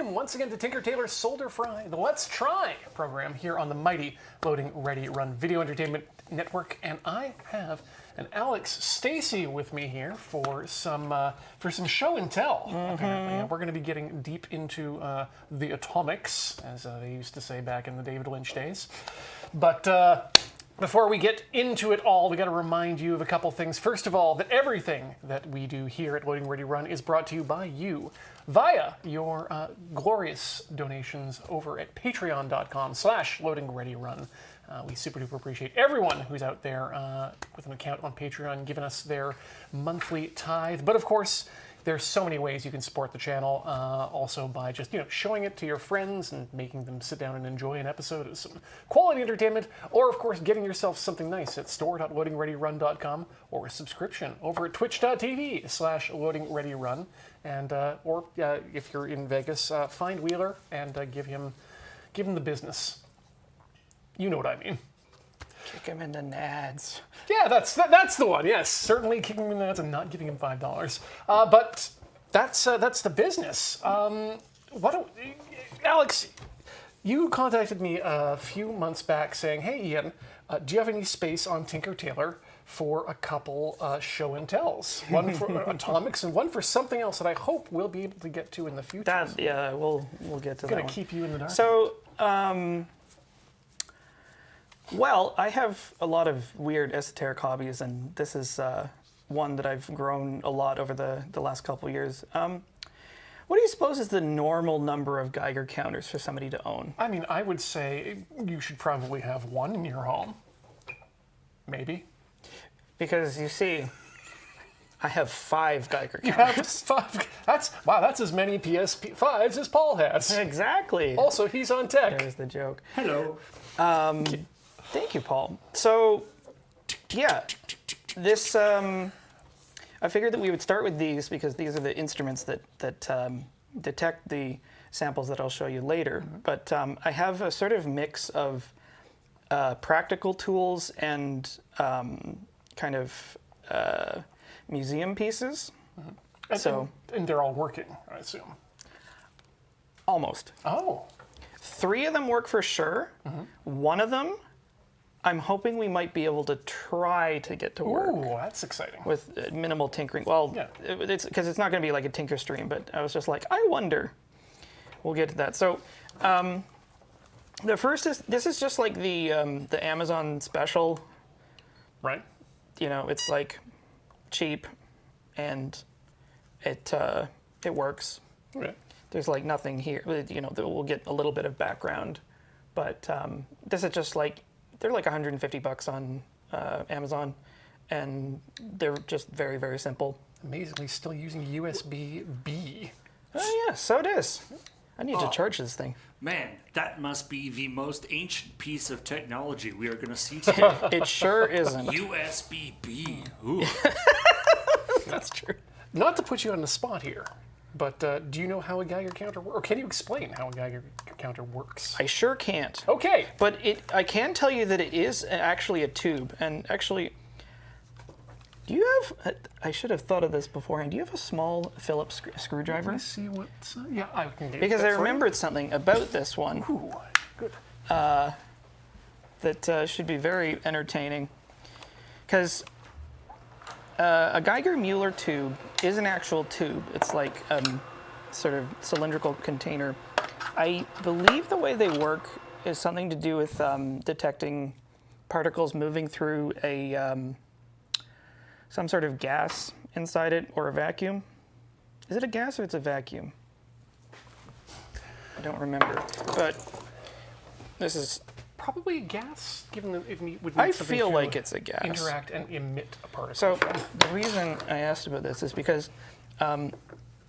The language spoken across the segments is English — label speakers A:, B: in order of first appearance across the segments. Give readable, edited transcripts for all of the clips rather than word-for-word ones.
A: welcome once again to Tinker, Tailor, Solder, Fry, the Let's Try program here on the mighty Loading Ready Run Video Entertainment Network. And I have an Alex Stacy with me here for some show and tell. Apparently, and we're going to be getting deep into the atomics, as they used to say back in the David Lynch days. But before we get into it all, we got to remind you of a couple things. First of all, that everything that we do here at Loading Ready Run is brought to you by you via your glorious donations over at patreon.com/loadingreadyrun. We super duper appreciate everyone who's out there with an account on Patreon giving us their monthly tithe. But of course, there's so many ways you can support the channel, also by just showing it to your friends and making them sit down and enjoy an episode of some quality entertainment, or of course getting yourself something nice at store.loadingreadyrun.com, or a subscription over at twitch.tv/loadingreadyrun, and or if you're in Vegas, find Wheeler and give him the business. You know what I mean.
B: Kick him in the nads.
A: Yeah, that's the one. Yes, certainly kicking him in the nuts and not giving him $5. But that's the business. Alex, you contacted me a few months back saying, "Hey, Ian, do you have any space on Tinker Tailor for a couple show and tells? One for atomics and one for something else that I hope we'll be able to get to in the future."
B: We'll get to that.
A: I'm gonna keep you in the dark.
B: So. Well, I have a lot of weird esoteric hobbies, and this is one that I've grown a lot over the last couple of years. What do you suppose is the normal number of Geiger counters for somebody to own?
A: I mean, I would say you should probably have one in your home. Maybe.
B: Because, you see, I have 5 Geiger counters.
A: You have 5. That's as many PSP5s as Paul has.
B: Exactly.
A: Also, he's on tech.
B: There's the joke.
C: Hello.
B: Thank you, Paul. So, yeah, this, I figured that we would start with these because these are the instruments that detect the samples that I'll show you later. But I have a sort of mix of practical tools and kind of museum pieces.
A: And they're all working, I assume.
B: Almost.
A: Oh.
B: 3 of them work for sure. One of them, I'm hoping we might be able to try to get to work.
A: Ooh, that's exciting.
B: With minimal tinkering. Well,
A: yeah.
B: It's because it's not going to be like a tinker stream, but I was just like, I wonder. We'll get to that. So, the first this is just like the Amazon special.
A: Right.
B: It's like cheap, and it works.
A: Okay.
B: There's like nothing here. We'll get a little bit of background, but this is just like they're like $150 on Amazon, and they're just very, very simple.
A: Amazingly, still using USB-B.
B: Oh yeah, so it is. I need to charge this thing.
C: Man, that must be the most ancient piece of technology we are going to see today.
B: It sure isn't.
C: USB-B. Ooh.
B: That's true.
A: Not to put you on the spot here, but do you know how a Geiger counter works? Or can you explain how a Geiger counter works?
B: I sure can't.
A: Okay.
B: But I can tell you that it is actually a tube. And actually, do you have... I should have thought of this beforehand. Do you have a small Phillips screwdriver?
A: Let's see what... yeah, I can get
B: Because
A: that
B: I
A: for you.
B: remembered something about this one.
A: Ooh, good.
B: That should be very entertaining. Because a Geiger-Mueller tube is an actual tube. It's like sort of cylindrical container. I believe the way they work is something to do with detecting particles moving through some sort of gas inside it, or a vacuum. Is it a gas or it's a vacuum? I don't remember. But this is...
A: Probably a gas, given that it would need
B: I
A: something
B: feel
A: to
B: like it's a gas.
A: interact and emit a particle.
B: So the reason I asked about this is because I've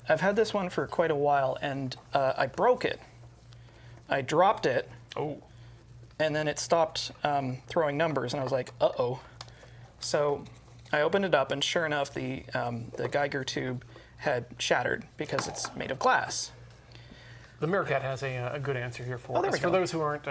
B: had this one for quite a while, and I broke it. I dropped it.
A: Oh.
B: And then it stopped throwing numbers, and I was like, uh-oh. So I opened it up, and sure enough, the Geiger tube had shattered because it's made of glass.
A: The Meerkat has a good answer here for us. For those who aren't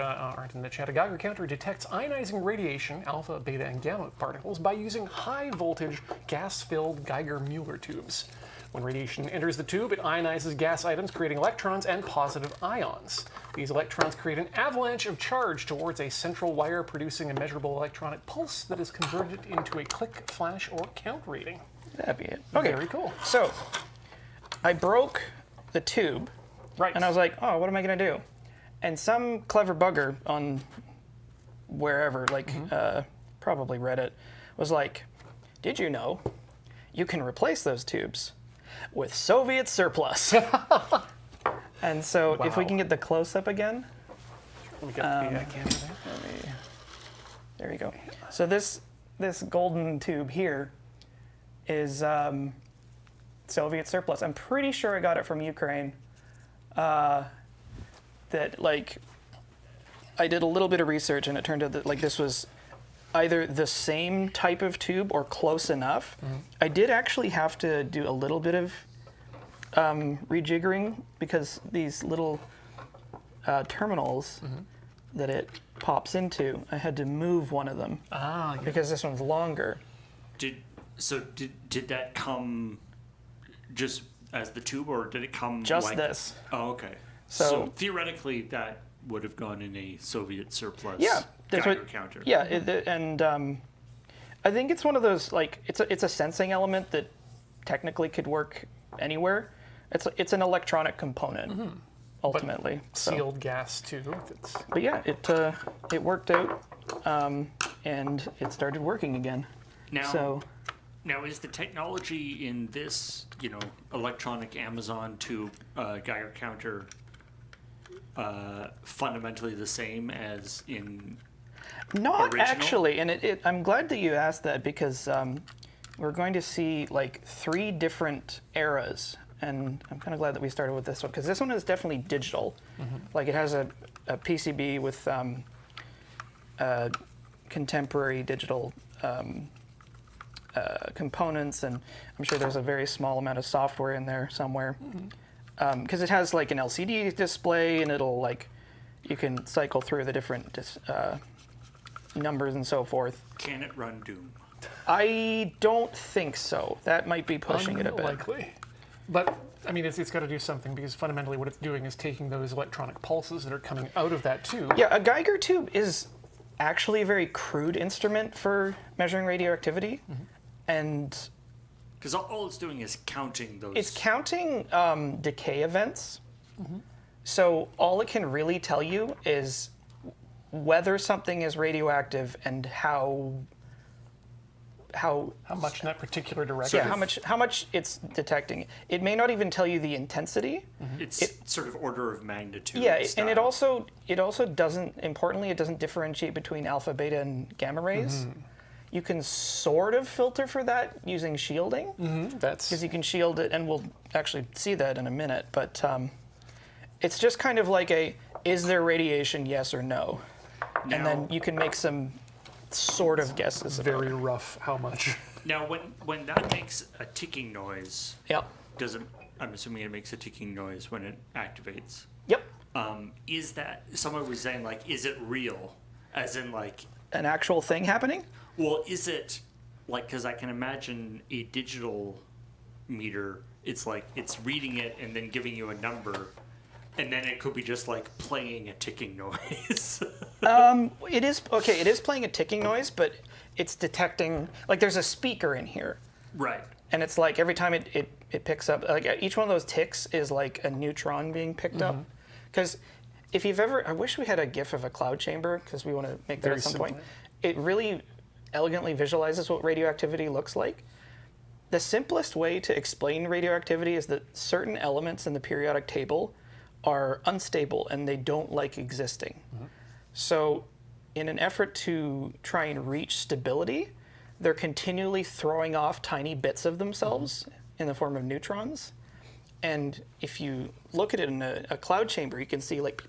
A: in the chat, a Geiger counter detects ionizing radiation, alpha, beta, and gamma particles by using high-voltage, gas-filled Geiger-Mueller tubes. When radiation enters the tube, it ionizes gas items, creating electrons and positive ions. These electrons create an avalanche of charge towards a central wire, producing a measurable electronic pulse that is converted into a click, flash, or count reading.
B: That'd be it. Okay.
A: Very cool.
B: So, I broke the tube,
A: Right.
B: and I was like, oh, what am I going to do? And some clever bugger on wherever, like probably Reddit, was like, did you know you can replace those tubes with Soviet surplus? And so if we
A: Wow.
B: can get the close-up again.
A: Let me get the camera there.
B: There you go. So this golden tube here is Soviet surplus. I'm pretty sure I got it from Ukraine. That like I did a little bit of research and it turned out that like this was either the same type of tube or close enough. I did actually have to do a little bit of rejiggering because these little terminals that it pops into, I had to move one of them
A: Ah, yeah.
B: because this one's longer.
C: Did that come just as the tube, or did it come
B: Just
C: like
B: this.
C: Oh, okay.
B: So-
C: So theoretically, that would have gone in a Soviet surplus
B: Yeah, that's
C: Geiger
B: what-
C: counter.
B: Yeah, and I think it's one of those like it's a sensing element that technically could work anywhere. It's an electronic component ultimately. So-
A: Sealed gas tube. It's
B: But yeah, it worked out, and it started working again.
C: Now,
B: So
C: now is the technology in this, electronic Amazon tube Geiger counter fundamentally the same as in?
B: not
C: Original?
B: actually, and I'm glad that you asked that because we're going to see like 3 different eras, and I'm kind of glad that we started with this one because this one is definitely digital. Like it has a PCB with contemporary digital components, and I'm sure there's a very small amount of software in there somewhere. Because it has like an LCD display, and it'll like you can cycle through the different numbers and so forth.
C: Can it run Doom?
B: I don't think so. That might be pushing it a bit.
A: unlikely. But I mean, it's got to do something because fundamentally what it's doing is taking those electronic pulses that are coming out of that tube.
B: Yeah, a Geiger tube is actually a very crude instrument for measuring radioactivity, and
C: Because all it's doing is counting those.
B: it's counting decay events. So all it can really tell you is whether something is radioactive and how
A: How much in that particular direction?
B: yeah, how much it's detecting. It may not even tell you the intensity.
C: It's sort of order of magnitude.
B: Yeah, and it
C: style.
B: also doesn't, importantly, it doesn't differentiate between alpha, beta, and gamma rays. You can sort of filter for that using shielding,
A: That's
B: because you can shield it, and we'll actually see that in a minute. But it's just kind of like is there radiation, yes or no? And then
C: Now-
B: you can make some sort of guesses. about
A: very
B: it.
A: rough. How much?
C: Now, when that makes a ticking noise,
B: Yep.
C: I'm assuming it makes a ticking noise when it activates.
B: Yep.
C: Is that, someone was saying, like, is it real? As in, like,
B: An actual thing happening?
C: well, is it, like, because I can imagine a digital meter, it's like, it's reading it and then giving you a number, and then it could be just, like, playing a ticking noise.
B: It is okay. It is playing a ticking noise, but it's detecting like there's a speaker in here,
C: Right.
B: and it's like every time it picks up like each one of those ticks is like a neutron being picked up. Because if you've ever, I wish we had a GIF of a cloud chamber because we want to make that
A: Very
B: at some point.
A: similar.
B: It really elegantly visualizes what radioactivity looks like. The simplest way to explain radioactivity is that certain elements in the periodic table are unstable and they don't like existing. So, in an effort to try and reach stability, they're continually throwing off tiny bits of themselves in the form of neutrons. And if you look at it in a cloud chamber, you can see like.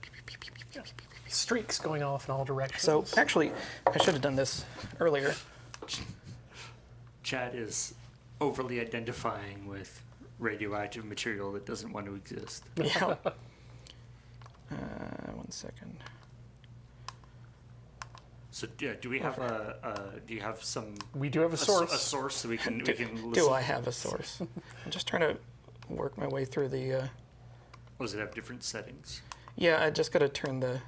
A: Streaks going off in all directions.
B: So, actually, I should have done this earlier.
C: Chad is overly identifying with radioactive material that doesn't want to exist.
B: Yeah. 1 second.
C: So do we have do you have some
A: we do have a source.
C: a source so we can
B: Do I have a source? I'm just trying to work my way through the.
C: Does it have different settings?
B: Yeah, I just got to turn the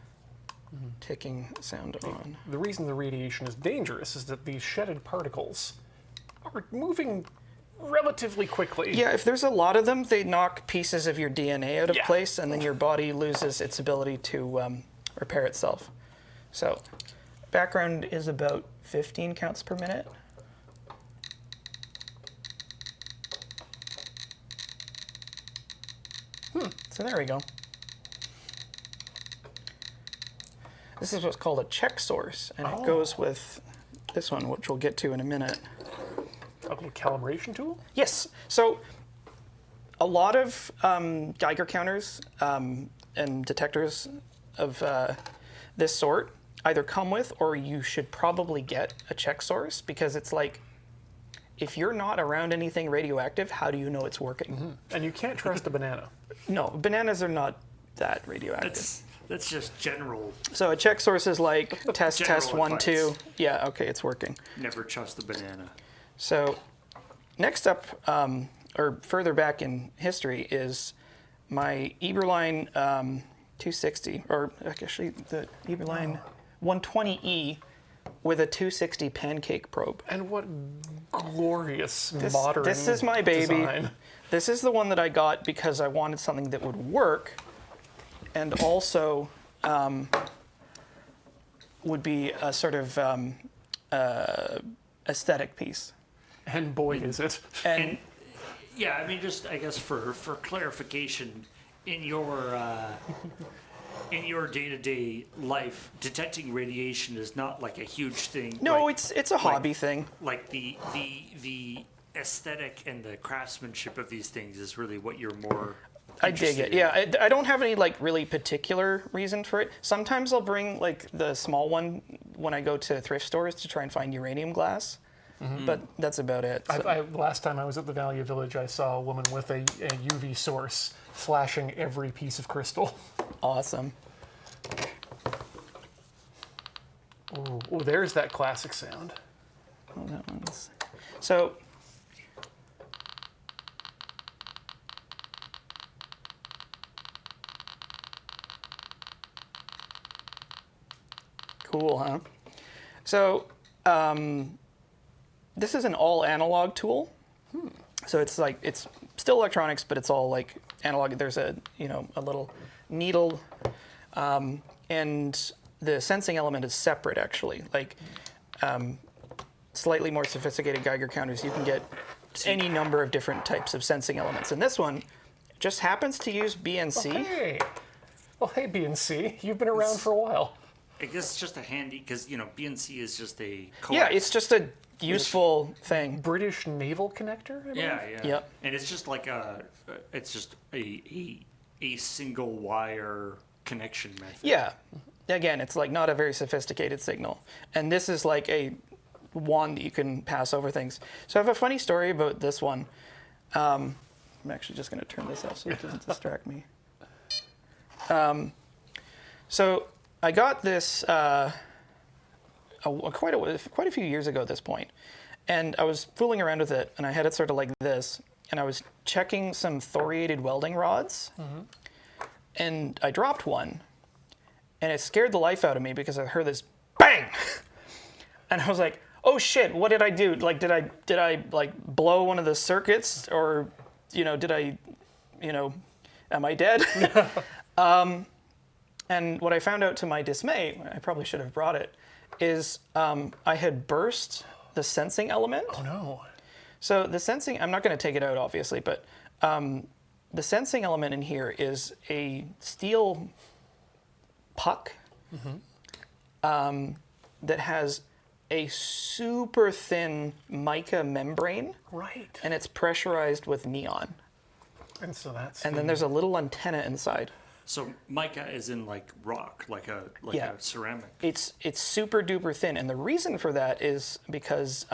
B: ticking sound on.
A: The reason the radiation is dangerous is that these shedded particles are moving relatively quickly.
B: Yeah, if there's a lot of them, they knock pieces of your DNA out of
A: Yeah.
B: place, and then your body loses its ability to repair itself. So, background is about 15 counts per minute. So there we go. This is what's called a check source, and it goes with this one, which we'll get to in a minute.
A: A little calibration tool?
B: Yes. So a lot of Geiger counters and detectors of this sort either come with, or you should probably get a check source, because it's like, if you're not around anything radioactive, how do you know it's working?
A: And you can't trust a banana.
B: No, bananas are not that radioactive.
C: That's just general.
B: So a check source is like test,
C: General
B: test, 1, 2.
C: advice.
B: Yeah, okay, it's working.
C: Never trust the banana.
B: So next up, or further back in history, is my Eberlein 260, or actually the Eberlein 120E with a 260 pancake probe.
A: And what glorious modern
B: This is my baby.
A: design.
B: This is the one that I got because I wanted something that would work, and also would be a sort of aesthetic piece.
A: And boy, is it.
B: And
C: Yeah, I mean, just I guess for clarification, in your day-to-day life, detecting radiation is not like a huge thing.
B: no,
C: like,
B: it's a hobby thing.
C: like the aesthetic and the craftsmanship of these things is really what you're more.
B: I dig it.
C: interested in.
B: Yeah, I don't have any like really particular reason for it. Sometimes I'll bring like the small one when I go to thrift stores to try and find uranium glass, but that's about it. So.
A: Last time I was at the Value Village, I saw a woman with a UV source flashing every piece of crystal.
B: Awesome.
A: Oh, there's that classic sound.
B: Oh, that one's... So cool, huh? So this is an all analog tool. So it's like, it's still electronics, but it's all like analog. There's a little needle, and the sensing element is separate actually. Like slightly more sophisticated Geiger counters, you can get any number of different types of sensing elements. And this one just happens to use BNC.
A: Hey. Well, hey, BNC, you've been around for a while.
C: I guess it's just a handy because BNC is just a.
B: Yeah, it's just a useful thing.
A: British naval connector? I believe?
C: Yeah.
B: Yep.
C: And it's just like it's just a single wire connection method.
B: Yeah. Again, it's like not a very sophisticated signal. And this is like a wand that you can pass over things. So I have a funny story about this one. I'm actually just going to turn this off so it doesn't distract me. So I got this quite a few years ago at this point, and I was fooling around with it, and I had it sort of like this, and I was checking some thoriated welding rods, and I dropped one, and it scared the life out of me because I heard this bang, and I was like, oh shit, what did I do? Like, did I like blow one of the circuits, or did I, am I dead? And what I found out to my dismay, I probably should have brought it, is I had burst the sensing element.
A: Oh no.
B: So the sensing, I'm not going to take it out obviously, but the sensing element in here is a steel puck that has a super thin mica membrane.
A: Right.
B: And it's pressurized with neon.
A: And so that's.
B: And then there's a little antenna inside.
C: So mica is in like rock, like a ceramic.
B: It's super duper thin, and the reason for that is because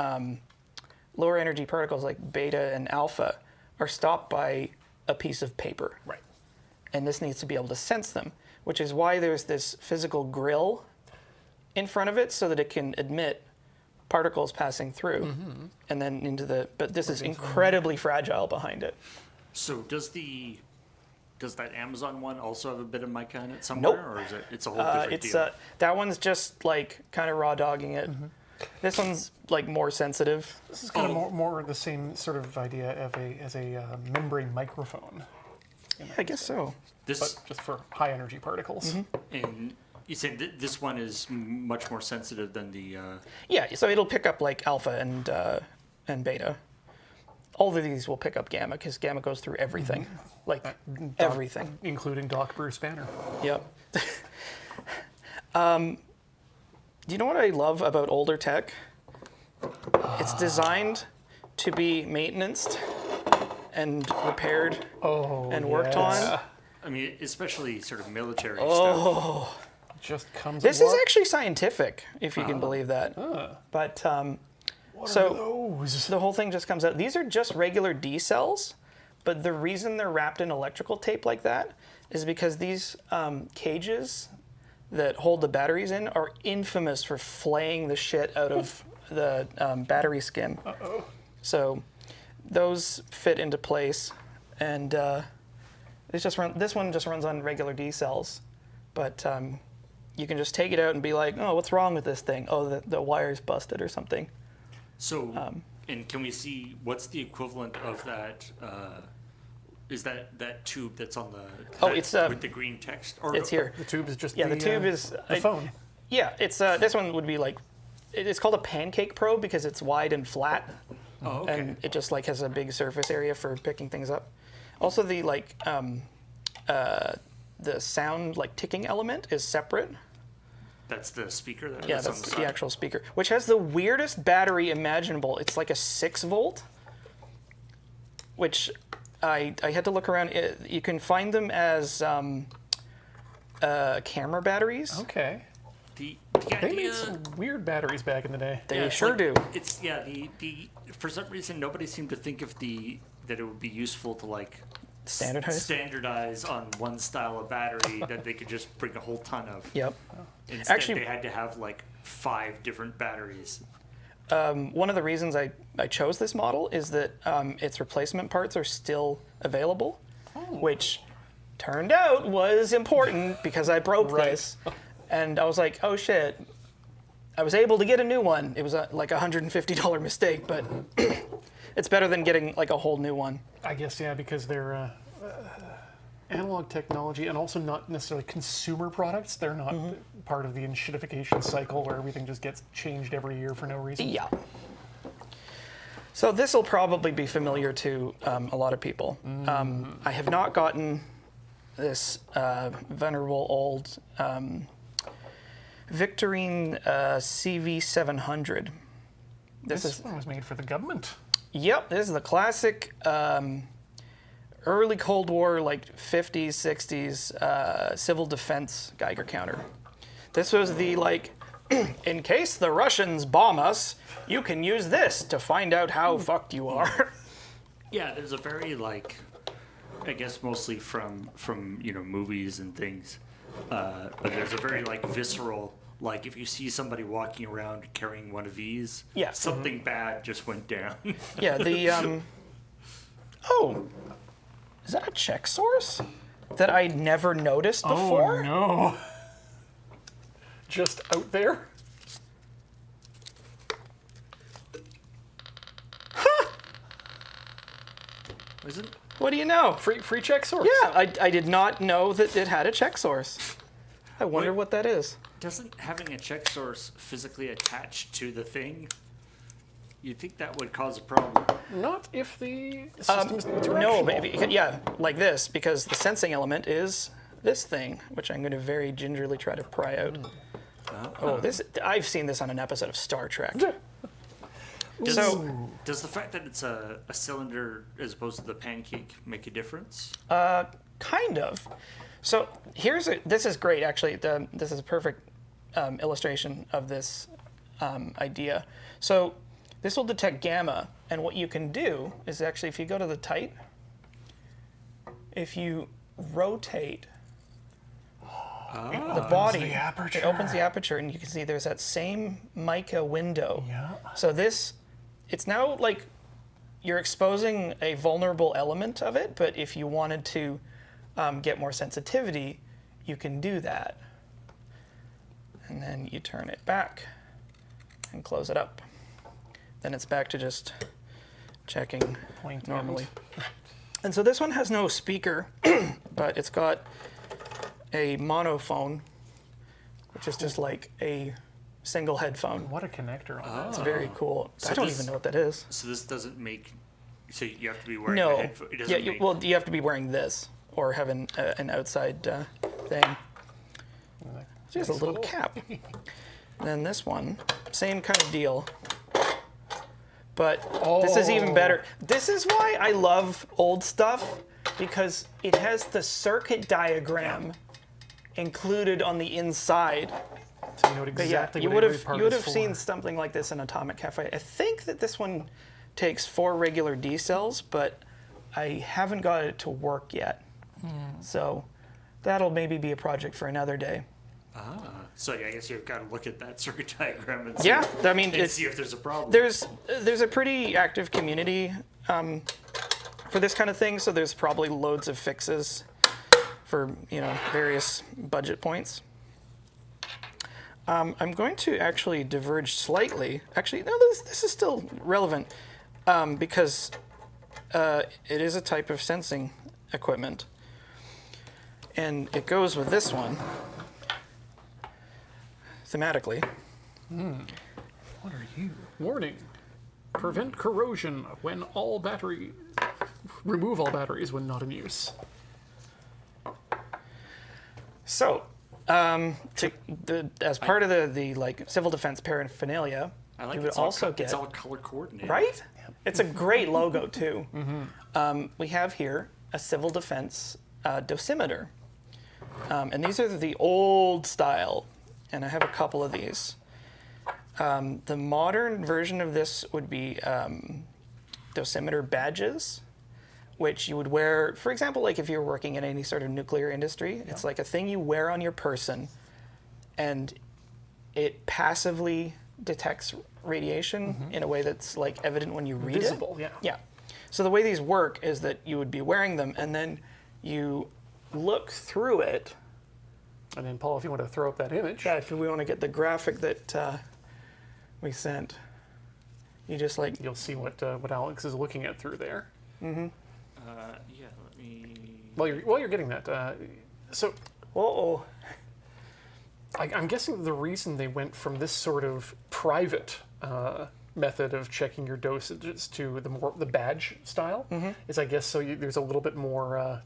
B: lower energy particles like beta and alpha are stopped by a piece of paper.
A: Right.
B: And this needs to be able to sense them, which is why there's this physical grill in front of it so that it can admit particles passing through and then into the, but this is incredibly fragile behind it.
C: So does that Amazon one also have a bit of mica in it somewhere,
B: Nope.
C: or is it's a whole different
B: It's
C: deal?
B: that one's just like kind of raw dogging it. This one's like more sensitive.
A: This is kind of more the same sort of idea of as a membrane microphone,
B: I guess so.
C: This
A: but just for high energy particles.
C: and you said this one is much more sensitive than the.
B: Yeah, so it'll pick up like alpha and beta. All of these will pick up gamma because gamma goes through everything, like everything.
A: Including Doc Bruce Banner.
B: Yep. Do you know what I love about older tech? It's designed to be maintained and repaired and worked on.
C: I mean, especially sort of military stuff.
B: Oh,
A: Just comes.
B: this
A: at
B: is
A: work.
B: actually scientific, if you can believe that. But
A: What
B: so-
A: are those?
B: the whole thing just comes out. These are just regular D cells, but the reason they're wrapped in electrical tape like that is because these cages that hold the batteries in are infamous for flaying the shit out of the battery skin. So those fit into place, and this one just runs on regular D cells, but you can just take it out and be like, oh, what's wrong with this thing? Oh, the wire's busted or something.
C: So, and can we see what's the equivalent of that? Is that tube that's on the?
B: Oh,
C: that-
B: it's,
C: with the green text. Or
B: It's here.
A: The tube is just
B: Yeah, the tube is
A: the phone.
B: Yeah, it's this one would be like, it's called a pancake probe because it's wide and flat,
C: Oh, okay.
B: and it just like has a big surface area for picking things up. Also, the like the sound like ticking element is separate.
C: That's the speaker.
B: Yeah,
C: on
B: that's
C: the
B: the
C: side.
B: actual speaker, which has the weirdest battery imaginable. It's like a 6-volt, which I had to look around. You can find them as camera batteries.
A: Okay.
C: The
A: They
C: idea.
A: made some weird batteries back in the day.
B: They
C: Yeah, it's
B: sure
C: like-
B: do.
C: It's the for some reason nobody seemed to think of that it would be useful to like
B: Standardize?
C: on one style of battery that they could just bring a whole ton of.
B: Yep.
C: Instead,
B: Actually-
C: they had to have like 5 different batteries.
B: One of the reasons I chose this model is that its replacement parts are still available, which turned out was important because I broke
A: Right.
B: this. And I was like, oh shit. I was able to get a new one. It was like a $150 mistake, but it's better than getting like a whole new one.
A: I guess, yeah, because they're analog technology and also not necessarily consumer products. They're not part of the enshittification cycle where everything just gets changed every year for no reason.
B: Yeah. So this will probably be familiar to a lot of people. I have not gotten this venerable old Victorine CV700.
A: This one was made for the government.
B: Yep, this is the classic early Cold War, like 50s, 60s civil defense Geiger counter. This was the like, in case the Russians bomb us, you can use this to find out how fucked you are.
C: Yeah, there's a very like, I guess mostly from movies and things, but there's a very like visceral. Like if you see somebody walking around carrying one of these,
B: Yeah.
C: something bad just went down.
B: Yeah, the oh, is that a check source that I never noticed before?
A: Oh no! Just out there.
C: Isn't?
B: What do you know?
A: Free check source.
B: Yeah, I did not know that it had a check source. I wonder
C: Wait.
B: what that is.
C: Doesn't having a check source physically attached to the thing? You'd think that would cause a problem.
A: Not if the system is directional.
B: No, maybe. Yeah, like this, because the sensing element is this thing, which I'm going to very gingerly try to pry out. Oh, this! I've seen this on an episode of Star Trek.
C: Does,
B: So-
C: does the fact that it's a cylinder as opposed to the pancake make a difference?
B: Kind of. So this is great, actually. This is a perfect illustration of this idea. So this will detect gamma, and what you can do is actually, if you go to the tight, if you rotate the body,
A: the aperture.
B: it opens the aperture, and you can see there's that same mica window.
A: Yeah.
B: So it's now like you're exposing a vulnerable element of it, but if you wanted to get more sensitivity, you can do that. And then you turn it back and close it up. Then it's back to just checking
A: Point
B: normally. And so this one has no speaker, but it's got a monophone, which is just like a single headphone.
A: What a connector on that.
B: It's very cool.
C: So
B: I don't
C: this-
B: even know what that is.
C: So this doesn't make. So you have to be wearing a
B: No.
C: headphone. It
B: Yeah,
C: doesn't make.
B: well, you have to be wearing this or having an outside thing. Just a little cap. And then this one, same kind of deal. But this is even better. This is why I love old stuff, because it has the circuit diagram included on the inside.
A: So you know
B: But
A: exactly
B: yeah, you
A: what
B: would
A: every part
B: have
A: is for.
B: seen something like this in Atomic Cafe. I think that this one takes 4 regular D cells, but I haven't got it to work yet. So that'll maybe be a project for another day.
C: So yeah, I guess you've got to look at that circuit diagram and see,
B: Yeah, I mean,
C: and
B: it's,
C: see if there's a problem.
B: there's a pretty active community for this kind of thing, so there's probably loads of fixes for various budget points. I'm going to actually diverge slightly. Actually, no, this is still relevant because it is a type of sensing equipment, and it goes with this one thematically.
A: What are you? Warning. Prevent corrosion when all battery... Remove all batteries when not in use.
B: So, as part of the like civil defense paraphernalia,
C: I like
B: you would
C: it's all
B: also
C: co-
B: get
C: it's all color coordinated.
B: right. It's a great logo too. We have here a civil defense dosimeter, and these are the old style, and I have a couple of these. The modern version of this would be dosimeter badges, which you would wear, for example, like if you're working in any sort of nuclear industry. It's like a thing you wear on your person, and it passively detects radiation in a way that's like evident when you read
A: Visible,
B: it.
A: yeah.
B: Yeah. So the way these work is that you would be wearing them, and then you look through it.
A: And then, Paul, if you want to throw up that image.
B: Yeah, if we want to get the graphic that we sent, you just like.
A: You'll see what Alex is looking at through there.
C: Yeah, let me.
A: While you're getting that, so
B: Uh-oh.
A: I'm guessing the reason they went from this sort of private method of checking your dosages to the badge style is, I guess, so there's a little bit more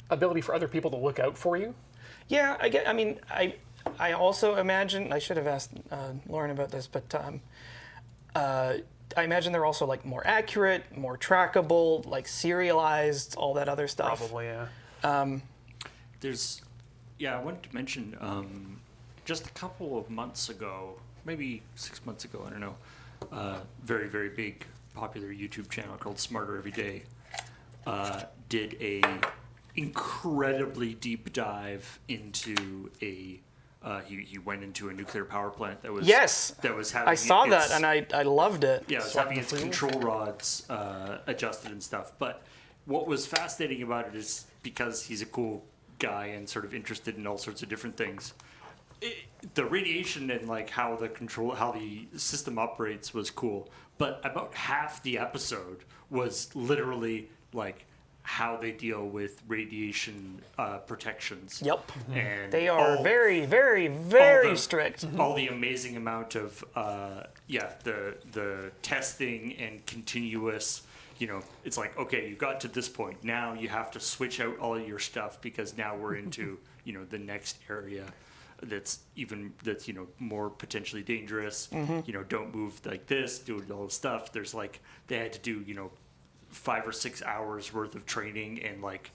A: ability for other people to look out for you.
B: Yeah, I also imagine, I should have asked Lauren about this, but I imagine they're also like more accurate, more trackable, like serialized, all that other stuff.
A: Probably, yeah.
C: I wanted to mention just a couple of months ago, maybe 6 months ago, I don't know, very, very big, popular YouTube channel called Smarter Every Day did a incredibly deep dive into he went into a nuclear power plant that was that was having
B: I saw that
C: its-
B: and I loved it.
C: yeah, it was having its control rods adjusted and stuff. But what was fascinating about it is because he's a cool guy and sort of interested in all sorts of different things. The radiation and like how the system operates was cool. But about half the episode was literally like how they deal with radiation protections.
B: Yep.
C: And
B: They are
C: all-
B: very, very, very
C: the-
B: strict.
C: all the amazing amount of the testing and continuous, it's like, okay, you got to this point, now you have to switch out all of your stuff because now we're into the next area that's more potentially dangerous. Don't move like this, do all the stuff. There's like they had to do 5 or 6 hours worth of training and like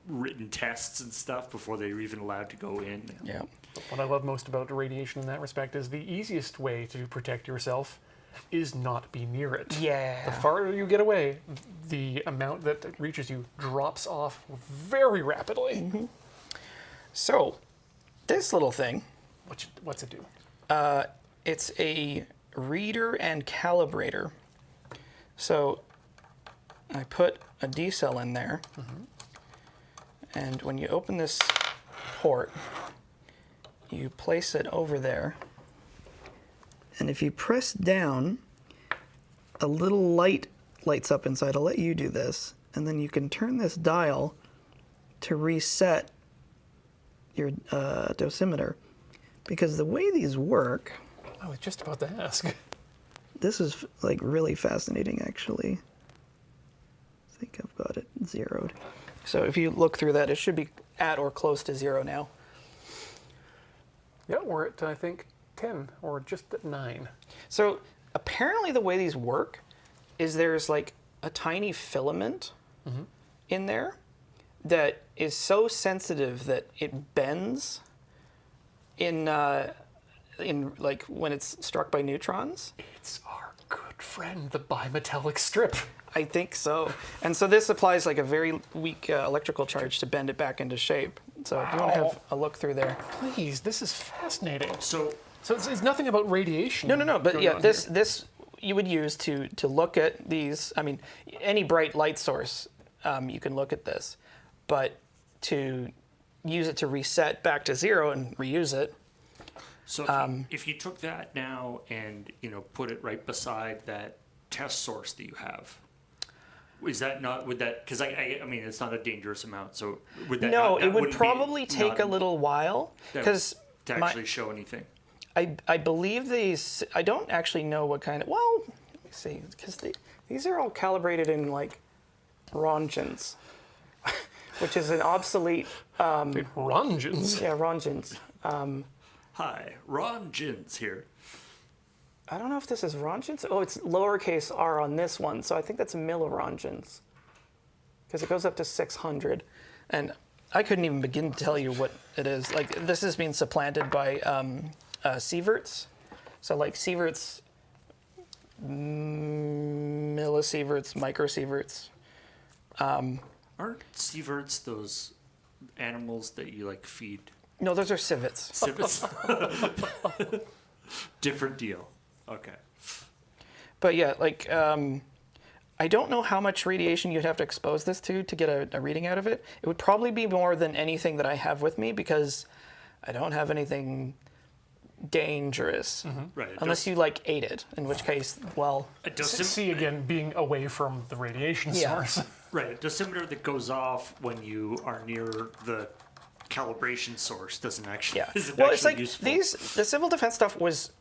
C: written tests and stuff before they were even allowed to go in.
B: Yeah.
A: What I love most about radiation in that respect is the easiest way to protect yourself is not be near it.
B: Yeah.
A: The farther you get away, the amount that reaches you drops off very rapidly.
B: So, this little thing,
A: What's it do?
B: it's a reader and calibrator. So I put a D cell in there, and when you open this port, you place it over there, and if you press down, a little light lights up inside. I'll let you do this, and then you can turn this dial to reset your dosimeter. Because the way these work,
A: I was just about to ask.
B: this is like really fascinating actually. I think I've got it zeroed. So if you look through that, it should be at or close to 0 now.
A: Yeah, we're at, I think, 10 or just at 9.
B: So apparently the way these work is there's like a tiny filament in there that is so sensitive that it bends in like when it's struck by neutrons.
A: It's our good friend, the bimetallic strip.
B: I think so. And so this applies like a very weak electrical charge to bend it back into shape. So if you want to have a look through there.
A: Please, this is fascinating.
C: So
A: So it's nothing about radiation.
B: No. But
A: going
B: yeah,
A: on
B: this
A: here.
B: this you would use to look at these. I mean, any bright light source, you can look at this. But to use it to reset back to 0 and reuse it.
C: So if you took that now and put it right beside that test source that you have, is that not? Would that? Because I mean, it's not a dangerous amount. So would that?
B: No,
C: not, that
B: it would
C: wouldn't
B: probably
C: be
B: take
C: not
B: a little while because
C: to actually show anything.
B: I believe these. I don't actually know what kind of. Well, let me see, because these are all calibrated in like Rongens, which is an obsolete.
A: Rongens.
B: Yeah, Rongens.
C: Hi, Ron Jins here.
B: I don't know if this is Rongens. Oh, it's lowercase r on this one, so I think that's millirongens. Because it goes up to 600, and I couldn't even begin to tell you what it is. Like this is being supplanted by sieverts. So like sieverts, millisieverts, microsieverts.
C: Aren't sieverts those animals that you like feed?
B: No, those are civets.
C: Civets? Different deal. Okay.
B: But yeah, like I don't know how much radiation you'd have to expose this to get a reading out of it. It would probably be more than anything that I have with me because I don't have anything dangerous.
C: Right.
B: Unless you like ate it, in which case, well,
C: A
A: See again, being away from the radiation
B: Yeah.
A: source.
C: Right, a dosimeter that goes off when you are near the calibration source doesn't actually.
B: yeah.
C: Isn't
B: Well, it's
C: actually
B: like
C: useful.
B: the civil defense stuff was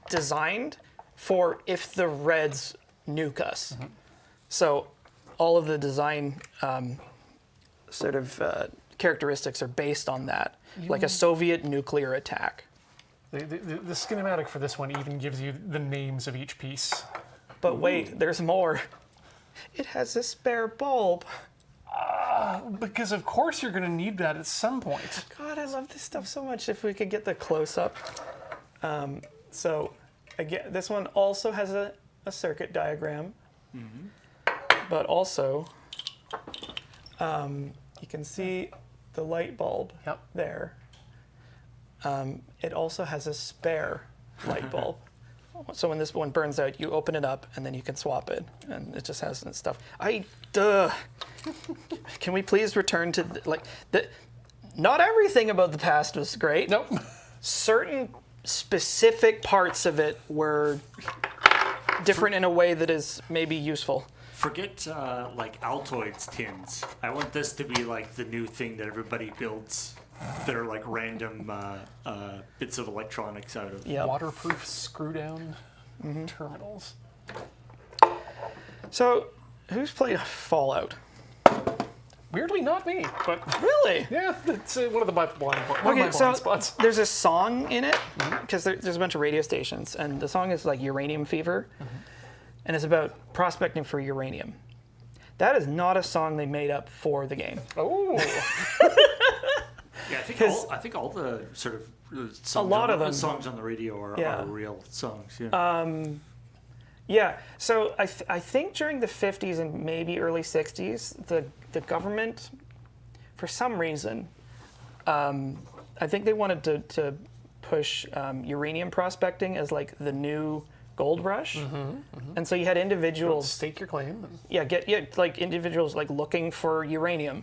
B: designed for if the Reds nuke us. So all of the design sort of characteristics are based on that, like a Soviet nuclear attack.
A: The schematic for this one even gives you the names of each piece.
B: But wait, there's more. It has a spare bulb.
A: Because of course you're going to need that at some point.
B: God, I love this stuff so much. If we could get the close-up. So again, this one also has a circuit diagram. But also, you can see the light bulb
A: Yep.
B: there. It also has a spare light bulb. So when this one burns out, you open it up and then you can swap it, and it just has stuff. Can we please return to not everything about the past was great.
A: Nope.
B: Certain specific parts of it were different in a way that is maybe useful.
C: Forget like Altoids tins. I want this to be like the new thing that everybody builds. That are like random bits of electronics out of.
B: Yeah.
A: Waterproof screw down terminals.
B: So, who's played Fallout?
A: Weirdly, not me, but
B: Really?
A: yeah, it's one of the blind
B: Okay, so
A: spots.
B: there's a song in it because there's a bunch of radio stations, and the song is like Uranium Fever, and it's about prospecting for uranium. That is not a song they made up for the game.
A: Oh,
C: Yeah, I think all the sort of songs,
B: A lot of them.
C: songs on the radio are
B: Yeah.
C: real songs. Yeah.
B: Yeah, so I think during the 50s and maybe early 60s, the government, for some reason, I think they wanted to push uranium prospecting as like the new gold rush, and so you had individuals
A: Stake your claim.
B: like individuals like looking for uranium,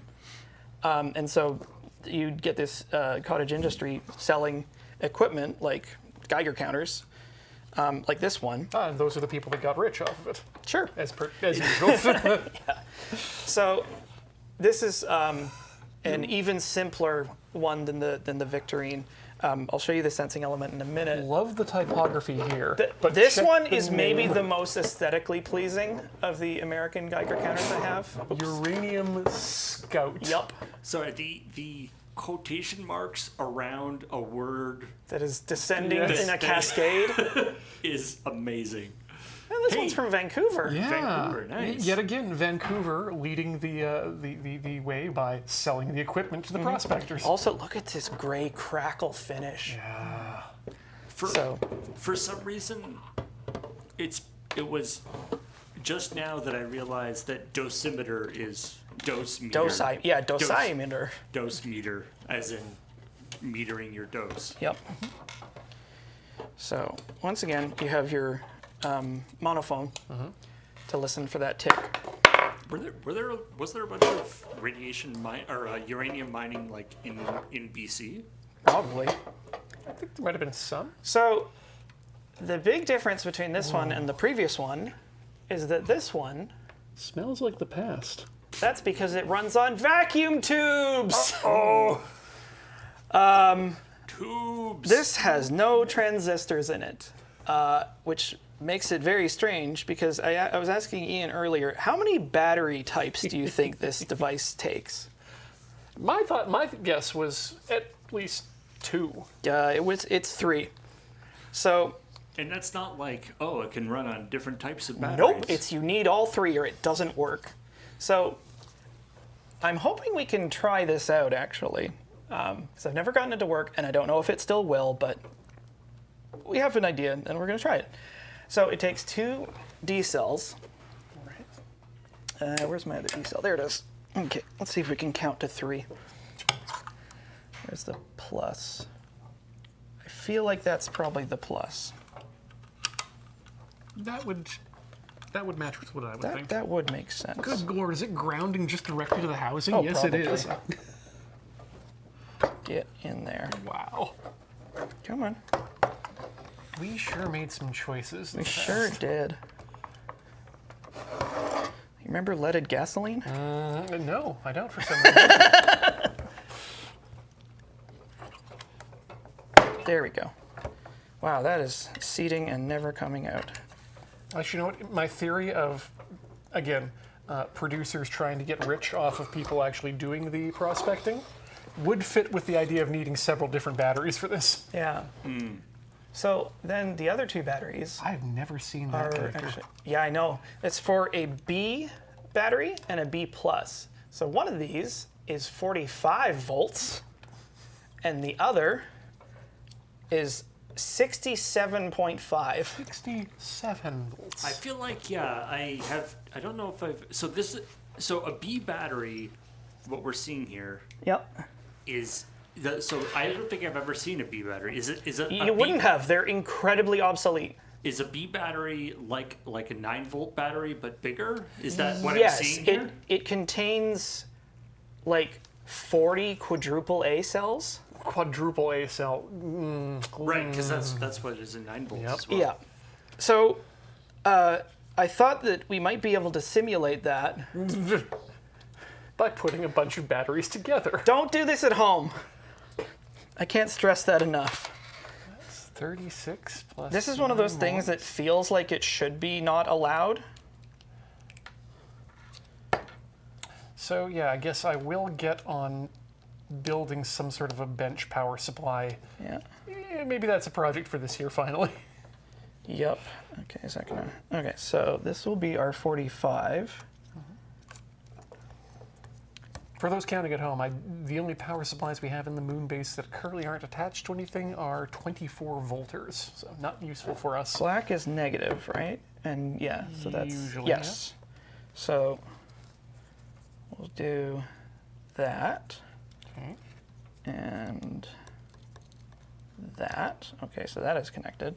B: and so you'd get this cottage industry selling equipment like Geiger counters, like this one.
A: And those are the people that got rich off of it,
B: Sure.
A: as usual.
B: So this is an even simpler one than the Victorine. I'll show you the sensing element in a minute.
A: Love the typography here.
B: But this
A: check
B: one
A: the
B: is maybe
A: name.
B: the most aesthetically pleasing of the American Geiger counters I have.
A: Uranium Scout.
B: Yup.
C: So the quotation marks around a word
B: That is descending
A: Yes.
B: in a cascade.
C: is amazing.
B: And this
C: Hey.
B: one's from Vancouver.
A: Yeah.
C: Vancouver, nice.
A: Yet again, Vancouver leading the way by selling the equipment to the prospectors.
B: Also, look at this gray crackle finish.
C: For some reason, it was just now that I realized that dosimeter is dose meter.
B: Dosimeter.
C: Dose meter, as in metering your dose.
B: Yep. So once again, you have your monophone to listen for that tick.
C: Was there a bunch of uranium mining like in BC?
B: Probably.
A: I think there might have been some.
B: So the big difference between this one and the previous one is that this one,
A: Smells like the past.
B: that's because it runs on vacuum tubes.
C: Tubes.
B: This has no transistors in it, which makes it very strange because I was asking Ian earlier, how many battery types do you think this device takes?
A: My guess was at least 2.
B: It's 3. So
C: And that's not like, oh, it can run on different types of batteries.
B: nope, it's you need all 3 or it doesn't work. So I'm hoping we can try this out actually, because I've never gotten it to work and I don't know if it still will, but we have an idea and we're going to try it. So it takes 2 D cells. Where's my other D cell? There it is. Okay, let's see if we can count to 3. There's the plus. I feel like that's probably the plus.
A: That would match with what I would think.
B: That would make sense.
A: Good lord, is it grounding just directly to the housing?
B: Oh,
A: yes,
B: probably.
A: it is.
B: Get in there.
A: Wow.
B: Come on.
A: We sure made some choices.
B: We sure did. You remember leaded gasoline?
A: No, I don't for some reason.
B: There we go. Wow, that is seating and never coming out.
A: Actually, you know what? My theory of, again, producers trying to get rich off of people actually doing the prospecting would fit with the idea of needing several different batteries for this.
B: Yeah. So then the other 2 batteries
A: I've never seen that
B: are
A: character.
B: actually, yeah, I know. It's for a B battery and a B plus. So one of these is 45 volts and the other is 67.5.
A: 67 volts.
C: I feel like, I don't know if so a B battery, what we're seeing here
B: Yep.
C: so I don't think I've ever seen a B battery. Is it
B: You wouldn't have. They're incredibly obsolete.
C: Is a B battery like a 9-volt battery but bigger? Is that what
B: Yes,
C: I'm seeing here?
B: it contains like 40 quadruple A cells.
A: Quadruple A cell.
C: Right, because that's what it is in 9 volts
A: Yep.
C: as well.
B: Yeah. So I thought that we might be able to simulate that.
A: By putting a bunch of batteries together.
B: Don't do this at home. I can't stress that enough.
A: 36 plus.
B: This is one of those
A: 9
B: things that feels like it should be not allowed.
A: So yeah, I guess I will get on building some sort of a bench power supply.
B: Yeah.
A: Maybe that's a project for this year finally.
B: Yep. Okay, is that gonna... Okay, so this will be our 45.
A: For those counting at home, the only power supplies we have in the moon base that currently aren't attached to anything are 24 volters, so not useful for us.
B: Black is negative, right? And yeah, so that's...
A: Usually,
B: yes. So we'll do that.
A: Okay.
B: And that. Okay, so that is connected.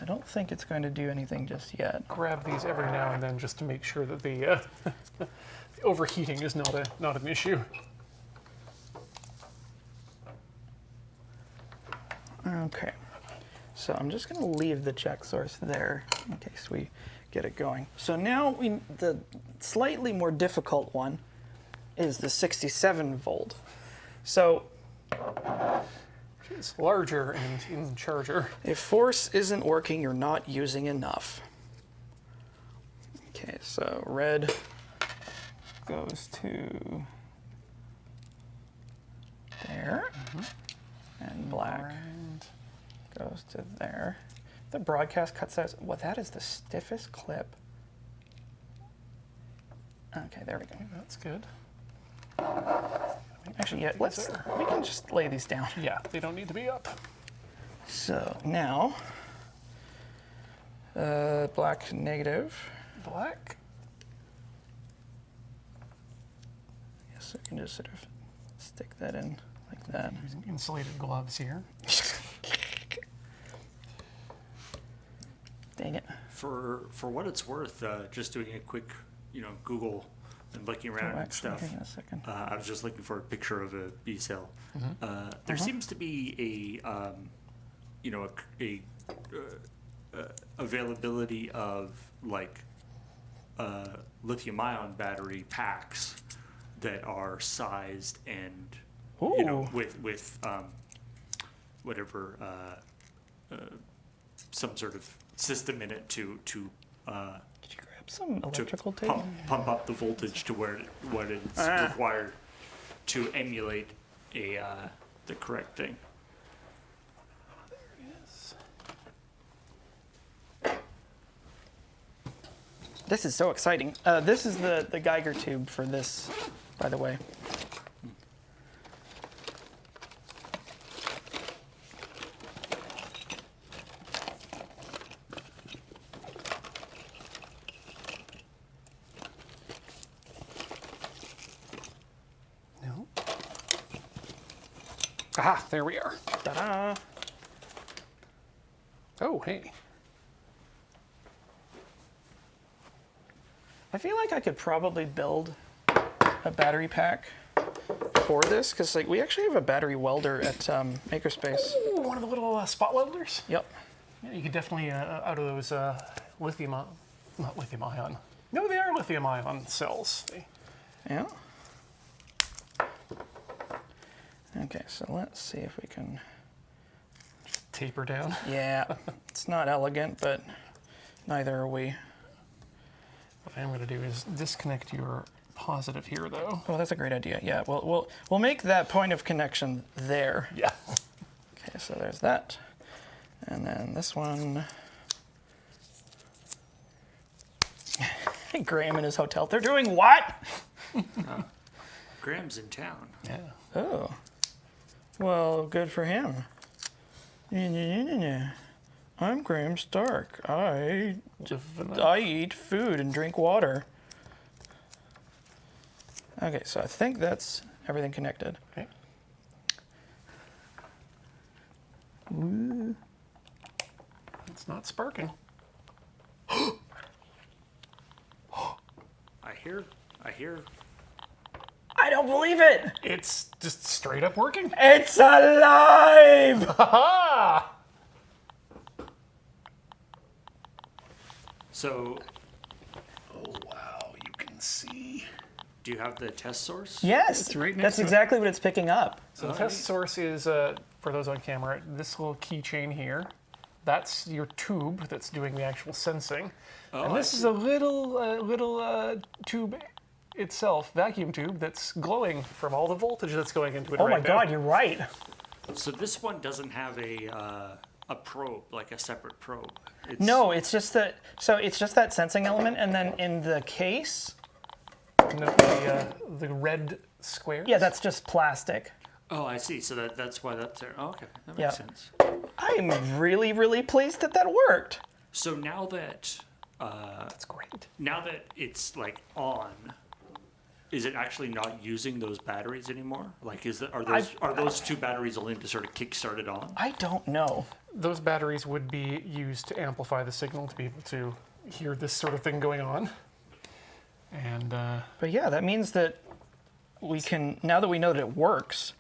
B: don't think it's going to do anything just yet.
A: Grab these every now and then just to make sure that the, the overheating is not an issue.
B: Okay, so I'm just going to leave the check source there in case we get it going. So now the slightly more difficult one is the 67 volt. So
A: It's larger and in charger.
B: if force isn't working, you're not using enough. Okay, so red goes to there, and black goes to there. The broadcast cuts out. Well, that is the stiffest clip. Okay, there we go.
A: That's good.
B: Actually, yeah, we can just lay these down.
A: Yeah, they don't need to be up.
B: So now, black negative.
A: Black.
B: Yes, I can just sort of stick that in like that.
A: Using insulated gloves here.
B: Dang it.
C: For what it's worth, just doing a quick, Google and looking around and
B: Actually,
C: stuff.
B: hang on a second.
C: I was just looking for a picture of a B cell. There seems to be a availability of like lithium-ion battery packs that are sized and
B: Ooh.
C: with whatever some sort of system in it to
B: Did you grab some
C: to
B: electrical tape?
C: pump up the voltage to what is required to emulate the correct thing.
A: There it is.
B: This is so exciting. This is the Geiger tube for this, by the way.
A: No. Aha, there we are.
B: Ta-da!
A: Oh, hey.
B: I feel like I could probably build a battery pack for this, because like we actually have a battery welder at Makerspace.
A: Ooh, one of the little spot welders.
B: Yep.
A: Yeah, you could definitely, out of those not lithium ion. No, they are lithium ion cells.
B: Yeah. Okay, so let's see if we can.
A: Taper down.
B: Yeah, it's not elegant, but neither are we.
A: What I'm going to do is disconnect your positive here, though.
B: Oh, that's a great idea. Yeah, we'll make that point of connection there.
A: Yeah.
B: Okay, so there's that, and then this one. Graham in his hotel. They're doing what?
C: Graham's in town.
A: Yeah.
B: Oh, well, good for him. I'm Graham Stark. I eat food and drink water. Okay, so I think that's everything connected.
A: Okay. It's not sparking.
C: I hear.
B: I don't believe it!
A: It's just straight up working.
B: It's alive!
A: Ha!
C: So,
A: Oh, wow, you can see.
C: do you have the test source?
B: Yes,
A: It's right next
B: that's
A: to it.
B: exactly what it's picking up.
A: So the test source is, for those on camera, this little keychain here. That's your tube that's doing the actual sensing. And this is a little tube itself, vacuum tube, that's glowing from all the voltage that's going into it
B: Oh
A: right
B: my
A: now.
B: God, you're right.
C: So this one doesn't have a probe, like a separate probe. It's,
B: No, it's just that. So it's just that sensing element, and then in the case,
A: Note the red squares.
B: yeah, that's just plastic.
C: Oh, I see. So that's why that's there. Oh, okay, that makes
B: Yeah.
C: sense.
B: I'm really, really pleased that that worked.
C: So now that
A: That's great.
C: it's like on, is it actually not using those batteries anymore? Like, are those two batteries only to sort of kickstart it on?
B: I don't know.
A: Those batteries would be used to amplify the signal to be able to hear this sort of thing going on. And
B: But yeah, that means that we can, now that we know that it works,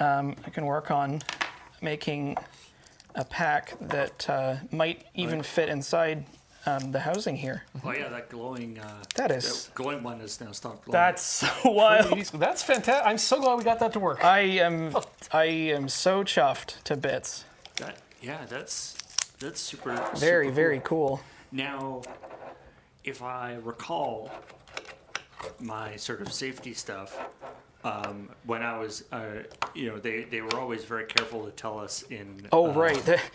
B: I can work on making a pack that might even fit inside the housing here.
C: Oh yeah, that glowing.
B: That
C: glowing one has now stopped glowing.
B: That's so wild.
A: that's fantastic. I'm so glad we got that to work.
B: I am so chuffed to bits.
C: That's super.
B: Very,
C: super
B: very
C: cool.
B: cool.
C: Now, if I recall my sort of safety stuff, when I was, they were always very careful to tell us in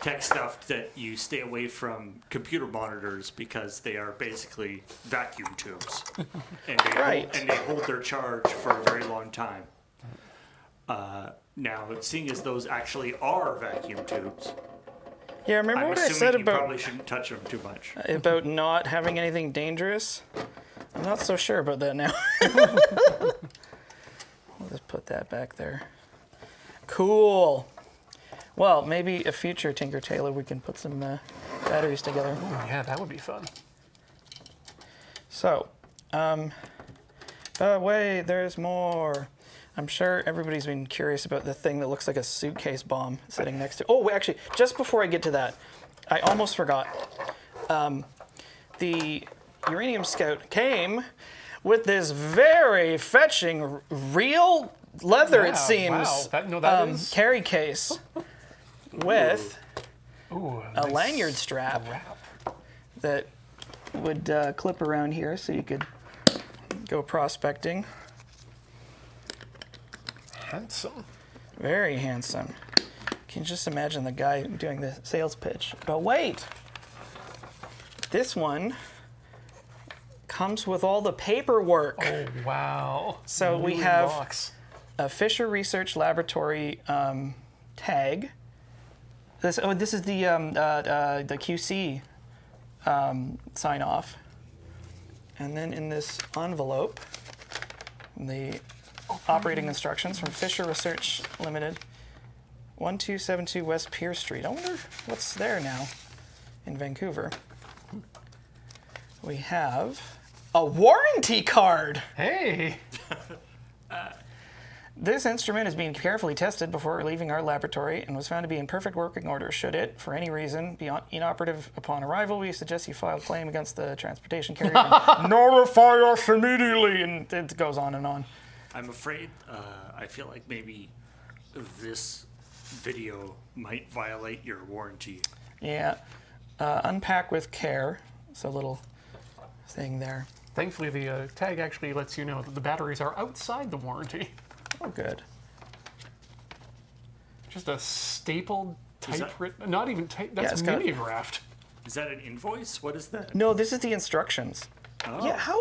C: tech stuff that you stay away from computer monitors because they are basically vacuum tubes, and they hold their charge for a very long time. Now, seeing as those actually are vacuum tubes,
B: Yeah, remember
C: I'm
B: what I
C: assuming
B: said
C: you
B: about
C: probably shouldn't touch them too much.
B: not having anything dangerous? I'm not so sure about that now. We'll just put that back there. Cool. Well, maybe a future Tinker Tailor we can put some batteries together.
A: Ooh, yeah, that would be fun.
B: So, but wait, there's more. I'm sure everybody's been curious about the thing that looks like a suitcase bomb sitting next to. Oh, wait, actually, just before I get to that, I almost forgot. The Uranium Scout came with this very fetching real leather,
A: Yeah,
B: it seems,
A: wow. That is...
B: carry case with
A: Ooh,
B: a
A: nice
B: lanyard strap
A: wrap.
B: that would clip around here so you could go prospecting.
A: Handsome.
B: Very handsome. Can you just imagine the guy doing the sales pitch? But wait! This one comes with all the paperwork.
A: Oh, wow.
B: So we
A: New
B: have
A: box.
B: a Fisher Research Laboratory tag. This is the QC sign off. And then in this envelope, the operating instructions from Fisher Research Limited, 1272 West Pier Street. I wonder what's there now in Vancouver. We have a warranty card.
A: Hey!
B: This instrument is being carefully tested before leaving our laboratory and was found to be in perfect working order. Should it, for any reason, be inoperative upon arrival, we suggest you file a claim against the transportation carrier and notify us immediately. And it goes on and on.
C: I'm afraid, I feel like maybe this video might violate your warranty.
B: Yeah. Unpack with care. It's a little thing there.
A: Thankfully, the tag actually lets you know that the batteries are outside the warranty.
B: Oh, good.
A: Just a stapled,
C: Is that-
A: typewritten, not even type, that's
B: it's got-
A: mimeographed.
C: Is that an invoice? What is that?
B: No, this is the instructions.
C: Oh.
B: Yeah, how...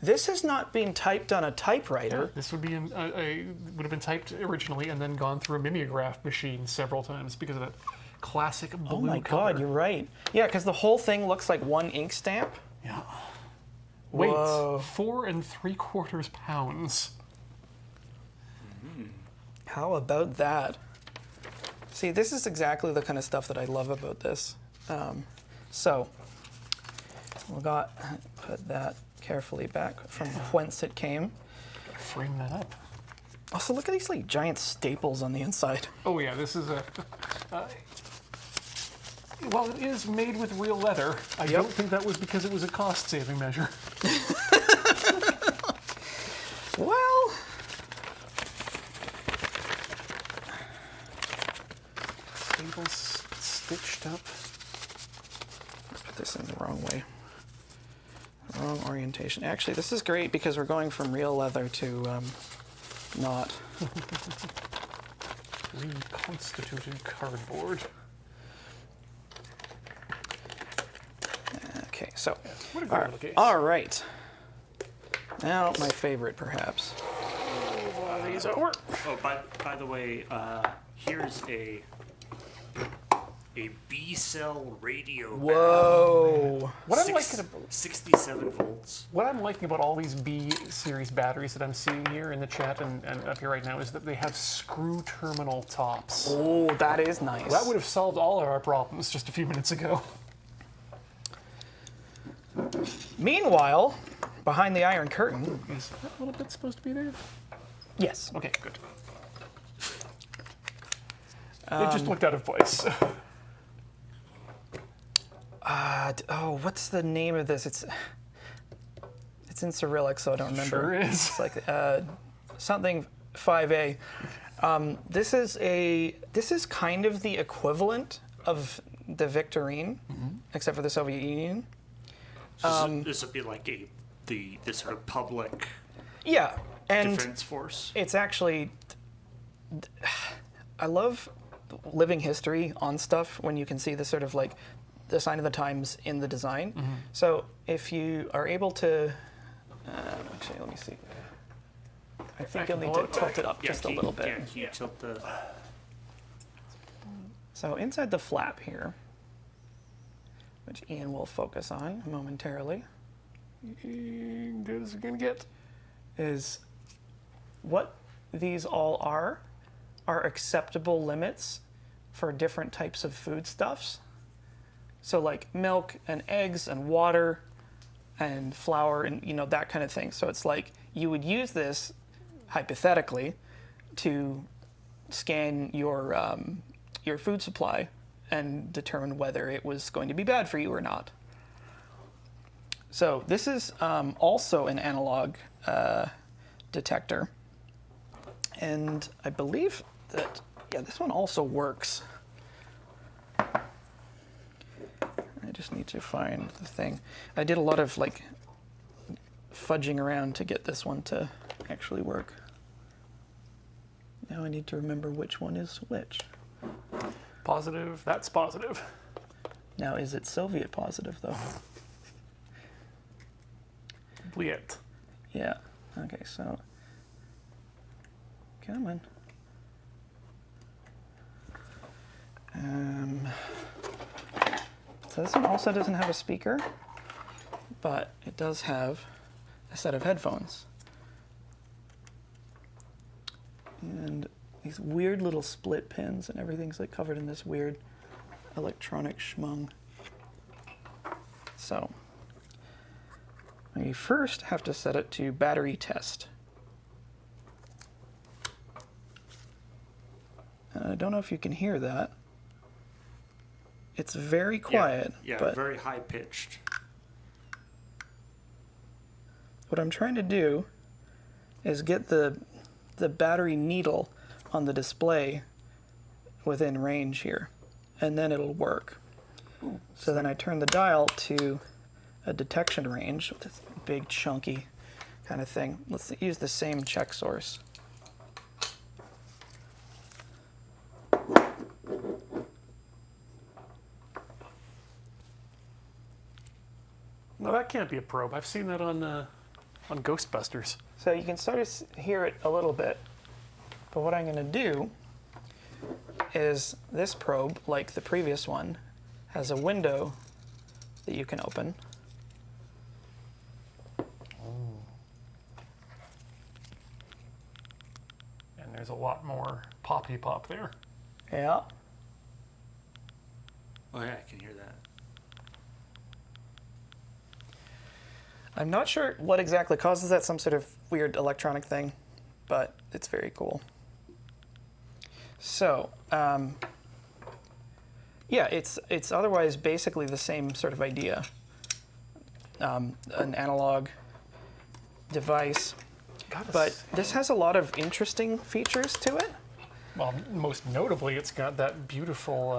B: This has not been typed on a typewriter.
A: This would be would have been typed originally and then gone through a mimeograph machine several times because of that classic blue
B: Oh my
A: color.
B: God, you're right. Yeah, because the whole thing looks like one ink stamp.
A: Yeah. Weight,
B: Whoa.
A: 4 3/4 pounds.
B: How about that? See, this is exactly the kind of stuff that I love about this. So, we put that carefully back from whence it came.
A: Frame that up.
B: Also, look at these like giant staples on the inside.
A: Oh yeah, this is a. Well, it is made with real leather. I don't think that was because it was a cost-saving measure.
B: Well,
A: Staples stitched up.
B: put this in the wrong way. Wrong orientation. Actually, this is great because we're going from real leather to not.
A: Reconstituted cardboard.
B: Okay, so.
A: What a great little case.
B: All right. Now, my favorite, perhaps.
A: These over.
C: Oh, by the way, here's a a B-cell radio.
B: Whoa.
A: What I'm
C: Six-
A: liking about
C: 67 volts.
A: what I'm liking about all these B series batteries that I'm seeing here in the chat and up here right now is that they have screw terminal tops.
B: Oh, that is nice.
A: That would have solved all of our problems just a few minutes ago.
B: Meanwhile, behind the Iron Curtain.
A: Is that a little bit supposed to be there?
B: Yes.
A: Okay, good. It just looked out of place.
B: Oh, what's the name of this? It's in Cyrillic, so I don't remember.
A: Sure is.
B: It's like something 5A. This is kind of the equivalent of the Victorine, except for the Soviet Union.
C: This would be like the sort of public
B: Yeah, and
C: defense force.
B: it's actually, I love living history on stuff when you can see the sort of like the sign of the times in the design. So if you are able to, actually, let me see. I think you'll need to tilt it up just a little bit.
C: Yeah, can you tilt the...
B: So inside the flap here, which Ian will focus on momentarily,
A: Good as you're gonna get.
B: is what these all are acceptable limits for different types of foodstuffs. So like milk and eggs and water and flour and that kind of thing. So it's like you would use this hypothetically to scan your food supply and determine whether it was going to be bad for you or not. So this is also an analog detector, and I believe that this one also works. I just need to find the thing. I did a lot of like fudging around to get this one to actually work. Now I need to remember which one is which.
A: Positive, that's positive.
B: Now, is it Soviet positive though?
A: Liet.
B: Yeah. Okay, so come on. So this one also doesn't have a speaker, but it does have a set of headphones. And these weird little split pins, and everything's like covered in this weird electronic schmung. So we first have to set it to battery test. And I don't know if you can hear that. It's very quiet,
C: Yeah,
B: but
C: very high pitched.
B: what I'm trying to do is get the battery needle on the display within range here, and then it'll work. So then I turn the dial to a detection range with this big chunky kind of thing. Let's use the same check source.
A: No, that can't be a probe. I've seen that on Ghostbusters.
B: So you can sort of hear it a little bit, but what I'm going to do is this probe, like the previous one, has a window that you can open.
A: And there's a lot more poppy pop there.
B: Yeah.
C: Oh yeah, I can hear that.
B: I'm not sure what exactly causes that, some sort of weird electronic thing, but it's very cool. So, yeah, it's otherwise basically the same sort of idea. An analog device, but this has a lot of interesting features to it.
A: Well, most notably, it's got that beautiful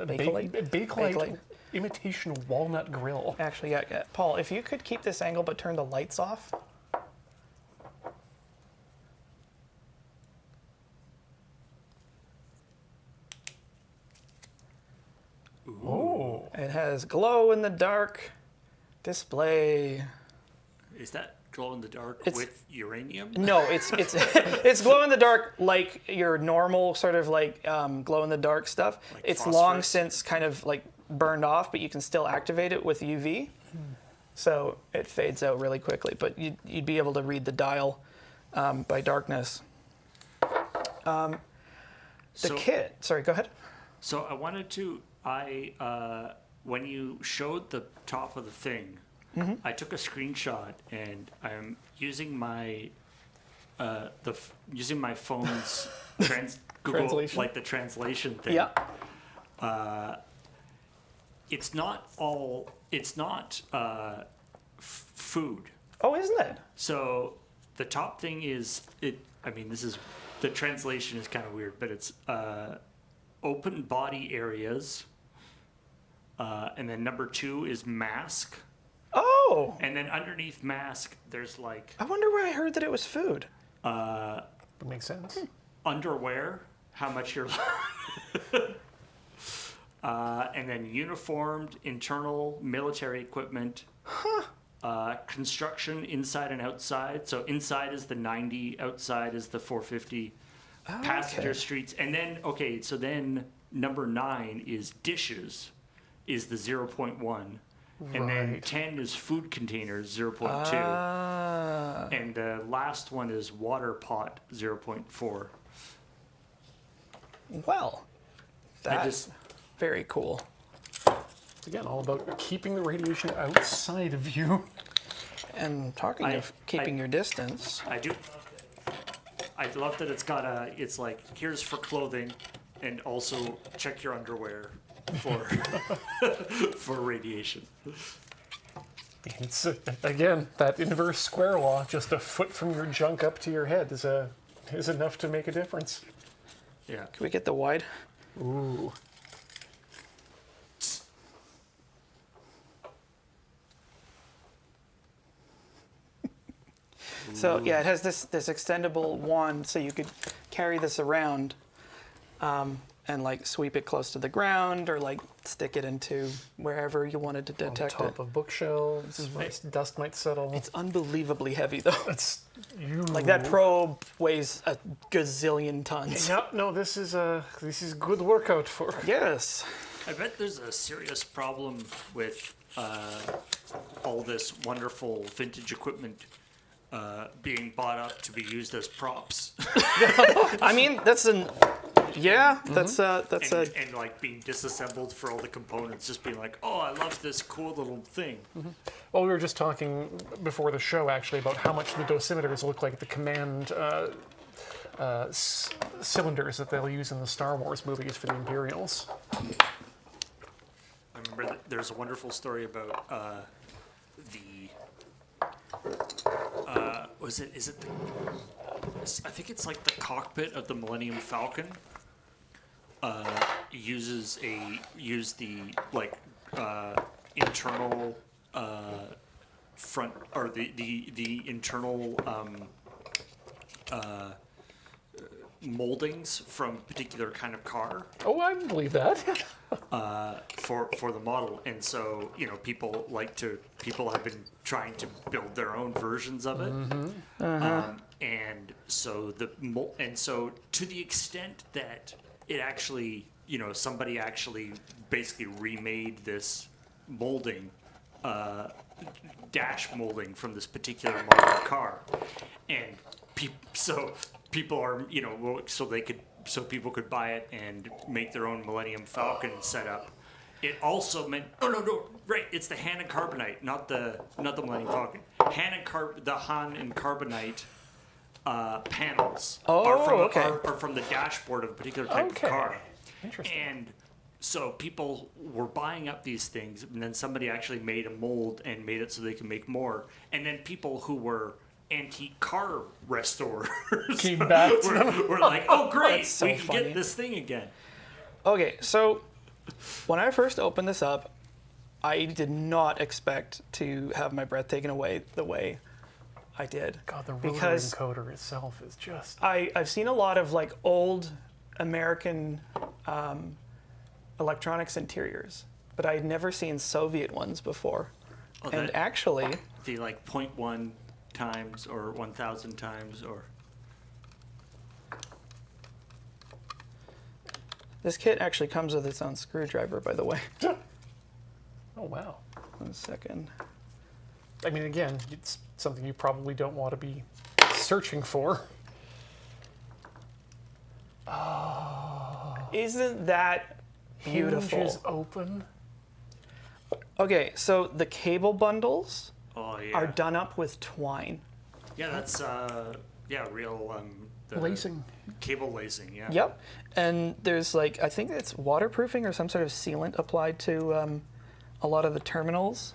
B: Bakelite?
A: Bakelite imitation walnut grill.
B: Actually, yeah. Paul, if you could keep this angle but turn the lights off.
A: Oh.
B: It has glow in the dark display.
C: Is that glow in the dark with uranium?
B: No, it's it's glow in the dark like your normal sort of like glow in the dark stuff.
C: Like
B: it's long
C: phosphorus?
B: since kind of like burned off, but you can still activate it with UV. So it fades out really quickly, but you'd be able to read the dial by darkness. The kit. Sorry, go ahead.
C: So I wanted to. When you showed the top of the thing, I took a screenshot and I'm using my using my phone's Google
B: Translation.
C: like the translation thing.
B: Yeah.
C: It's not all. It's not food.
B: Oh, isn't it?
C: So the top thing is it. I mean, this is the translation is kind of weird, but it's open body areas, and then number 2 is mask,
B: Oh,
C: and then underneath mask there's like
B: I wonder where I heard that it was food.
A: That makes sense.
C: underwear, how much you're, and then uniformed, internal military equipment. Construction inside and outside. So inside is the 90, outside is the 450. Passenger
B: okay.
C: streets, and then so then number 9 is dishes, is the 0.1, and then
A: Right.
C: 10 is food containers 0.2,
B: Ah.
C: and the last one is water pot 0.4.
B: Well, that's
C: just-
B: very cool.
A: Again, all about keeping the radiation outside of you.
B: And talking of keeping your distance,
C: I love that it's like, here's for clothing, and also check your underwear for for radiation.
A: It's again that inverse square law. Just a foot from your junk up to your head is enough to make a difference.
C: Yeah.
B: can we get the wide?
A: Ooh.
B: So yeah, it has this extendable wand, so you could carry this around, and like sweep it close to the ground, or like stick it into wherever you wanted to
A: On
B: detect
A: top
B: it.
A: of bookshelves, where dust might settle.
B: It's unbelievably heavy though.
A: It's you.
B: Like that probe weighs a gazillion tons.
A: No, this is good workout for.
B: Yes.
C: I bet there's a serious problem with all this wonderful vintage equipment being bought up to be used as props,
B: I mean, that's an yeah. That's
C: and like being disassembled for all the components. Just being like, oh, I love this cool little thing.
A: Well, we were just talking before the show actually about how much the dosimeters look like the command cylinders that they'll use in the Star Wars movies for the Imperials.
C: I remember that there's a wonderful story about is it the, I think it's like the cockpit of the Millennium Falcon used the like internal front, or the internal moldings from a particular kind of car
A: Oh, I believe that.
C: for the model, and so people have been trying to build their own versions of it, and so to the extent that it actually somebody actually basically remade this molding, dash molding from this particular model of car, and people are so people could buy it and make their own Millennium Falcon setup. It also meant right, it's the Han and Carbonite, not the Millennium Falcon. The Han and Carbonite panels are from the dashboard of a particular type of car.
A: Interesting.
C: And so people were buying up these things, and then somebody actually made a mold and made it so they can make more. And then people who were antique car restorers
A: Came back to them.
C: were like, oh great,
B: That's so
C: we can
B: funny.
C: get this thing again.
B: Okay, so when I first opened this up, I did not expect to have my breath taken away the way I did.
A: God, the rotary
B: because
A: encoder itself is just.
B: I've seen a lot of like old American electronics interiors, but I'd never seen Soviet ones before.
C: Oh,
B: And
C: that-
B: actually,
C: The like 0.1 times or 1,000 times or.
B: This kit actually comes with its own screwdriver, by the way.
A: Oh, wow.
B: 1 second.
A: I mean, again, it's something you probably don't want to be searching for.
B: Isn't that beautiful?
A: Hinge is open.
B: Okay, so the cable bundles
C: Oh yeah.
B: are done up with twine.
C: Yeah, that's real the
A: Lacing.
C: cable lacing. Yeah.
B: Yep. And there's like, I think it's waterproofing or some sort of sealant applied to a lot of the terminals.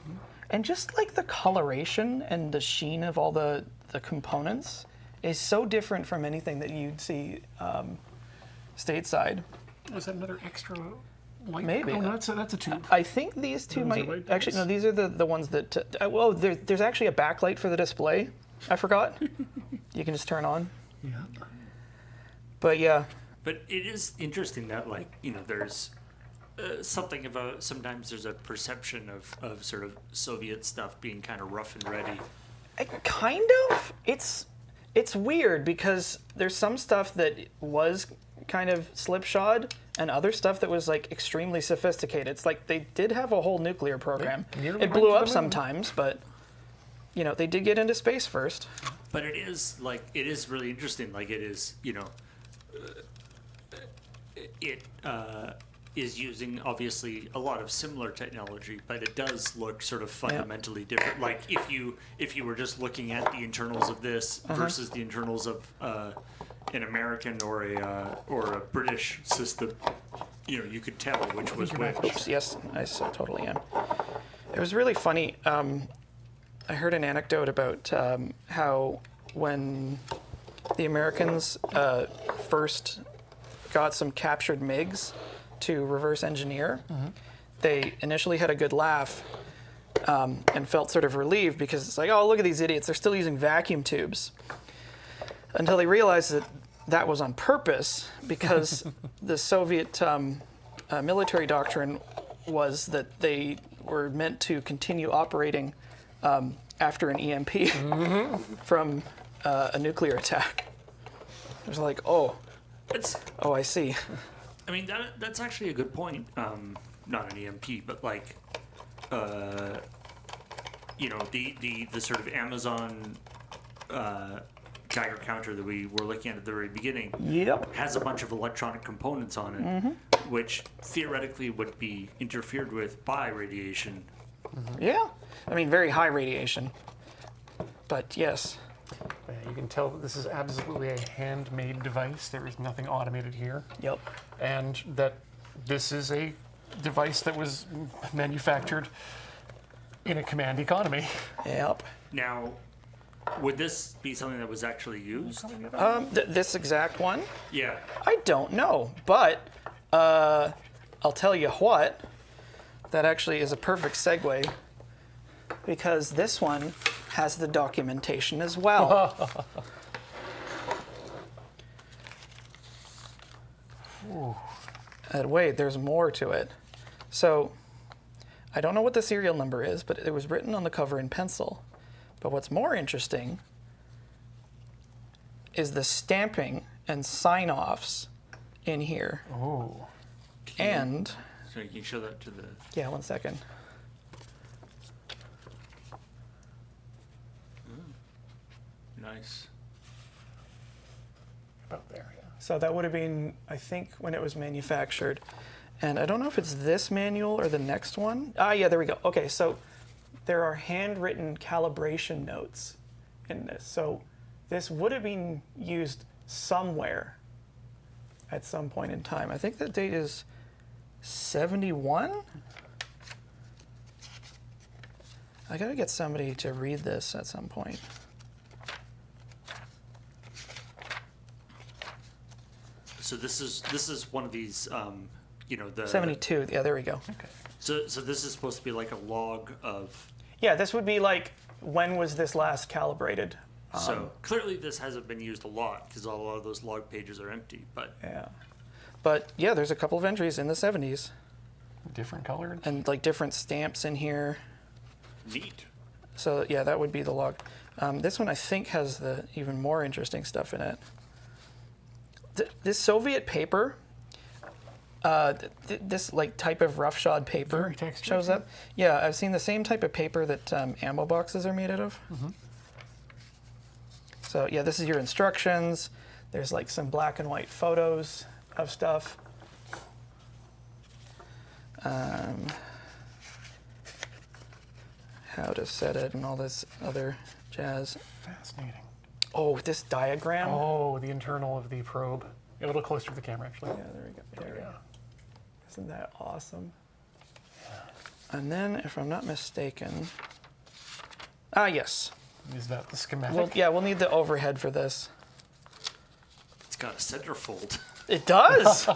B: And just like the coloration and the sheen of all the components is so different from anything that you'd see stateside.
A: Was that another extra light?
B: Maybe.
A: Oh, no, that's a tube.
B: I think these two
A: Those are
B: might
A: light
B: actually
A: bulbs.
B: no. These are the ones that. Well, there's actually a backlight for the display. I forgot. You can just turn on.
A: Yeah.
B: But yeah,
C: But it is interesting that, like, you know, there's something of a, sometimes there's a perception of sort of Soviet stuff being kind of rough and ready.
B: kind of. It's weird because there's some stuff that was kind of slipshod and other stuff that was like extremely sophisticated. It's like they did have a whole nuclear program.
A: nearly
B: It
A: went
B: blew
A: to the
B: up
A: moon.
B: sometimes, but you know, they did get into space first.
C: But it is like, it is really interesting. Like, it is, you know, it is using obviously a lot of similar technology, but it does look sort of fundamentally different. Like, if you were just looking at the internals of this versus the internals of an American or a British system, you know, you could tell which was which.
B: Oops, yes, I so totally am. It was really funny. I heard an anecdote about how when the Americans first got some captured MiGs to reverse engineer, they initially had a good laugh and felt sort of relieved because it's like, oh, look at these idiots, they're still using vacuum tubes. Until they realized that that was on purpose because the Soviet military doctrine was that they were meant to continue operating after an EMP from a nuclear attack. It was like, oh, I see.
C: I mean, that's actually a good point. Not an EMP, but like, you know, the sort of Amazon Geiger counter that we were looking at the very beginning
B: Yep.
C: has a bunch of electronic components on it, which theoretically would be interfered with by radiation.
B: Yeah. I mean, very high radiation. But yes.
A: Yeah, you can tell that this is absolutely a handmade device. There is nothing automated here.
B: Yep.
A: And that this is a device that was manufactured in a command economy.
B: Yep.
C: Now, would this be something that was actually used?
B: This exact one?
C: Yeah.
B: I don't know, but I'll tell you what. That actually is a perfect segue because this one has the documentation as well. And wait, there's more to it. So, I don't know what the serial number is, but it was written on the cover in pencil. But what's more interesting is the stamping and sign-offs in here.
A: Oh.
B: And,
C: So you can show that to the.
B: yeah, 1 second.
C: Nice.
A: About there, yeah.
B: So that would have been, I think, when it was manufactured. And I don't know if it's this manual or the next one. Ah, yeah, there we go. Okay, so there are handwritten calibration notes in this. So this would have been used somewhere at some point in time. I think the date is 71? I gotta get somebody to read this at some point.
C: So this is one of these, you know, the
B: 72, yeah, there we go.
A: Okay.
C: So this is supposed to be like a log of.
B: Yeah, this would be like, when was this last calibrated?
C: So clearly this hasn't been used a lot because a lot of those log pages are empty. But
B: Yeah. But yeah, there's a couple of entries in the 70s
A: Different colored.
B: and like different stamps in here.
C: neat.
B: So yeah, that would be the log. This one I think has the even more interesting stuff in it. This Soviet paper, this like type of roughshod paper
A: Very textured,
B: shows up. Yeah, I've seen the same type of paper that ammo boxes are made out of. So yeah, this is your instructions. There's like some black and white photos of stuff. How to set it and all this other jazz.
A: Fascinating.
B: Oh, this diagram.
A: Oh, the internal of the probe. A little closer to the camera, actually.
B: Yeah, there we go.
A: There we go.
B: Isn't that awesome? And then, if I'm not mistaken, yes.
A: Is that the schematic?
B: Well, yeah, we'll need the overhead for this.
C: It's got a centerfold.
B: It does.
C: Ooh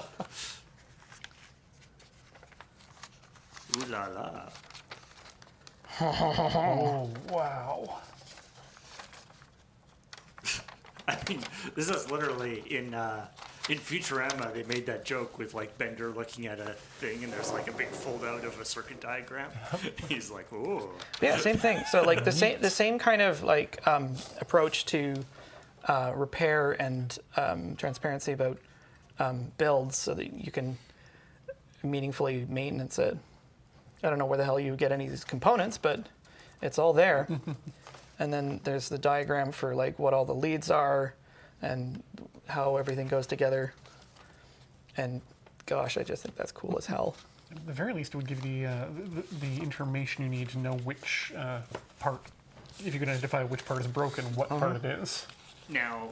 C: la la.
A: Oh, wow.
C: I mean, this is literally in Futurama. They made that joke with like Bender looking at a thing, and there's like a big fold out of a circuit diagram. He's like, "Ooh."
B: Yeah, same thing. So like the same kind of like approach to repair and transparency about builds, so that you can meaningfully maintenance it. I don't know where the hell you get any of these components, but it's all there. And then there's the diagram for like what all the leads are and how everything goes together. And gosh, I just think that's cool as hell.
A: At the very least, it would give you the information you need to know which part, if you can identify which part is broken, what part it is.
C: Now,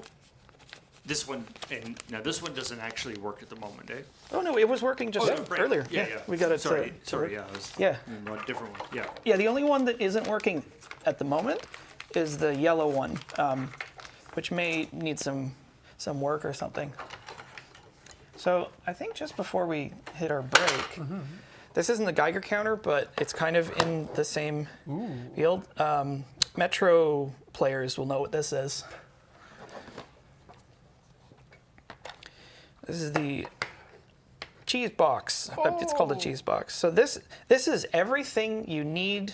C: this one doesn't actually work at the moment, eh?
B: Oh no, it was working just
C: right.
B: earlier.
C: Yeah.
B: We got it.
C: Sorry. Yeah, I was
B: Yeah.
C: in a different one. Yeah.
B: Yeah, the only one that isn't working at the moment is the yellow one, which may need some work or something. So I think just before we hit our break, this isn't the Geiger counter, but it's kind of in the same field. Metro players will know what this is. This is the cheese box. It's called a cheese box. So this is everything you need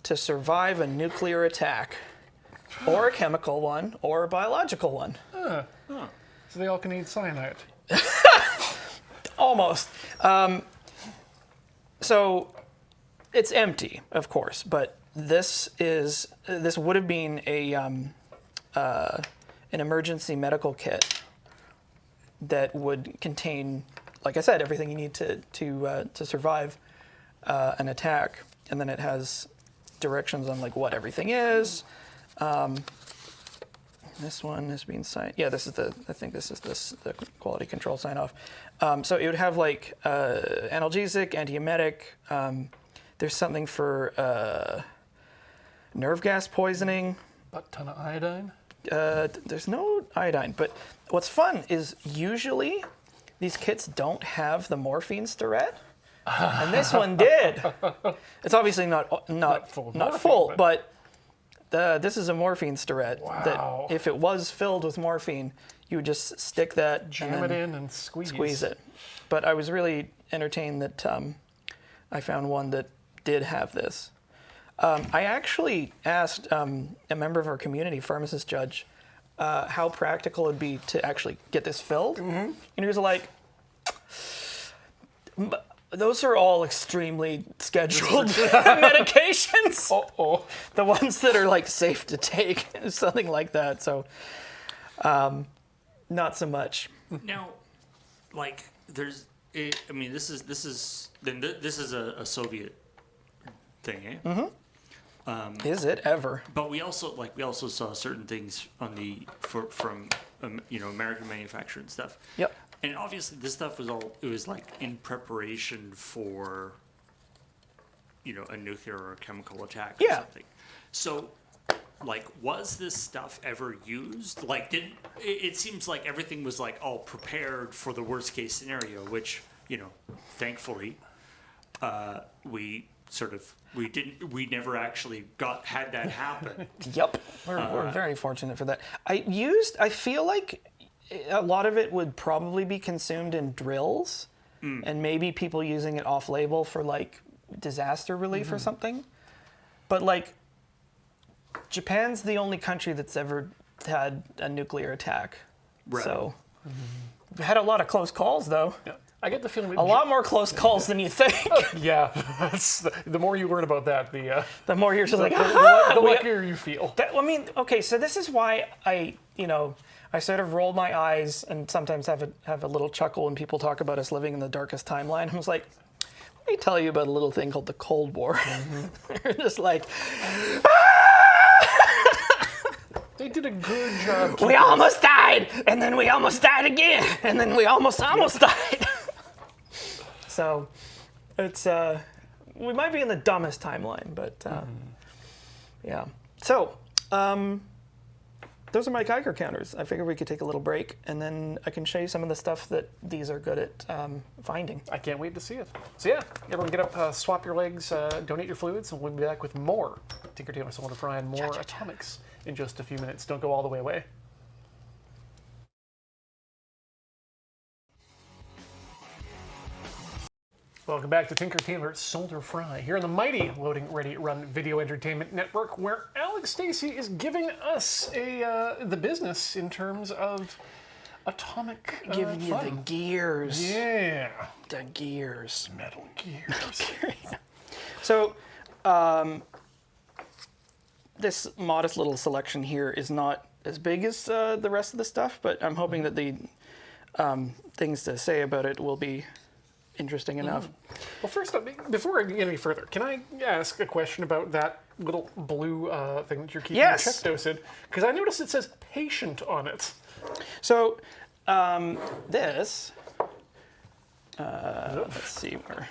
B: to survive a nuclear attack, or a chemical one, or a biological one.
A: So they all can eat cyanide.
B: Almost. So it's empty, of course, but this would have been an emergency medical kit that would contain, like I said, everything you need to survive an attack, and then it has directions on like what everything is. This one has been signed. Yeah, this is the quality control sign off. So it would have like analgesic, antiemetic. There's something for nerve gas poisoning.
A: Butt ton of iodine.
B: There's no iodine, but what's fun is usually these kits don't have the morphine stirette, and this one did. It's obviously not full, but this is a morphine stirette.
A: Wow.
B: That if it was filled with morphine, you would just stick that,
A: jam it in and squeeze
B: it. But I was really entertained that I found one that did have this. I actually asked a member of our community, pharmacist Judge, how practical it would be to actually get this filled. And he was like, those are all extremely scheduled medications. The ones that are like safe to take, something like that. So not so much.
C: Now, like, this is a Soviet thing, eh?
B: Is it ever?
C: But we also saw certain things on from American manufactured and stuff.
B: Yep.
C: And obviously, this stuff was like in preparation for, a nuclear or chemical attack or something. So, like, was this stuff ever used? Like, it seems like everything was like all prepared for the worst case scenario, which, thankfully, we never actually had that happen.
B: Yep. We're very fortunate for that. I feel like a lot of it would probably be consumed in drills, and maybe people using it off-label for like disaster relief or something. But like, Japan's the only country that's ever had a nuclear attack.
C: Right.
B: So, we had a lot of close calls, though.
A: Yeah. I get the feeling that
B: A lot more close calls than you think.
A: Yeah, the more you learn about that, the
B: The more you're just like,
A: the luckier you feel.
B: I mean, okay, so this is why I sort of roll my eyes and sometimes have a little chuckle when people talk about us living in the darkest timeline. I was like, let me tell you about a little thing called the Cold War. They're just like,
A: They did a good job.
B: we almost died, and then we almost died again, and then we almost died. So, it's we might be in the dumbest timeline, but yeah. So, those are my Geiger counters. I figured we could take a little break, and then I can show you some of the stuff that these are good at finding.
A: I can't wait to see it. So yeah, everyone get up, swap your legs, donate your fluids, and we'll be back with more Tinker, Tailor, Soldier, Fry, and more atomics in just a few minutes. Don't go all the way away. Welcome back to Tinker, Tailor, Soldier, Fry, here on the mighty Loading Ready Run Video Entertainment Network, where Alex Stacey is giving us the business in terms of atomic
B: Giving you the
A: fun.
B: gears.
A: Yeah.
B: The gears.
A: Metal gears.
B: So, this modest little selection here is not as big as the rest of the stuff, but I'm hoping that the things to say about it will be interesting enough.
A: Well, first up, before I get any further, can I ask a question about that little blue thing that you're keeping your check dose in? Because I noticed it says patient on it.
B: So, this, let's see where.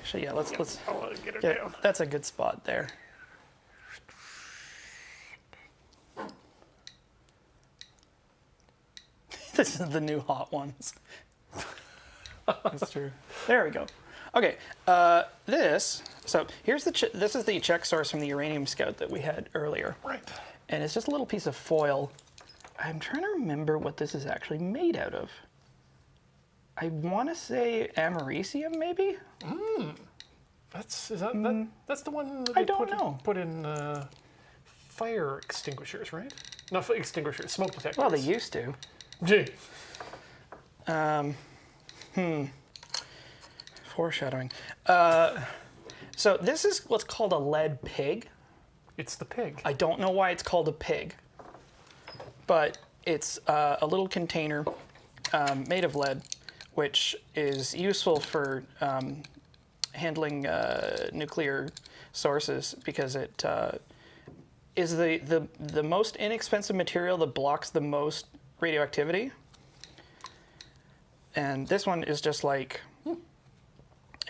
B: Actually, yeah, let's
A: I'll get it
B: yeah,
A: down.
B: that's a good spot there. This is the new hot ones. That's true. There we go. Okay, so here's this is the check source from the Uranium Scout that we had earlier.
A: Right.
B: And it's just a little piece of foil. I'm trying to remember what this is actually made out of. I want to say americium, maybe?
A: That's the one that
B: I
A: they
B: don't know.
A: put in fire extinguishers, right? Not fire extinguishers, smoke detectors.
B: Well, they used to.
A: Gee.
B: Foreshadowing. So this is what's called a lead pig.
A: It's the pig.
B: I don't know why it's called a pig, but it's a little container made of lead, which is useful for handling nuclear sources because it is the most inexpensive material that blocks the most radioactivity. And this one is just like,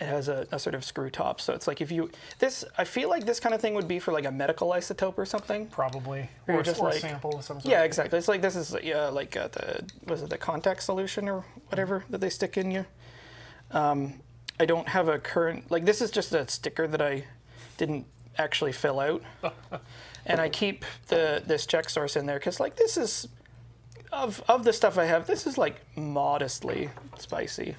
B: it has a sort of screw top. So it's like I feel like this kind of thing would be for like a medical isotope or something.
A: Probably.
B: Or
A: Or
B: just
A: or a
B: like-
A: sample of some sort.
B: Yeah, exactly. It's like this is the contact solution or whatever that they stick in you. I don't have a current, like this is just a sticker that I didn't actually fill out. And I keep this check source in there because like this is, of the stuff I have, this is like modestly spicy.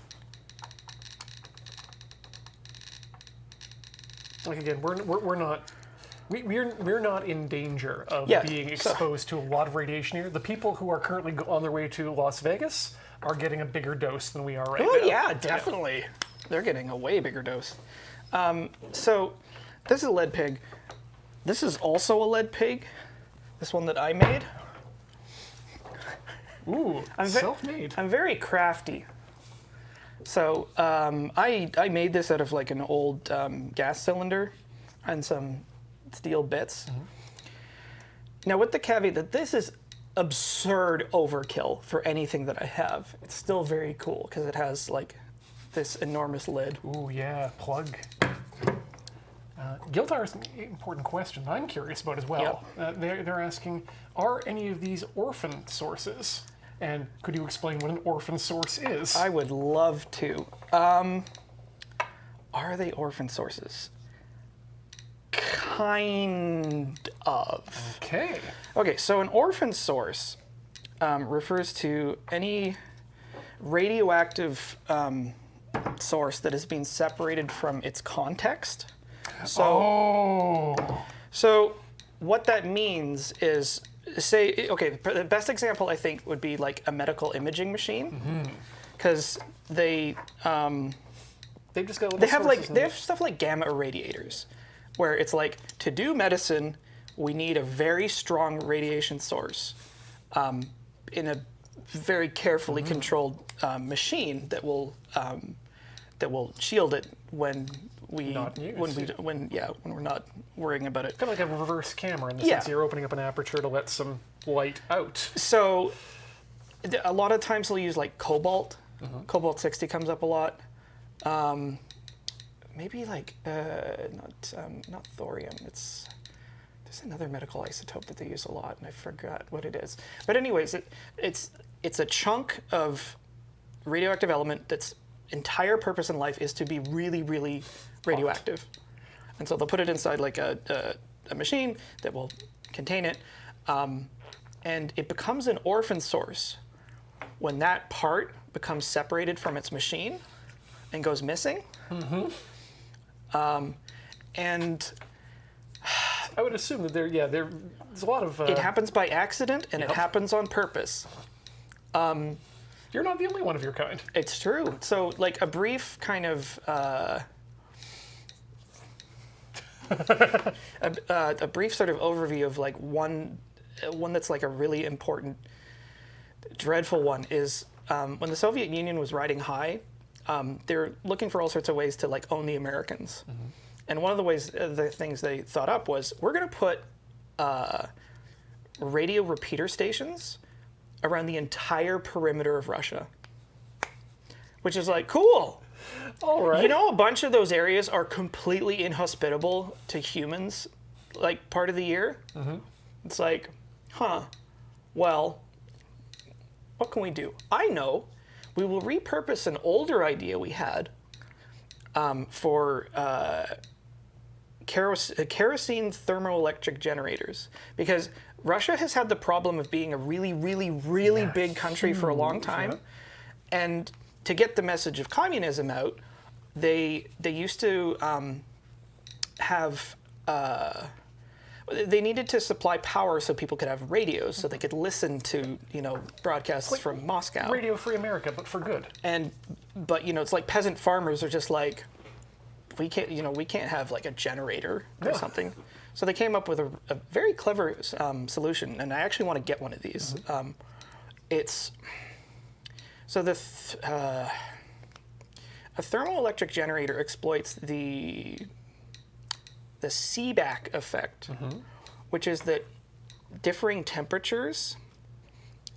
A: Like again, we're not in danger of
B: Yeah,
A: being
B: so-
A: exposed to a lot of radiation here. The people who are currently on their way to Las Vegas are getting a bigger dose than we are right
B: Oh
A: now.
B: yeah, definitely. They're getting a way bigger dose. So this is a lead pig. This is also a lead pig. This one that I made.
A: Ooh, self-made.
B: I'm very crafty. So I made this out of like an old gas cylinder and some steel bits. Now with the caveat that this is absurd overkill for anything that I have, it's still very cool because it has like this enormous lid.
A: Ooh, yeah, plug. Giltar has an important question I'm curious about as well. They're asking, are any of these orphan sources? And could you explain what an orphan source is?
B: I would love to. Are they orphan sources? Kind of.
A: Okay.
B: Okay, so an orphan source refers to any radioactive source that has been separated from its context. So what that means is, say, okay, the best example I think would be like a medical imaging machine, because they
A: They've just got
B: they have stuff like gamma irradiators, where it's like, to do medicine, we need a very strong radiation source in a very carefully controlled machine that will shield it when we're not worrying about it.
A: Kind of like a reverse camera in the sense you're opening up an aperture to let some light out.
B: So a lot of times they'll use like cobalt. Cobalt 60 comes up a lot. Maybe like not thorium. There's another medical isotope that they use a lot, and I forgot what it is. But anyways, it's a chunk of radioactive element that's entire purpose in life is to be really, really radioactive. And so they'll put it inside like a machine that will contain it, and it becomes an orphan source when that part becomes separated from its machine and goes missing. And
A: I would assume that there's a lot of...
B: it happens by accident, and it happens on purpose.
A: You're not the only one of your kind.
B: It's true. So, like, a brief kind of... a brief sort of overview of, like, one that's, like, a really important, dreadful one is when the Soviet Union was riding high, they're looking for all sorts of ways to, like, own the Americans. And one of the things they thought up was, we're going to put radio repeater stations around the entire perimeter of Russia. Which is like, cool.
A: All right.
B: You know, a bunch of those areas are completely inhospitable to humans, like, part of the year. It's like, well, what can we do? I know. We will repurpose an older idea we had for kerosene thermoelectric generators, because Russia has had the problem of being a really, really, really big country for a long time, and to get the message of communism out, they used to have they needed to supply power so people could have radios, so they could listen to broadcasts from Moscow.
A: Radio Free America, but for good.
B: But it's like peasant farmers are just like, we can't have like a generator or something. So they came up with a very clever solution, and I actually want to get one of these. A thermoelectric generator exploits the Seebeck effect, which is that differing temperatures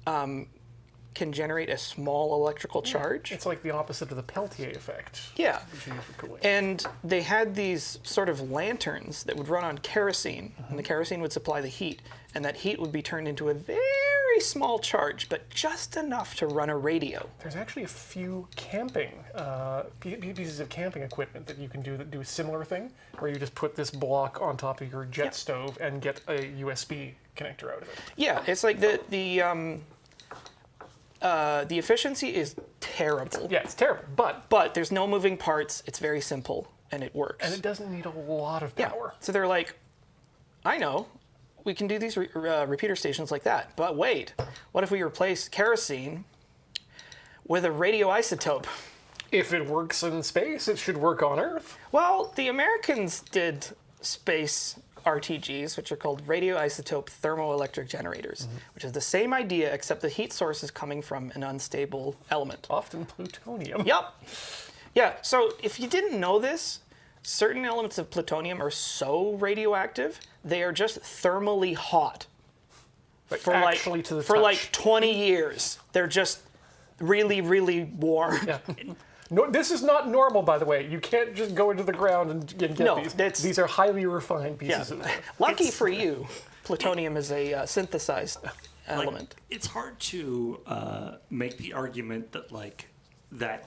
B: can generate a small electrical charge.
A: It's like the opposite of the Peltier effect.
B: Yeah.
A: Which you use for cooling.
B: And they had these sort of lanterns that would run on kerosene, and the kerosene would supply the heat, and that heat would be turned into a very small charge, but just enough to run a radio.
A: There's actually a few camping pieces of camping equipment that you can do that do a similar thing, where you just put this block on top of your jet stove and get a USB connector out of it.
B: Yeah, it's like the efficiency is terrible.
A: It's terrible,
B: But there's no moving parts. It's very simple, and it works.
A: And it doesn't need a lot of power.
B: So they're like, I know, we can do these repeater stations like that. But wait, what if we replace kerosene with a radioisotope?
A: If it works in space, it should work on Earth.
B: Well, the Americans did space RTGs, which are called radioisotope thermoelectric generators, which is the same idea, except the heat source is coming from an unstable element.
A: Often plutonium.
B: Yep. Yeah, so if you didn't know this, certain elements of plutonium are so radioactive, they are just thermally hot. For like 20 years. They're just really, really warm.
A: Yeah. No, this is not normal, by the way. You can't just go into the ground and get these. These are highly refined pieces of
B: Lucky for you, plutonium is a synthesized element.
C: It's hard to make the argument that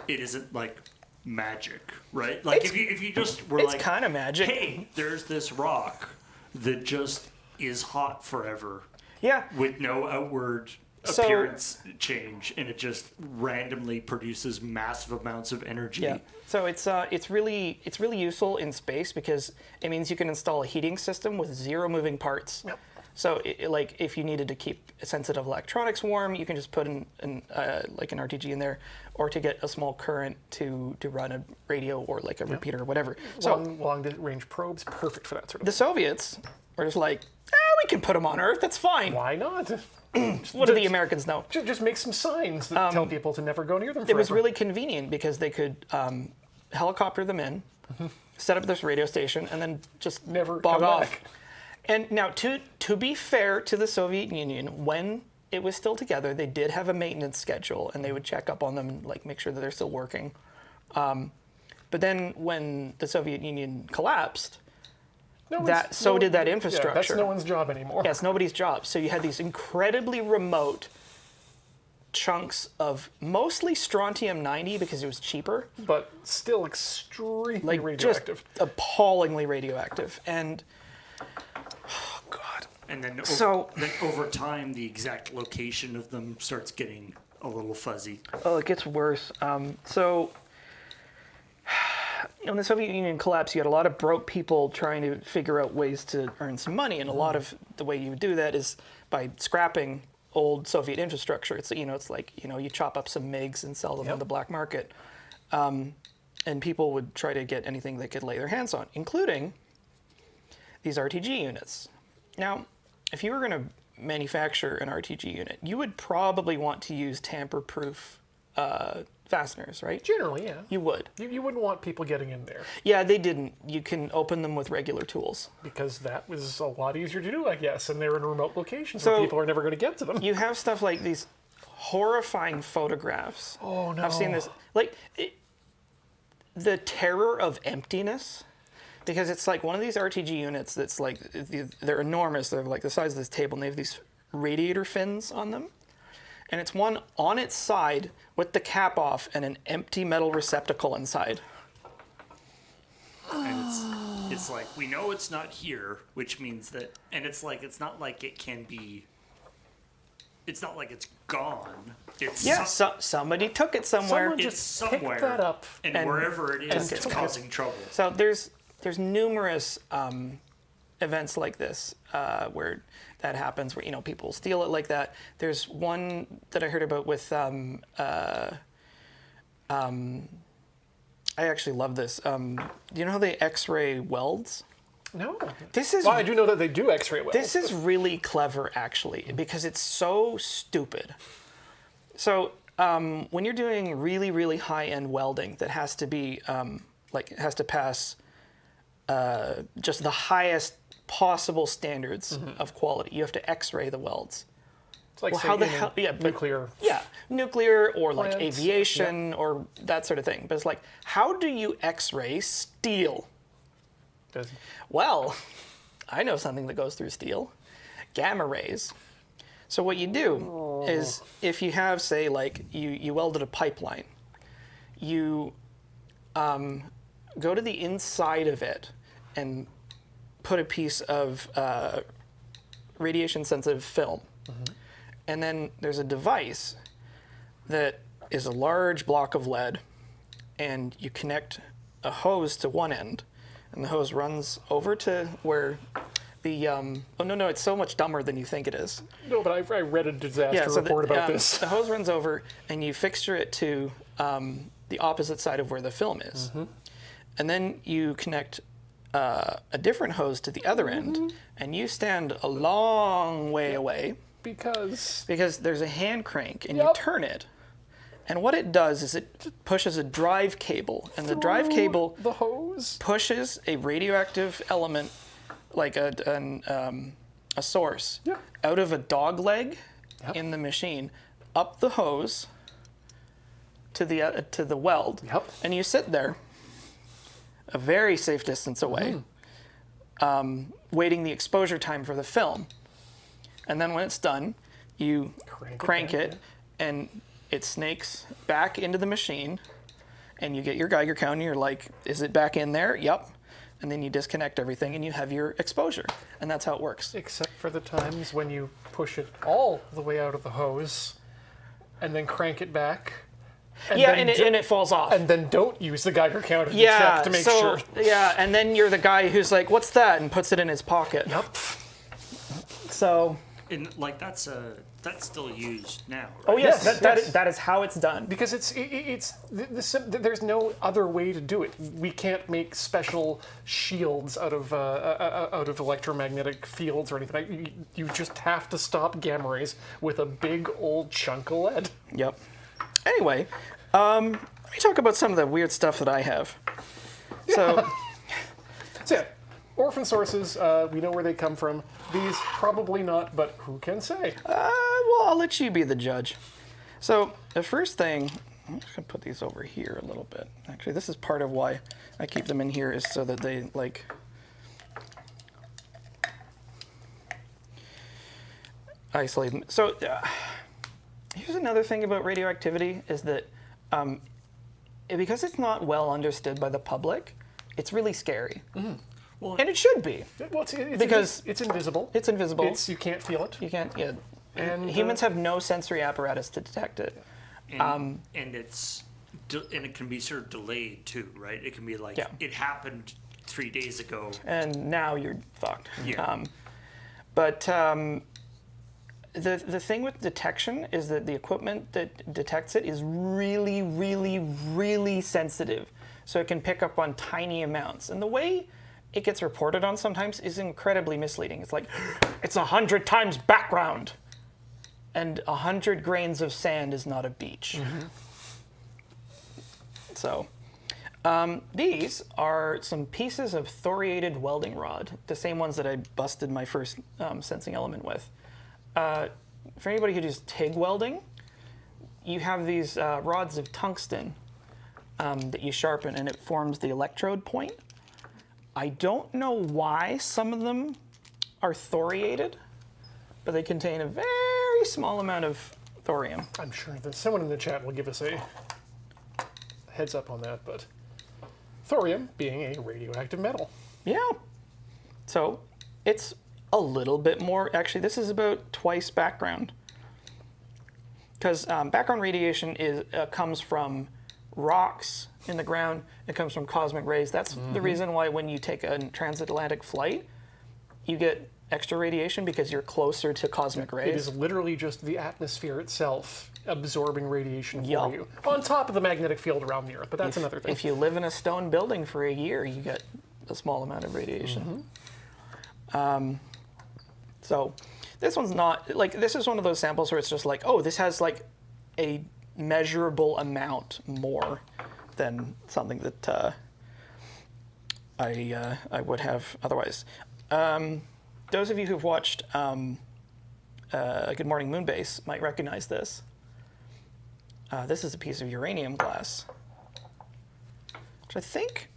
C: it isn't like magic, right? Like if you just were
B: it's kind of magic.
C: Hey, there's this rock that just is hot forever.
B: Yeah.
C: With no outward appearance change, and it just randomly produces massive amounts of energy.
B: Yeah. So it's really useful in space because it means you can install a heating system with 0 moving parts.
A: Yep.
B: So like if you needed to keep sensitive electronics warm, you can just put like an RTG in there, or to get a small current to run a radio or like a repeater or whatever. So
A: Long range probes, perfect for that sort of
B: the Soviets were just like, we can put them on Earth. That's fine.
A: Why not?
B: What do the Americans know?
A: Just make some signs that tell people to never go near them forever.
B: It was really convenient because they could helicopter them in, set up this radio station, and then just
A: Never
B: bog
A: come
B: off.
A: back.
B: And now, to be fair to the Soviet Union, when it was still together, they did have a maintenance schedule, and they would check up on them and like make sure that they're still working. But then when the Soviet Union collapsed, did that infrastructure.
A: Yeah, that's no one's job anymore.
B: Yeah, it's nobody's job. So you had these incredibly remote chunks of mostly strontium-90 because it was cheaper,
A: But still extremely
B: like
A: radioactive.
B: just appallingly radioactive. And oh god.
C: And then,
B: So-
C: over time, the exact location of them starts getting a little fuzzy.
B: Oh, it gets worse. So when the Soviet Union collapsed, you had a lot of broke people trying to figure out ways to earn some money, and a lot of the way you would do that is by scrapping old Soviet infrastructure. It's like you chop up some MiGs and sell them on the black market, and people would try to get anything they could lay their hands on, including these RTG units. Now, if you were going to manufacture an RTG unit, you would probably want to use tamper-proof fasteners, right?
A: Generally, yeah.
B: You would.
A: You wouldn't want people getting in there
B: Yeah, they didn't. You can open them with regular tools.
A: because that was a lot easier to do, I guess, and they're in remote locations
B: So-
A: where people are never going to get to them.
B: You have stuff like these horrifying photographs.
A: Oh, no.
B: I've seen this. The terror of emptiness, because it's like one of these RTG units that's like, they're enormous. They're like the size of this table, and they have these radiator fins on them. And it's one on its side with the cap off and an empty metal receptacle inside.
C: And it's like, we know it's not here, which means that, and it's like, it's not like it can be, it's not like it's gone. It's
B: Yeah, somebody took it somewhere.
A: Someone
C: it's
A: just picked
C: somewhere,
A: that up.
C: and wherever it is,
B: and
C: it's causing trouble.
B: So there's numerous events like this where that happens, where people steal it like that. There's one that I heard about with I actually love this. Do you know how they X-ray welds?
A: No.
B: This is
A: Well, I do know that they do X-ray wells.
B: This is really clever, actually, because it's so stupid. So when you're doing really, really high-end welding that has to be, it has to pass just the highest possible standards of quality, you have to X-ray the welds.
A: It's like
B: Well, how the
A: saying
B: hell? Yeah, but-
A: nuclear.
B: Yeah, nuclear or like
A: Plants,
B: aviation or that sort of thing. But it's like, how do you X-ray steel?
A: Does-
B: Well, I know something that goes through steel. Gamma rays. So what you do is, if you have, say, like you welded a pipeline, you go to the inside of it and put a piece of radiation-sensitive film. And then there's a device that is a large block of lead, and you connect a hose to one end, and the hose runs over to where the it's so much dumber than you think it is.
A: No, but I read a disaster report about this.
B: The hose runs over, and you fixture it to the opposite side of where the film is, and then you connect a different hose to the other end, and you stand a long way away
A: Because
B: there's a hand crank, and you
A: Yep.
B: turn it. And what it does is it pushes a drive cable, and the drive
A: through
B: cable
A: the hose.
B: pushes a radioactive element, like a source,
A: Yep.
B: out of a dog leg
A: Yep.
B: in the machine, up the hose to the weld,
A: Yep.
B: and you sit there, a very safe distance away, waiting the exposure time for the film. And then when it's done, you crank
A: back,
B: it, and it snakes back into the machine, and you get your Geiger counter, and you're like, is it back in there? Yep. and then you disconnect everything and you have your exposure, and that's how it works.
A: Except for the times when you push it all the way out of the hose and then crank it back. And
B: Yeah,
A: then
B: and it falls off.
A: and then don't use the Geiger counter to
B: yeah,
A: check to make sure.
B: Yeah, and then you're the guy who's like, "What's that?" and puts it in his pocket.
A: Yep.
B: So.
C: And like that's still used now. Right?
B: Oh yes,
A: Yes,
B: that
A: yes.
B: that is how it's done.
A: Because there's no other way to do it. We can't make special shields out of electromagnetic fields or anything. You just have to stop gamma rays with a big old chunk of lead.
B: Yep. Anyway, let me talk about some of the weird stuff that I have. So,
A: So yeah, orphan sources, we know where they come from. These probably not, but who can say?
B: well, I'll let you be the judge. So, the first thing, I'm just gonna put these over here a little bit. Actually, this is part of why I keep them in here, is so that they like isolate them. So, here's another thing about radioactivity is that because it's not well understood by the public, it's really scary.
C: Well,
B: And it should be.
A: Well, it's
B: Because
A: it's invisible.
B: It's invisible.
A: You can't feel it.
B: You can't. Yeah.
A: And
B: Humans have no sensory apparatus to detect it.
C: and it's and it can be sort of delayed too, right? It can be like
B: Yeah.
C: it happened 3 days ago.
B: And now you're fucked.
C: Yeah.
B: The thing with detection is that the equipment that detects it is really, really, really sensitive. So it can pick up on tiny amounts. And the way it gets reported on sometimes is incredibly misleading. It's like, it's 100 times background. And 100 grains of sand is not a beach. So, these are some pieces of thoriated welding rod, the same ones that I busted my first sensing element with. For anybody who does TIG welding, you have these rods of tungsten that you sharpen, and it forms the electrode point. I don't know why some of them are thoriated, but they contain a very small amount of thorium.
A: I'm sure that someone in the chat will give us a heads up on that, but thorium being a radioactive metal.
B: Yeah. So it's a little bit more. Actually, this is about twice background. Because background radiation comes from rocks in the ground. It comes from cosmic rays. That's the reason why when you take a transatlantic flight, you get extra radiation because you're closer to cosmic
A: It
B: rays.
A: is literally just the atmosphere itself absorbing radiation for
B: Yup.
A: you, on top of the magnetic field around the Earth. But that's another thing.
B: If you live in a stone building for a year, you get a small amount of radiation. So this one's not, like, this is one of those samples where it's just like, oh, this has like a measurable amount more than something that I would have otherwise. Those of you who've watched Good Morning Moonbase might recognize this. This is a piece of uranium glass, which I think,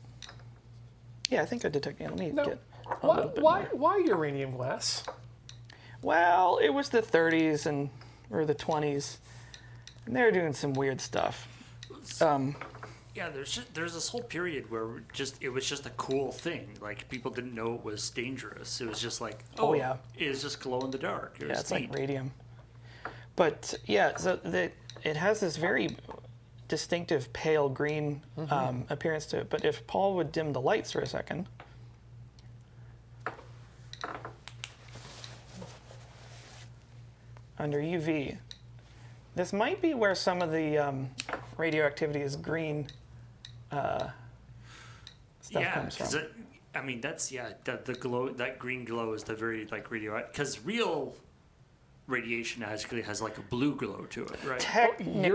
B: I detect. Yeah, let me get a little bit more.
A: Why uranium glass?
B: Well, it was the 30s or the 20s, and they were doing some weird stuff.
C: Yeah, there's this whole period where it was just a cool thing. Like people didn't know it was dangerous. It was just like,
B: Oh, yeah.
C: it was just glow in the dark. It
B: Yeah,
C: was
B: it's
C: neat.
B: like radium. But yeah, so it has this very distinctive pale green appearance to it. But if Paul would dim the lights for a second. Under UV. This might be where some of the radioactivity is green stuff
C: Yeah,
B: comes
C: because
B: from.
C: I mean that's the glow, that green glow is the very like radioactive. Because real radiation actually has like a blue glow to it, right?
A: You're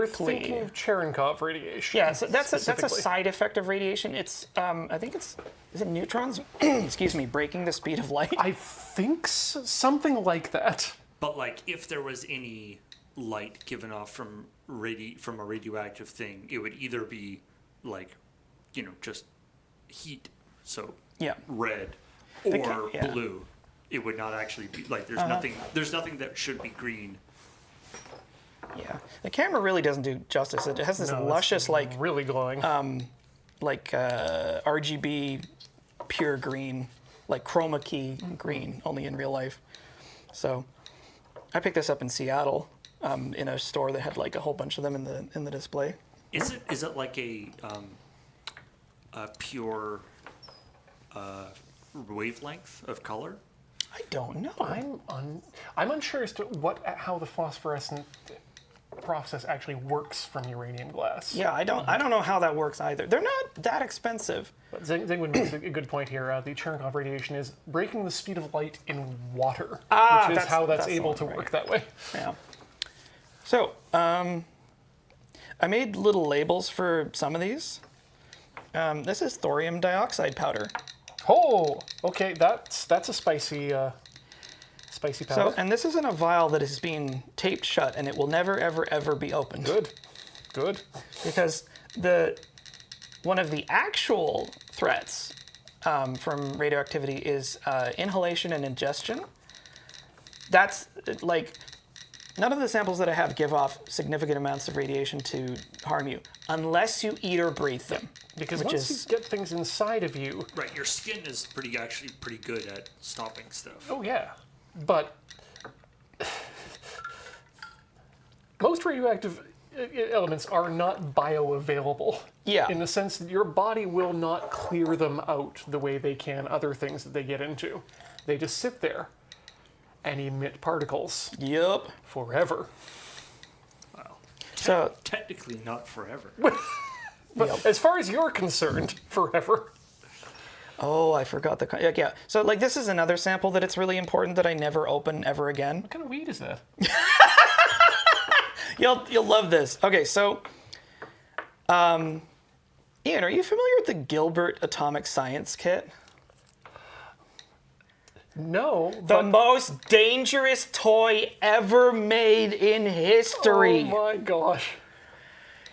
B: Technically.
A: thinking of Cherenkov radiation.
B: Yeah, so that's a
A: specifically.
B: side effect of radiation. It's I think is it neutrons? Excuse me, breaking the speed of light.
A: I think something like that.
C: But like if there was any light given off from a radioactive thing, it would either be like, just heat, so
B: Yeah.
C: red,
B: The
C: or
B: yeah.
C: blue. It would not actually be like there's nothing that should be green.
B: Yeah, the camera really doesn't do justice. It has this
A: No, it's
B: luscious, like
A: really glowing.
B: RGB pure green, like chroma key green, only in real life. So I picked this up in Seattle in a store that had like a whole bunch of them in the display.
C: Is it like a pure wavelength of color?
B: I don't know.
A: I'm unsure as to how the phosphorescent process actually works from uranium glass.
B: Yeah, I don't know how that works either. They're not that expensive.
A: But Zengwin makes a good point here. The Cherenkov radiation is breaking the speed of light in water, which is how that's able to work that way.
B: Yeah. So, I made little labels for some of these. This is thorium dioxide powder.
A: Oh, okay, that's a spicy powder.
B: So, and this is in a vial that is being taped shut, and it will never, ever, ever be opened.
A: Good.
B: Because one of the actual threats from radioactivity is inhalation and ingestion. That's like, none of the samples that I have give off significant amounts of radiation to harm you, unless you eat or breathe them.
A: Because once you get things inside of you...
C: Right, your skin is actually pretty good at stopping stuff.
A: Oh, yeah. But most radioactive elements are not bioavailable.
B: Yeah.
A: In the sense that your body will not clear them out the way they can other things that they get into. They just sit there and emit particles.
B: Yep.
A: Forever.
C: Wow.
B: So
C: Technically not forever.
A: But as far as you're concerned, forever.
B: Oh, I forgot the... Yeah. So, like, this is another sample that it's really important that I never open ever again.
A: What kind of weed is that?
B: You'll love this. Okay, so... Ian, are you familiar with the Gilbert Atomic Science Kit?
A: No,
B: The most dangerous toy ever made in history.
A: Oh my gosh.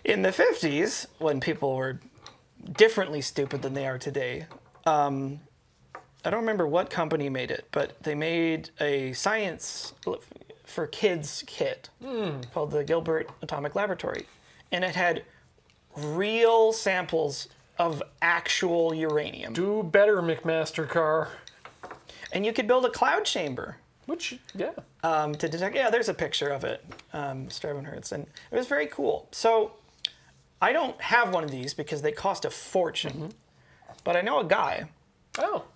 B: In the 50s, when people were differently stupid than they are today, I don't remember what company made it, but they made a science for kids kit called the Gilbert Atomic Laboratory. And it had real samples of actual uranium.
A: Do better, McMaster car.
B: And you could build a cloud chamber.
A: Which, yeah.
B: To detect, yeah, there's a picture of it, Stravenhertz, and it was very cool. So I don't have one of these because they cost a fortune, but I know a guy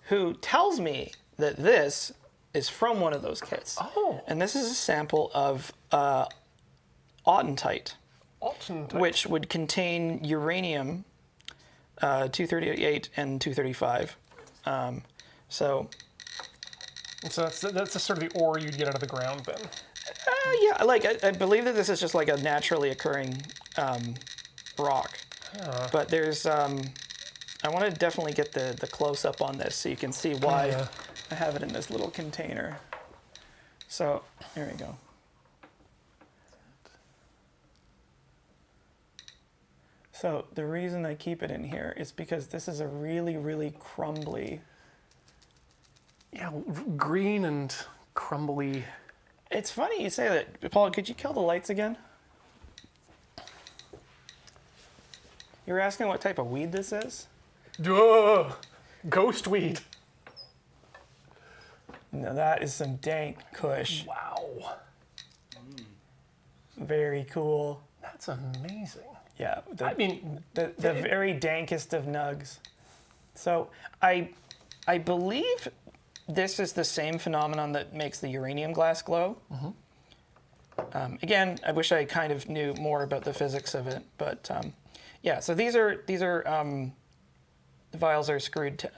B: who tells me that this is from one of those kits.
A: Oh.
B: And this is a sample of autunite, which would contain uranium 238 and 235. So
A: that's the sort of the ore you'd get out of the ground then.
B: Yeah, like I believe that this is just like a naturally occurring rock. But there's I want to definitely get the close up on this so you can see why I have it in this little container. So here we go. So the reason I keep it in here is because this is a really, really crumbly.
A: Yeah, green and crumbly.
B: It's funny you say that. Paul, could you kill the lights again? You were asking what type of weed this is?
A: Duh! Ghost weed.
B: No, that is some dank kush.
A: Wow.
B: Very cool.
A: That's amazing.
B: Yeah.
A: I mean,
B: the very dankest of nugs. So I believe this is the same phenomenon that makes the uranium glass glow. Again, I wish I kind of knew more about the physics of it, but yeah. So these are the vials are screwed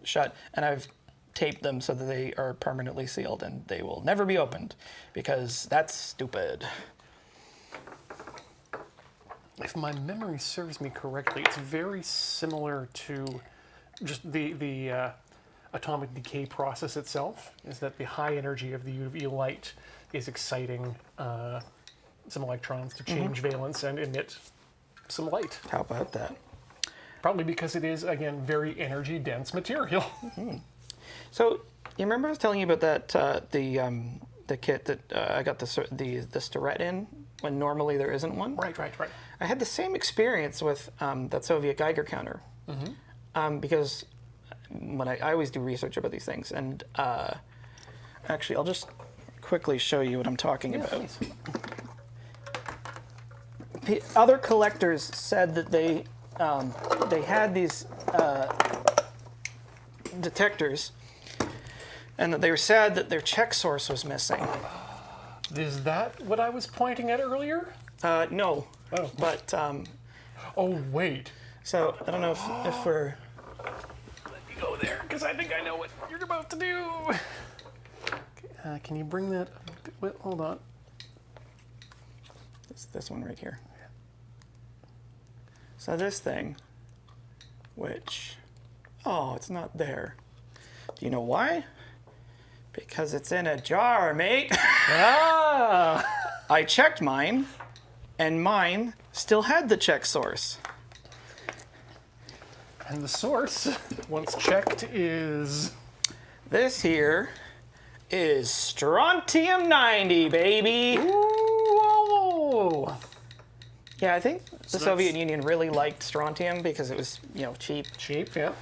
B: shut, and I've taped them so that they are permanently sealed and they will never be opened because that's stupid.
A: If my memory serves me correctly, it's very similar to just the atomic decay process itself, is that the high energy of the UV light is exciting some electrons to change valence and emit some light.
B: How about that?
A: Probably because it is, again, very energy-dense material.
B: So, you remember I was telling you about that the kit that I got the Starette in when normally there isn't one?
A: Right.
B: I had the same experience with that Soviet Geiger counter because when I always do research about these things, and actually, I'll just quickly show you what I'm talking about.
A: Please.
B: The other collectors said that they had these detectors, and that they were sad that their check source was missing.
A: Is that what I was pointing at earlier?
B: No.
A: Oh.
B: But
A: Oh, wait.
B: so I don't know if we're.
A: Let me go there, because I think I know what you're about to do. Can you bring that? Wait, hold on.
B: This one right here. So this thing, which, oh, it's not there. Do you know why? Because it's in a jar, mate.
A: Ah!
B: I checked mine, and mine still had the check source.
A: And the source, once checked, is...
B: This here is strontium 90, baby.
A: Ooh!
B: Yeah, I think the
C: that's-
B: Soviet Union really liked strontium because it was, cheap.
A: Cheap, yeah.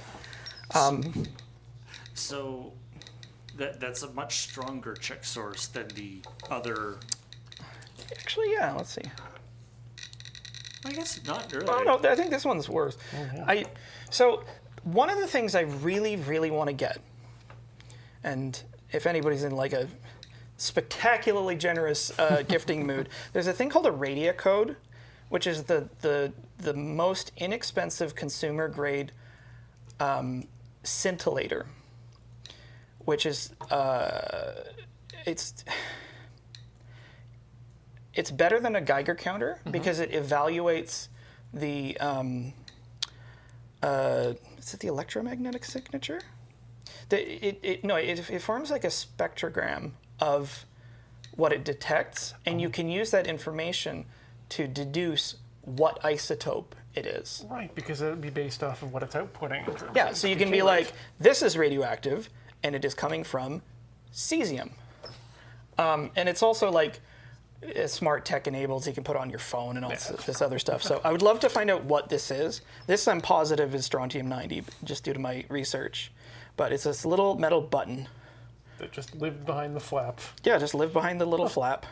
C: So that's a much stronger check source than the other.
B: Actually, yeah, let's see.
C: I guess not really.
B: Oh, no, I think this one's worse. So one of the things I really, really want to get, and if anybody's in like a spectacularly generous gifting mood, there's a thing called a radia code, which is the most inexpensive consumer grade scintillator, which is it's better than a Geiger counter because it evaluates the is it the electromagnetic signature? It forms like a spectrogram of what it detects, and you can use that information to deduce what isotope it is.
A: Right, because it would be based off of what it's outputting. In terms
B: Yeah,
A: of
B: so you can be
A: control rate.
B: like, this is radioactive, and it is coming from cesium. And it's also like smart tech enabled, so you can put on your phone and all this other stuff. So I would love to find out what this is. This I'm positive is strontium 90, just due to my research. But it's this little metal button.
A: That just lived behind the flap.
B: Yeah, just live behind the little flap.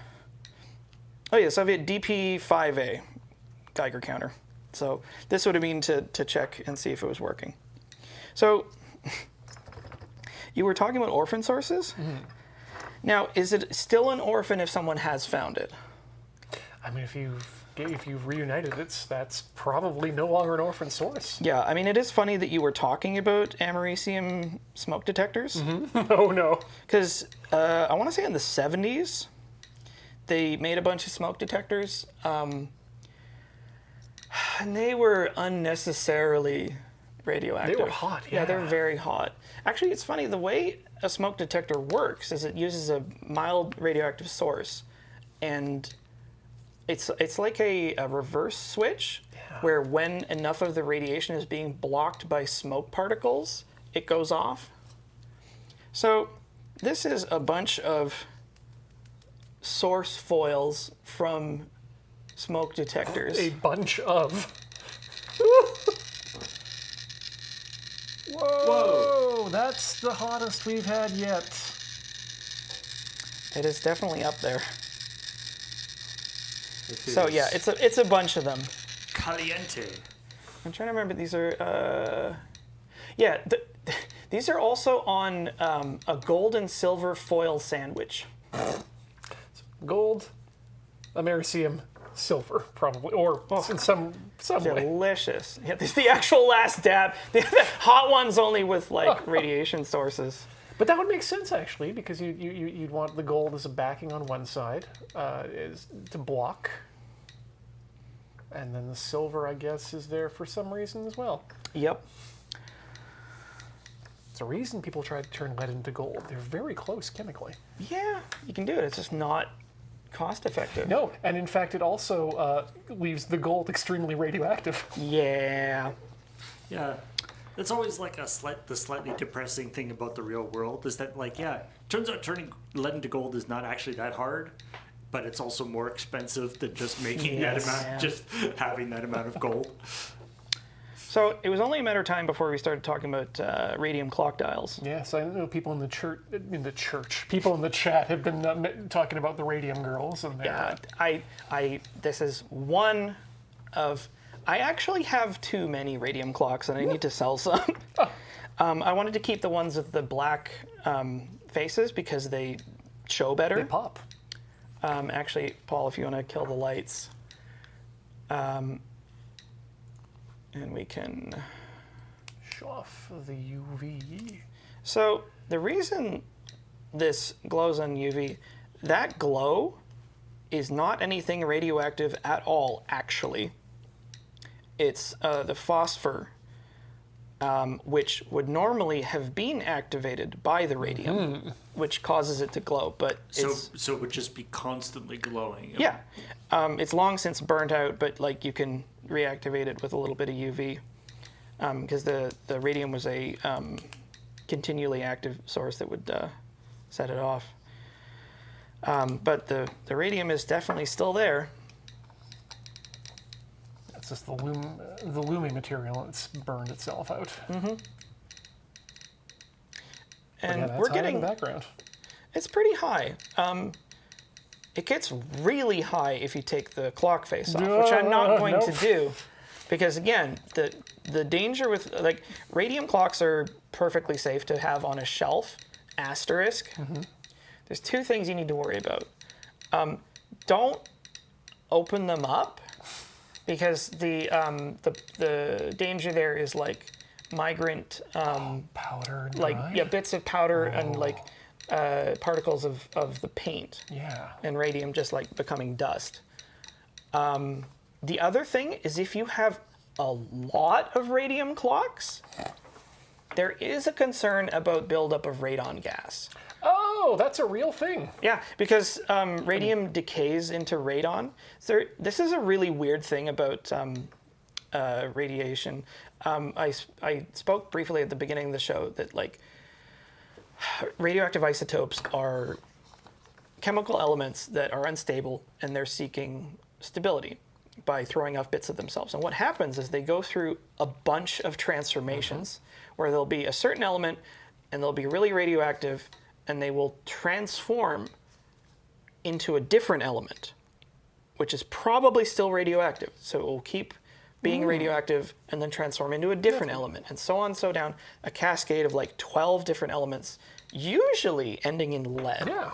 B: Oh yeah, Soviet DP5A Geiger counter. So this would have been to check and see if it was working. So you were talking about orphan sources? Mm-hmm. Now, is it still an orphan if someone has found it?
A: I mean, if you've reunited it, that's probably no longer an orphan source.
B: Yeah, I mean, it is funny that you were talking about americium smoke detectors.
A: Mm-hmm. Oh, no.
B: Because I want to say in the 70s, they made a bunch of smoke detectors, and they were unnecessarily radioactive.
A: They were hot,
B: Yeah, they're
A: yeah.
B: very hot. Actually, it's funny, the way a smoke detector works is it uses a mild radioactive source, and it's like a reverse switch, where when enough of the radiation is being blocked by smoke particles, it goes off. So this is a bunch of source foils from smoke detectors.
A: A bunch of. Whoa! That's the hottest we've had yet.
B: It is definitely up there. So yeah, it's a bunch of them.
C: Caliente.
B: I'm trying to remember. These are these are also on a gold and silver foil sandwich.
A: Gold, americium, silver, probably, or in some way.
B: Delicious. Yeah, this is the actual last dab. The hot ones only with like radiation sources.
A: But that would make sense, actually, because you'd want the gold as a backing on one side, is to block. And then the silver, I guess, is there for some reason as well.
B: Yep.
A: It's a reason people try to turn lead into gold. They're very close chemically.
B: Yeah, you can do it. It's just not cost effective.
A: No, and in fact, it also leaves the gold extremely radioactive.
B: Yeah.
C: Yeah. It's always like the slightly depressing thing about the real world is that, like, yeah, turns out turning lead into gold is not actually that hard, but it's also more expensive than just making that amount, just having that amount of gold.
B: So it was only a matter of time before we started talking about radium clock dials.
A: Yes, I know people in the church, people in the chat have been talking about the radium girls, and
B: This is one of. I actually have too many radium clocks, and I need to sell some. I wanted to keep the ones with the black faces because they show better.
A: they pop.
B: Actually, Paul, if you want to kill the lights, and we can
A: Show off the UV.
B: So the reason this glows on UV, that glow is not anything radioactive at all, actually. It's the phosphor, which would normally have been activated by the radium, which causes it to glow. But
C: So it would just be constantly glowing.
B: yeah, it's long since burnt out, but like you can reactivate it with a little bit of UV, because the radium was a continually active source that would set it off. But the radium is definitely still there.
A: That's just the Lumi material. It's burned itself out.
B: Mm-hmm.
A: But
B: And
A: yeah, that's
B: we're
A: high in
B: getting,
A: the background.
B: it's pretty high. It gets really high if you take the clock face off, which I'm not going to do, because again, the danger with like radium clocks are perfectly safe to have on a shelf. Asterisk. There's two things you need to worry about. Don't open them up, because the danger there is like migrant
A: Powder.
B: like bits of powder and like particles of the paint.
A: Yeah.
B: And radium just like becoming dust. The other thing is if you have a lot of radium clocks, there is a concern about buildup of radon gas.
A: Oh, that's a real thing.
B: Yeah, because radium decays into radon. So this is a really weird thing about radiation. I spoke briefly at the beginning of the show that like radioactive isotopes are chemical elements that are unstable, and they're seeking stability by throwing off bits of themselves. And what happens is they go through a bunch of transformations where there'll be a certain element and they'll be really radioactive, and they will transform into a different element, which is probably still radioactive. So it will keep being radioactive and then transform into a different element, and so on, so down, a cascade of like 12 different elements, usually ending in lead.
A: Yeah.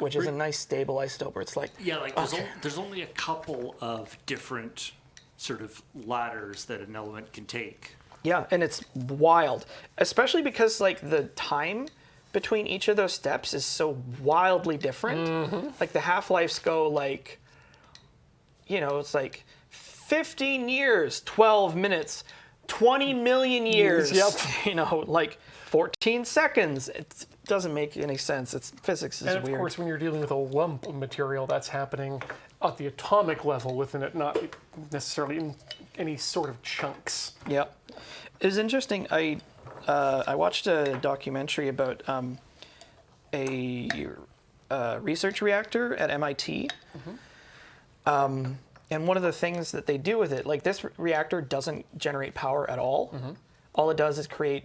B: Which is a nice stable isotope where it's like,
C: Yeah, like there's only a couple of different sort of ladders that an element can take.
B: yeah, and it's wild, especially because like the time between each of those steps is so wildly different. Like the half-lives go like, it's like 15 years, 12 minutes, 20 million years, like 14 seconds. It doesn't make any sense. Physics is
A: And of
B: weird.
A: course, when you're dealing with a lump of material, that's happening at the atomic level within it, not necessarily in any sort of chunks.
B: Yep. It was interesting. I watched a documentary about a research reactor at MIT. And one of the things that they do with it, like this reactor doesn't generate power at all. All it does is create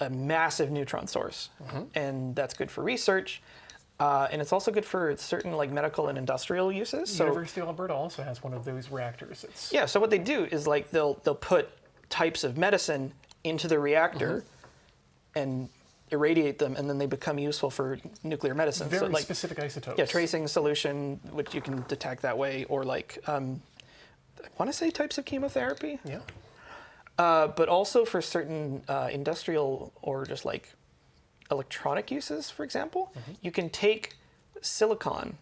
B: a massive neutron source. And that's good for research. And it's also good for certain like medical and industrial uses. So
A: University of Alberta also has one of those reactors. It's
B: yeah, so what they do is like they'll put types of medicine into the reactor and irradiate them, and then they become useful for nuclear medicine.
A: very
B: So like
A: specific isotopes.
B: yeah, tracing solution, which you can detect that way, or like I want to say types of chemotherapy.
A: Yeah.
B: But also for certain industrial or just like electronic uses, for example, you can take silicon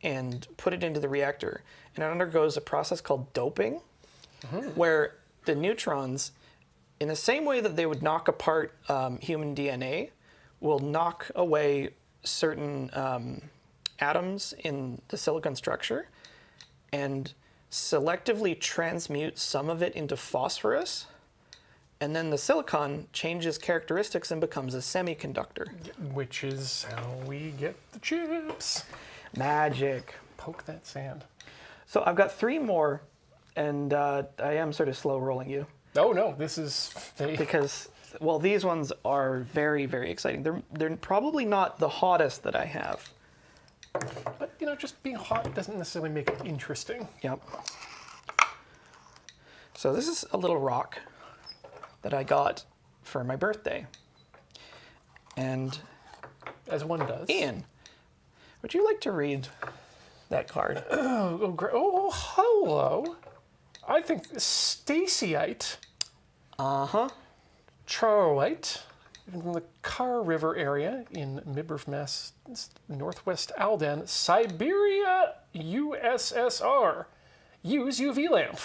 B: and put it into the reactor, and it undergoes a process called doping, where the neutrons, in the same way that they would knock apart human DNA, will knock away certain atoms in the silicon structure and selectively transmute some of it into phosphorus, and then the silicon changes characteristics and becomes a semiconductor.
A: Which is how we get the chips.
B: Magic.
A: Poke that sand.
B: So I've got three more, and I am sort of slow rolling you.
A: Oh no, this is
B: because, well, these ones are very, very exciting. They're probably not the hottest that I have.
A: But just being hot doesn't necessarily make it interesting.
B: Yep. So this is a little rock that I got for my birthday. And
A: As one does.
B: Ian, would you like to read that card?
A: Oh, great. Oh, hello. I think Stacyite.
B: Uh-huh.
A: Charolite, from the Kar River area in Midburf, Mass, Northwest Aldan, Siberia, USSR. Use UV lamp.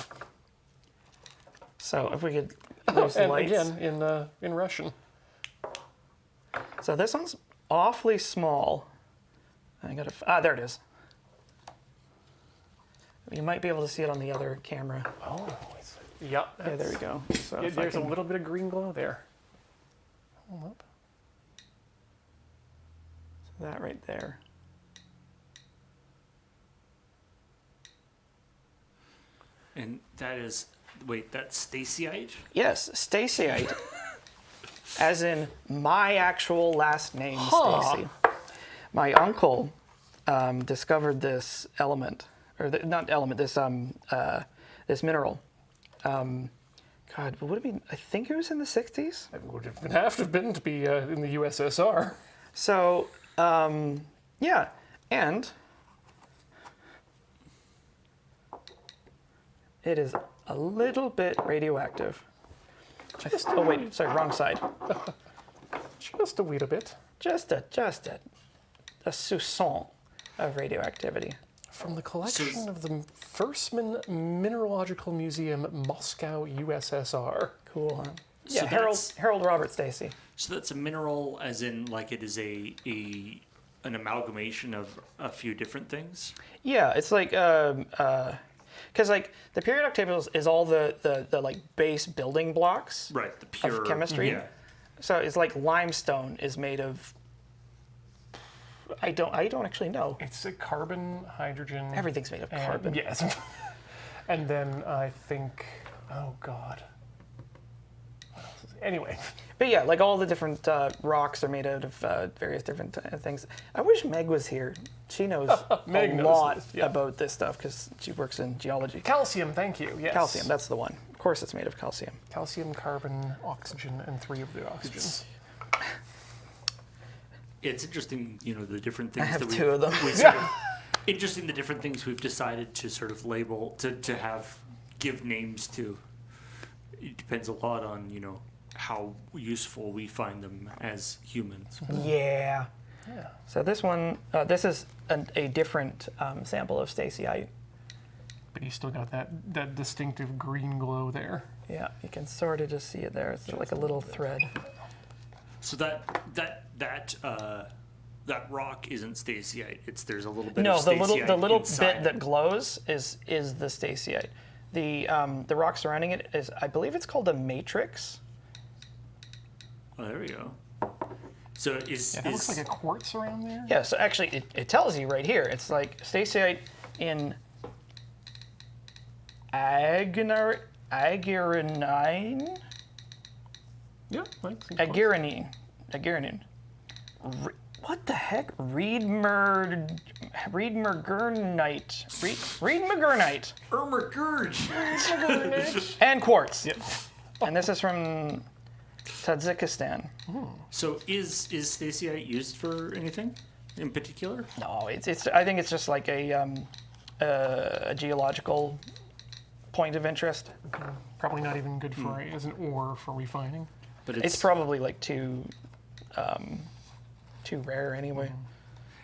B: So if we could use the
A: And
B: lights.
A: again, in Russian.
B: So this one's awfully small. I gotta, there it is. You might be able to see it on the other camera.
A: Oh, yeah.
B: Yeah, there we go. So
A: Yeah,
B: if I
A: there's a
B: can-
A: little bit of green glow there. Hold up.
B: that right there.
C: And that is, wait, that's Stacyite?
B: Yes, Stacyite. As in my actual last name,
A: Huh.
B: Stacy. My uncle discovered this element, or not element, this mineral. God, what would it be? I think it was in the 60s.
A: It would have to have been to be in the USSR.
B: So, yeah, and it is a little bit radioactive. Oh wait, sorry, wrong side.
A: Just a wee bit.
B: Just a soupçon of radioactivity.
A: From the collection of the Fersman Mineralogical Museum, Moscow, USSR.
B: Cool, huh?
C: So
B: Yeah,
C: that's-
B: Harold Robert Stacy.
C: So that's a mineral, as in, like, it is an amalgamation of a few different things?
B: Yeah, it's like because like the periodic table is all the like base building blocks
C: Right, the pure...
B: of chemistry.
C: Yeah.
B: So it's like limestone is made of. I don't actually know.
A: It's a carbon, hydrogen.
B: Everything's made of
A: and-
B: carbon.
A: Yes. And then I think, oh God. What else is it? Anyway,
B: But yeah, like all the different rocks are made out of various different things. I wish Meg was here. She knows
A: Meg
B: a
A: knows
B: lot
A: this, yeah.
B: about this stuff because she works in geology.
A: calcium, thank you. Yes.
B: Calcium, that's the one. Of course, it's made of calcium.
A: Calcium, carbon, oxygen, and 3 of the oxygens.
C: It's interesting, the different things
B: I have
C: that
B: 2 of them.
C: we sort of, interesting the different things we've decided to sort of label, to give names to. It depends a lot on, how useful we find them as humans.
B: Yeah.
A: Yeah.
B: So this one, this is a different sample of Stacyite.
A: But you still got that distinctive green glow there.
B: Yeah, you can sort of just see it there. It's like a little thread.
C: So that rock isn't Stacyite. There's a little bit
B: No,
C: of
B: the
C: Stacyite
B: little
C: inside.
B: bit that glows is the Stacyite. The rock surrounding it is, I believe it's called a matrix.
C: Oh, there we go. So
A: Yeah, that looks like a quartz around there.
B: Yeah, so actually it tells you right here. It's like Stacyite in agurinine.
A: Yeah, like some
B: Agurinine. What the heck? Reedmergurnite. Reedmergurnite.
C: Irma Gurge.
B: And quartz.
A: Yep.
B: And this is from Tajikistan.
C: So is Stacyite used for anything in particular?
B: No, it's. I think it's just like a geological point of interest.
A: Probably not even good for as an ore for refining.
C: But
B: It's probably like too rare anyway.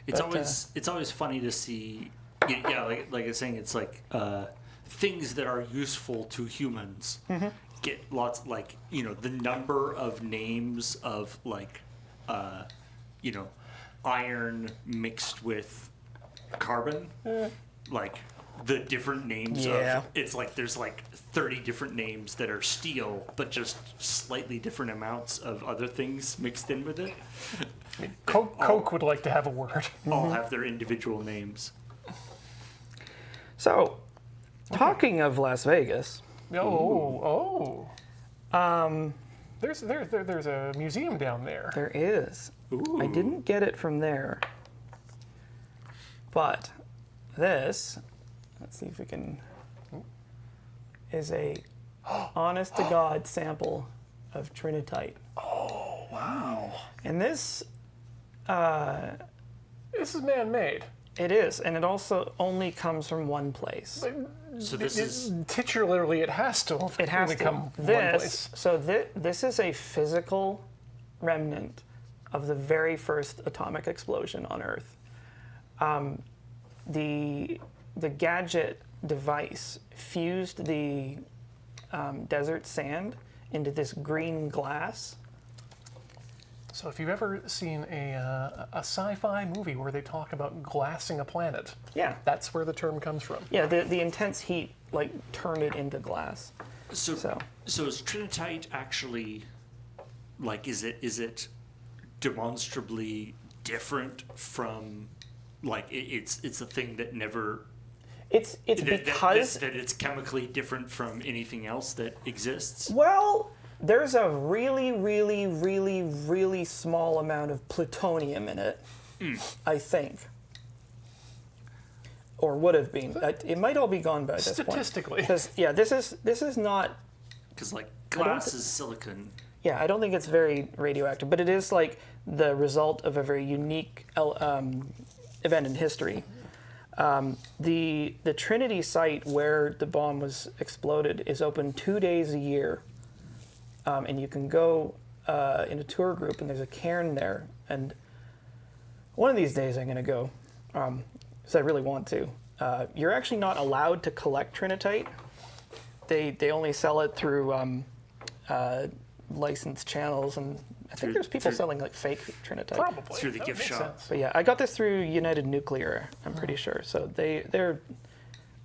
C: It's
B: but,
C: always funny to see. Yeah, like I was saying, it's like things that are useful to humans get lots, like, the number of names of, like, iron mixed with carbon, like the different names
B: Yeah.
C: of, it's like there's like 30 different names that are steel, but just slightly different amounts of other things mixed in with it.
A: Coke would like to have a word.
C: All have their individual names.
B: So, talking of Las Vegas,
A: Oh. There's a museum down there.
B: There is.
C: Ooh.
B: I didn't get it from there. But this, let's see if we can, is a honest to God sample of trinitite.
A: Oh, wow.
B: And this,
A: This is man-made.
B: it is, and it also only comes from one place.
C: So this is
A: Titularly, it has to.
B: It has
A: only
B: to.
A: come from one
B: This,
A: place.
B: so this is a physical remnant of the very first atomic explosion on Earth. The gadget device fused the desert sand into this green glass.
A: So if you've ever seen a sci-fi movie where they talk about glassing a planet,
B: Yeah,
A: that's where the term comes from.
B: yeah. The intense heat like turned it into glass.
C: so
B: So
C: is trinitite actually like is it demonstrably different from like it's a thing that never
B: it's because
C: that it's chemically different from anything else that exists?
B: well, there's a really, really, really, really small amount of plutonium in it, I think. Or would have been. It might all be gone by this point.
A: Statistically.
B: Because, yeah, this is not,
C: Because like glass is silicon.
B: yeah, I don't think it's very radioactive, but it is like the result of a very unique event in history. The Trinity site where the bomb was exploded is open 2 days a year. And you can go in a tour group, and there's a cairn there. And one of these days I'm going to go, because I really want to. You're actually not allowed to collect trinitite. They only sell it through licensed channels, and I think there's people selling like fake trinitite.
A: Probably.
C: Through the
A: That
C: gift
A: makes
C: shop.
A: sense.
B: But yeah, I got this through United Nuclear, I'm pretty sure. So they're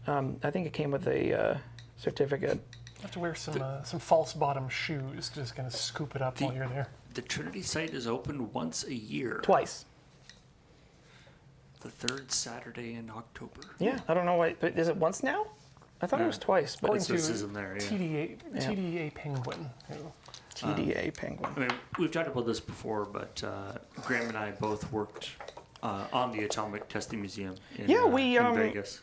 B: I think it came with a certificate.
A: You have to wear some false bottom shoes, just kind of scoop it up while you're there.
C: The Trinity site is open once a year.
B: Twice.
C: The third Saturday in October.
B: Yeah, I don't know why. But is it once now? I thought it was twice. But
A: According
C: This
A: to
C: isn't there, yeah.
A: TDA Penguin. Who,
B: TDA Penguin.
C: I mean, we've talked about this before, but Graham and I both worked on the Atomic Testing Museum in, in Vegas.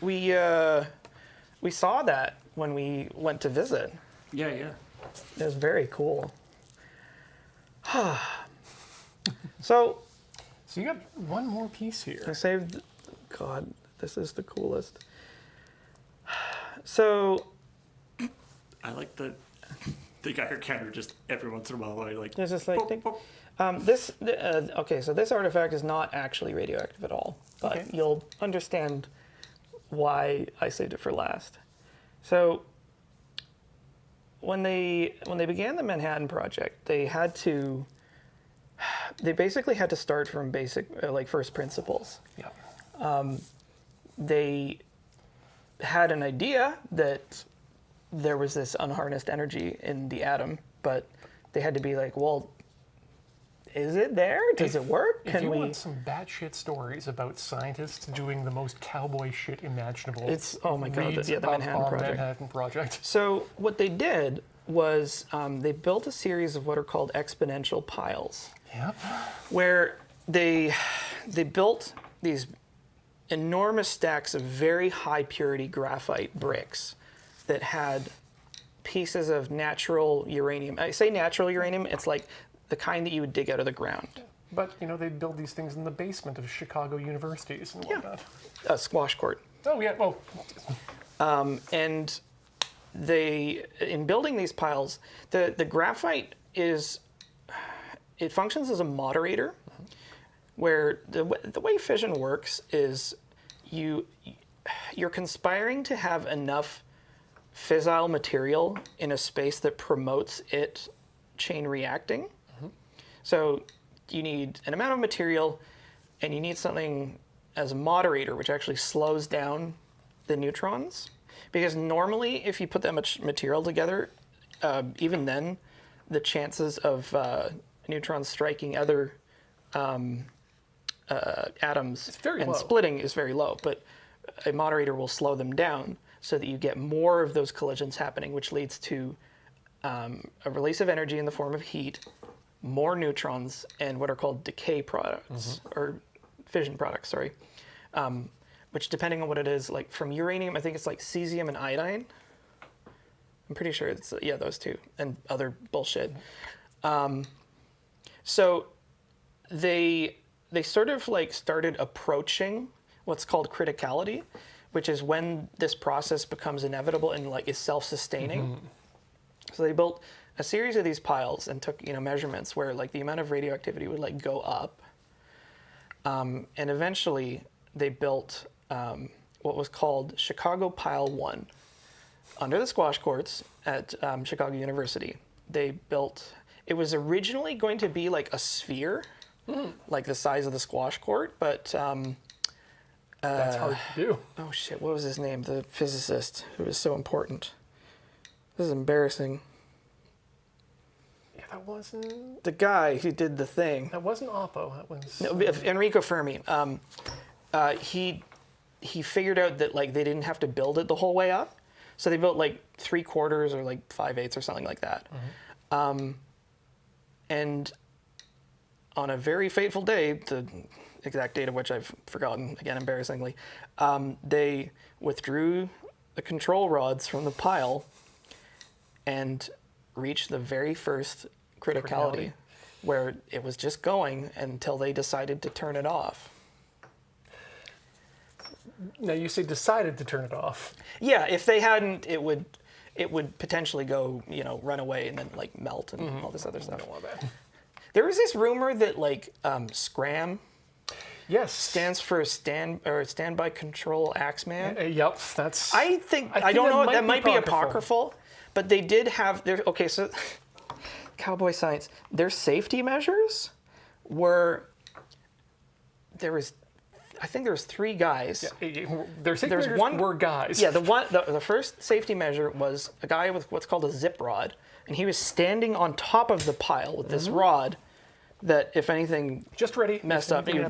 B: We saw that when we went to visit.
C: Yeah, yeah.
B: It was very cool. So
A: so you got one more piece
B: I
A: here.
B: saved. God, this is the coolest. So
C: I like the Geiger counter just every once in a while. Like
B: there's this like
C: boop,
B: thing.
C: boop.
B: Okay, so this artifact is not actually radioactive at all, but
A: Okay.
B: you'll understand why I saved it for last. So when they began the Manhattan Project, they basically had to start from basic like first principles.
A: Yeah.
B: They had an idea that there was this unharnessed energy in the atom, but they had to be like, well, is it there? Does it work?
A: If you want some batshit stories about scientists doing the most cowboy shit imaginable,
B: It's- oh my God,
A: read
B: the
A: about
B: Manhattan
A: our
B: Project.
A: Manhattan Project.
B: So what they did was they built a series of what are called exponential piles,
A: Yep.
B: where they built these enormous stacks of very high purity graphite bricks that had pieces of natural uranium. I say natural uranium, it's like the kind that you would dig out of the ground.
A: But, you know, they build these things in the basement of Chicago universities and whatnot.
B: A squash court.
A: Oh, yeah, well,
B: And they, in building these piles, the graphite it functions as a moderator, where the way fission works is you're conspiring to have enough fissile material in a space that promotes it chain reacting. So you need an amount of material, and you need something as a moderator, which actually slows down the neutrons. Because normally, if you put that much material together, even then, the chances of neutrons striking other atoms
A: very
B: and
A: low.
B: splitting is very low. But a moderator will slow them down so that you get more of those collisions happening, which leads to a release of energy in the form of heat, more neutrons, and what are called decay products, or fission products, sorry. Which, depending on what it is, like from uranium, I think it's like cesium and iodine. I'm pretty sure it's, yeah, those two, and other bullshit. So they sort of like started approaching what's called criticality, which is when this process becomes inevitable and like is self-sustaining. So they built a series of these piles and took, measurements where like the amount of radioactivity would like go up. And eventually they built what was called Chicago Pile 1 under the squash courts at Chicago University. They built, it was originally going to be like a sphere, like the size of the squash court, but
A: That's hard to do.
B: oh shit, what was his name? The physicist who was so important. This is embarrassing.
A: Yeah, that wasn't.
B: The guy who did the thing.
A: That wasn't Oppo. That was.
B: No, Enrico Fermi. He figured out that like they didn't have to build it the whole way up, so they built like 3/4 or like 5/8 or something like that. And on a very fateful day, the exact date of which I've forgotten, again embarrassingly, they withdrew the control rods from the pile and reached the very first criticality, where it was just going until they decided to turn it off.
A: Now you say decided to turn it off.
B: Yeah, if they hadn't, it would potentially go, run away and then like melt and all this other stuff.
A: I don't want that.
B: There was this rumor that like SCRAM
A: Yes.
B: stands for Standby Control Axeman.
A: Yep. That's.
B: I don't know. That might be
A: apocryphal.
B: apocryphal, but they did have their. Okay, so Cowboy Science. Their safety measures were. I think there was 3 guys.
A: Their safety measures were guys.
B: Yeah, the first safety measure was a guy with what's called a zip rod, and he was standing on top of the pile with this rod that, if anything
A: Just ready.
B: messed up, you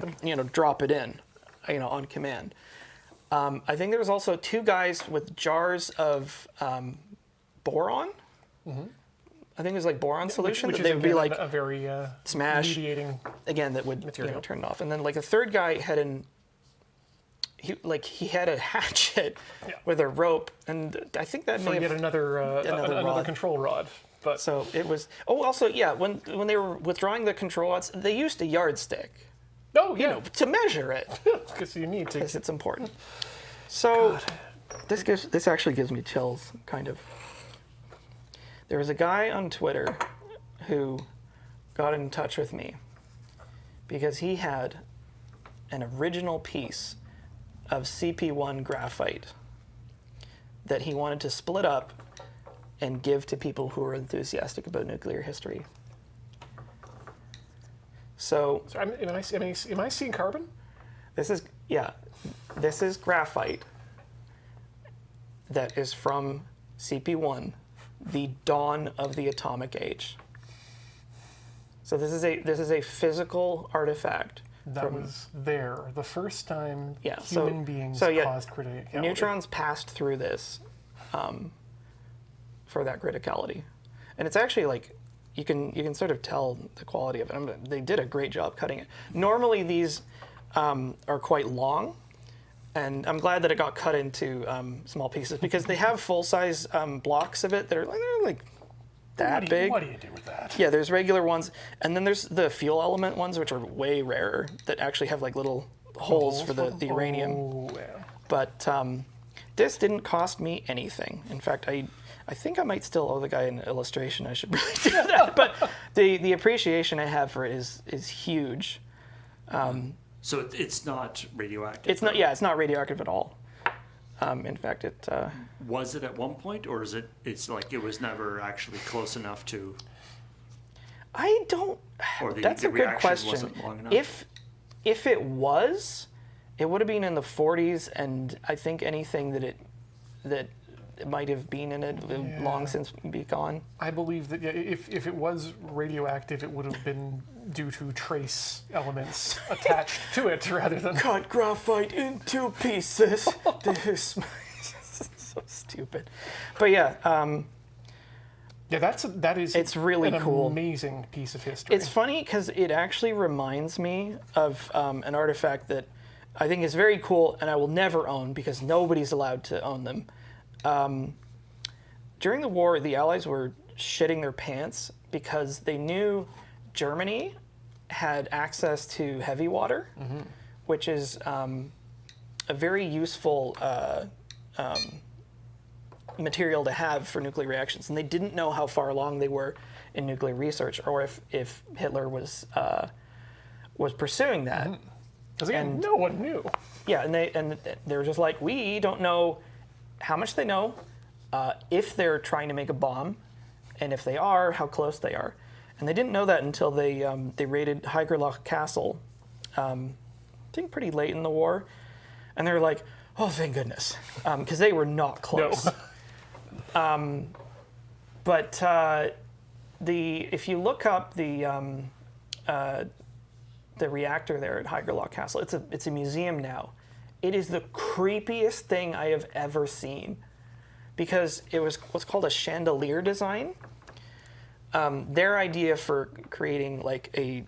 B: drop it in, on command. I think there was also 2 guys with jars of boron. I think it was like boron solution
A: Which
B: that
A: is
B: they would be like
A: a very
B: smash
A: mediating.
B: again that would
A: material.
B: turn it off. And then like a third guy had he had a hatchet with a rope, and I think that
A: For
B: may
A: yet
B: have
A: another
B: rod.
A: control rod. But
B: so it was. Oh, also yeah, when they were withdrawing the control rods, they used a yardstick, to measure it
A: because you need to.
B: because it's important. So this actually gives me chills, kind of. There was a guy on Twitter who got in touch with me because he had an original piece of CP1 graphite that he wanted to split up and give to people who are enthusiastic about nuclear history. So
A: Am I seeing carbon?
B: this is graphite that is from CP1, the dawn of the atomic age. So this is a physical artifact.
A: That was there the first time
B: so-
A: human beings
B: so, yeah,
A: caused criticality.
B: Neutrons passed through this for that criticality, and it's actually like you can sort of tell the quality of it. They did a great job cutting it. Normally these are quite long, and I'm glad that it got cut into small pieces because they have full-size blocks of it that are like that big.
A: What do you do with that?
B: Yeah, there's regular ones, and then there's the fuel element ones, which are way rarer, that actually have like little holes for the uranium.
A: Oh, yeah.
B: But this didn't cost me anything. In fact, I think I might still owe the guy an illustration. I should really do that. But the appreciation I have for it is huge.
C: So it's not radioactive?
B: It's not. Yeah, it's not radioactive at all. In fact, it.
C: Was it at one point, or is it? It's like it was never actually close enough to.
B: I don't.
C: Or
B: That's
C: the
B: a good
C: reaction
B: question.
C: wasn't long enough?
B: If it was, it would have been in the 40s, and I think anything that it might have been in it would long since be gone.
A: I believe that if it was radioactive, it would have been due to trace elements attached to it rather than.
B: Cut graphite into pieces. This is so stupid. But yeah,
A: Yeah, that is.
B: It's really
A: an
B: cool.
A: Amazing piece of history.
B: It's funny because it actually reminds me of an artifact that I think is very cool, and I will never own because nobody's allowed to own them. During the war, the Allies were shitting their pants because they knew Germany had access to heavy water, which is a very useful material to have for nuclear reactions, and they didn't know how far along they were in nuclear research, or if Hitler was pursuing that.
A: Because again, no one knew.
B: Yeah, and they were just like, we don't know how much they know, if they're trying to make a bomb, and if they are, how close they are. And they didn't know that until they raided Haigerloch Castle, I think pretty late in the war, and they were like, oh, thank goodness, because they were not close.
A: No.
B: But if you look up the reactor there at Haigerloch Castle, it's a museum now. It is the creepiest thing I have ever seen, because it was what's called a chandelier design. Their idea for creating like a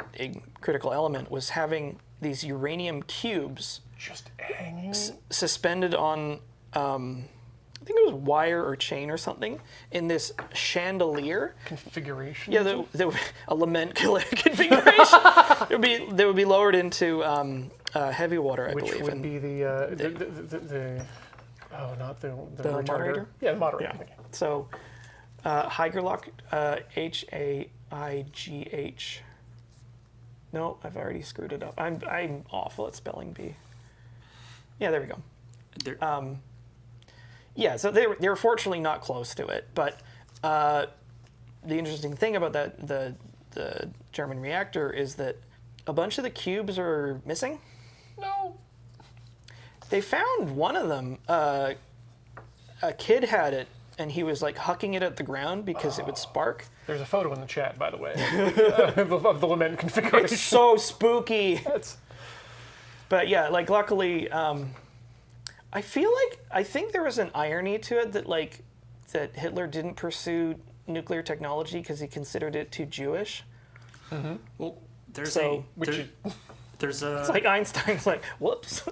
B: critical element was having these uranium cubes
A: Just hanging.
B: suspended on, I think it was wire or chain or something, in this chandelier.
A: Configuration.
B: Yeah, a lament configuration. They would be lowered into heavy water, I
A: Which
B: believe.
A: would
B: and
A: be the not the retarder.
B: moderator?
A: Yeah, the moderator.
B: Yeah.
A: Okay.
B: So Haigerloch, Haigh. No, I've already screwed it up. I'm awful at spelling bee. Yeah, there we go. Yeah, so they were fortunately not close to it, but the interesting thing about the German reactor is that a bunch of the cubes are missing.
A: No.
B: They found one of them. A kid had it, and he was like hucking it at the ground because it would spark.
A: There's a photo in the chat, by the way, of the lament configuration.
B: It's so spooky.
A: That's,
B: But yeah, like luckily, I think there was an irony to it that Hitler didn't pursue nuclear technology because he considered it too Jewish.
C: Well, there's
B: So-
C: there's a
B: It's like Einstein's like, whoops.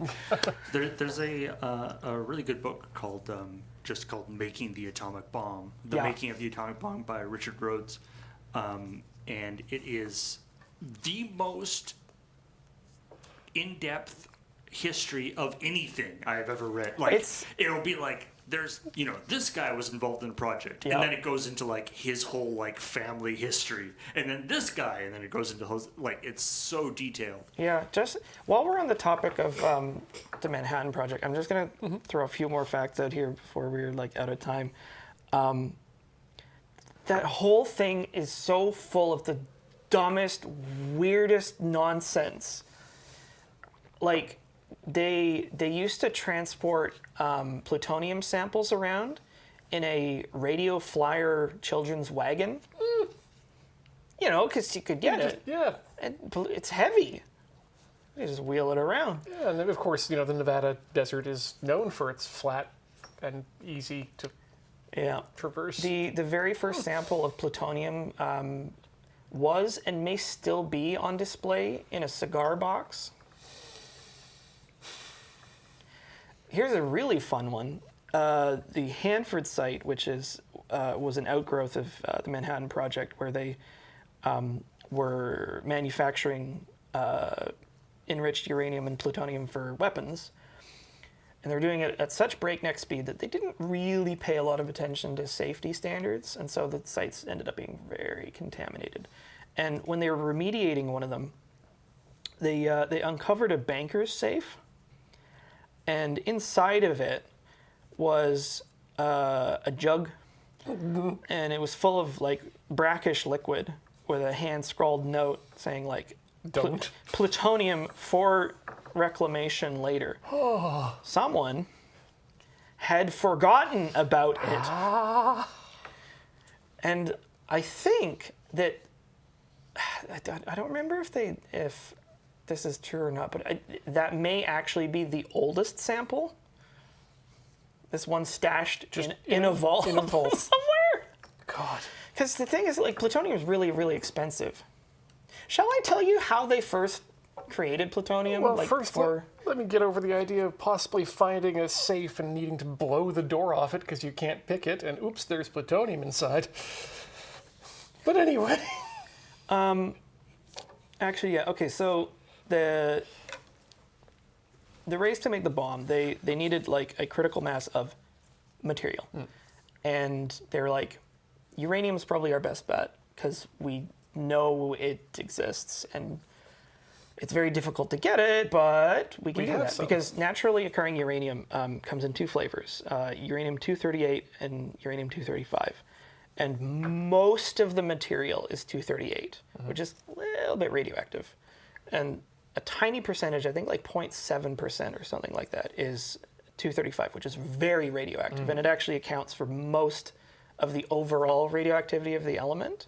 C: there's a really good book called just called Making the Atomic Bomb, The
B: Yeah.
C: Making of the Atomic Bomb by Richard Rhodes, and it is the most in-depth history of anything I've ever read. Like it'll be like there's this guy was involved in the project,
B: Yeah.
C: and then it goes into like his whole like family history, and then this guy, and then it goes into it's so detailed.
B: Yeah, just while we're on the topic of the Manhattan Project, I'm just gonna throw a few more facts out here before we're like out of time. That whole thing is so full of the dumbest, weirdest nonsense. Like they used to transport plutonium samples around in a radio flyer children's wagon. Because you could get it.
A: yeah.
B: And it's heavy. You just wheel it around.
A: Yeah, and then of course, the Nevada desert is known for its flat and easy to
B: Yeah.
A: traverse.
B: The very first sample of plutonium was and may still be on display in a cigar box. Here's a really fun one. The Hanford site, which was an outgrowth of the Manhattan Project, where they were manufacturing enriched uranium and plutonium for weapons. And they're doing it at such breakneck speed that they didn't really pay a lot of attention to safety standards, and so the sites ended up being very contaminated. And when they were remediating one of them, they uncovered a banker's safe, and inside of it was a jug, and it was full of like brackish liquid with a hand-scrawled note saying like,
A: Don't.
B: plutonium for reclamation later. Someone had forgotten about it. And I think that I don't remember if this is true or not, but that may actually be the oldest sample. This one stashed in a vault
A: in a vault.
B: somewhere.
A: God.
B: Because the thing is, like, plutonium is really, really expensive. Shall I tell you how they first created plutonium?
A: Well,
B: like,
A: first, let me get over the idea of possibly finding a safe and needing to blow the door off it because you can't pick it, and oops, there's plutonium inside. But anyway.
B: Actually, yeah. Okay, so the race to make the bomb, they needed like a critical mass of material, and they were like, uranium is probably our best bet because we know it exists and it's very difficult to get it, but we can do that because naturally occurring uranium comes in two flavors: uranium-238 and uranium-235. And most of the material is 238, which is a little bit radioactive. And a tiny percentage, I think like 0.7% or something like that, is 235, which is very radioactive. And it actually accounts for most of the overall radioactivity of the element.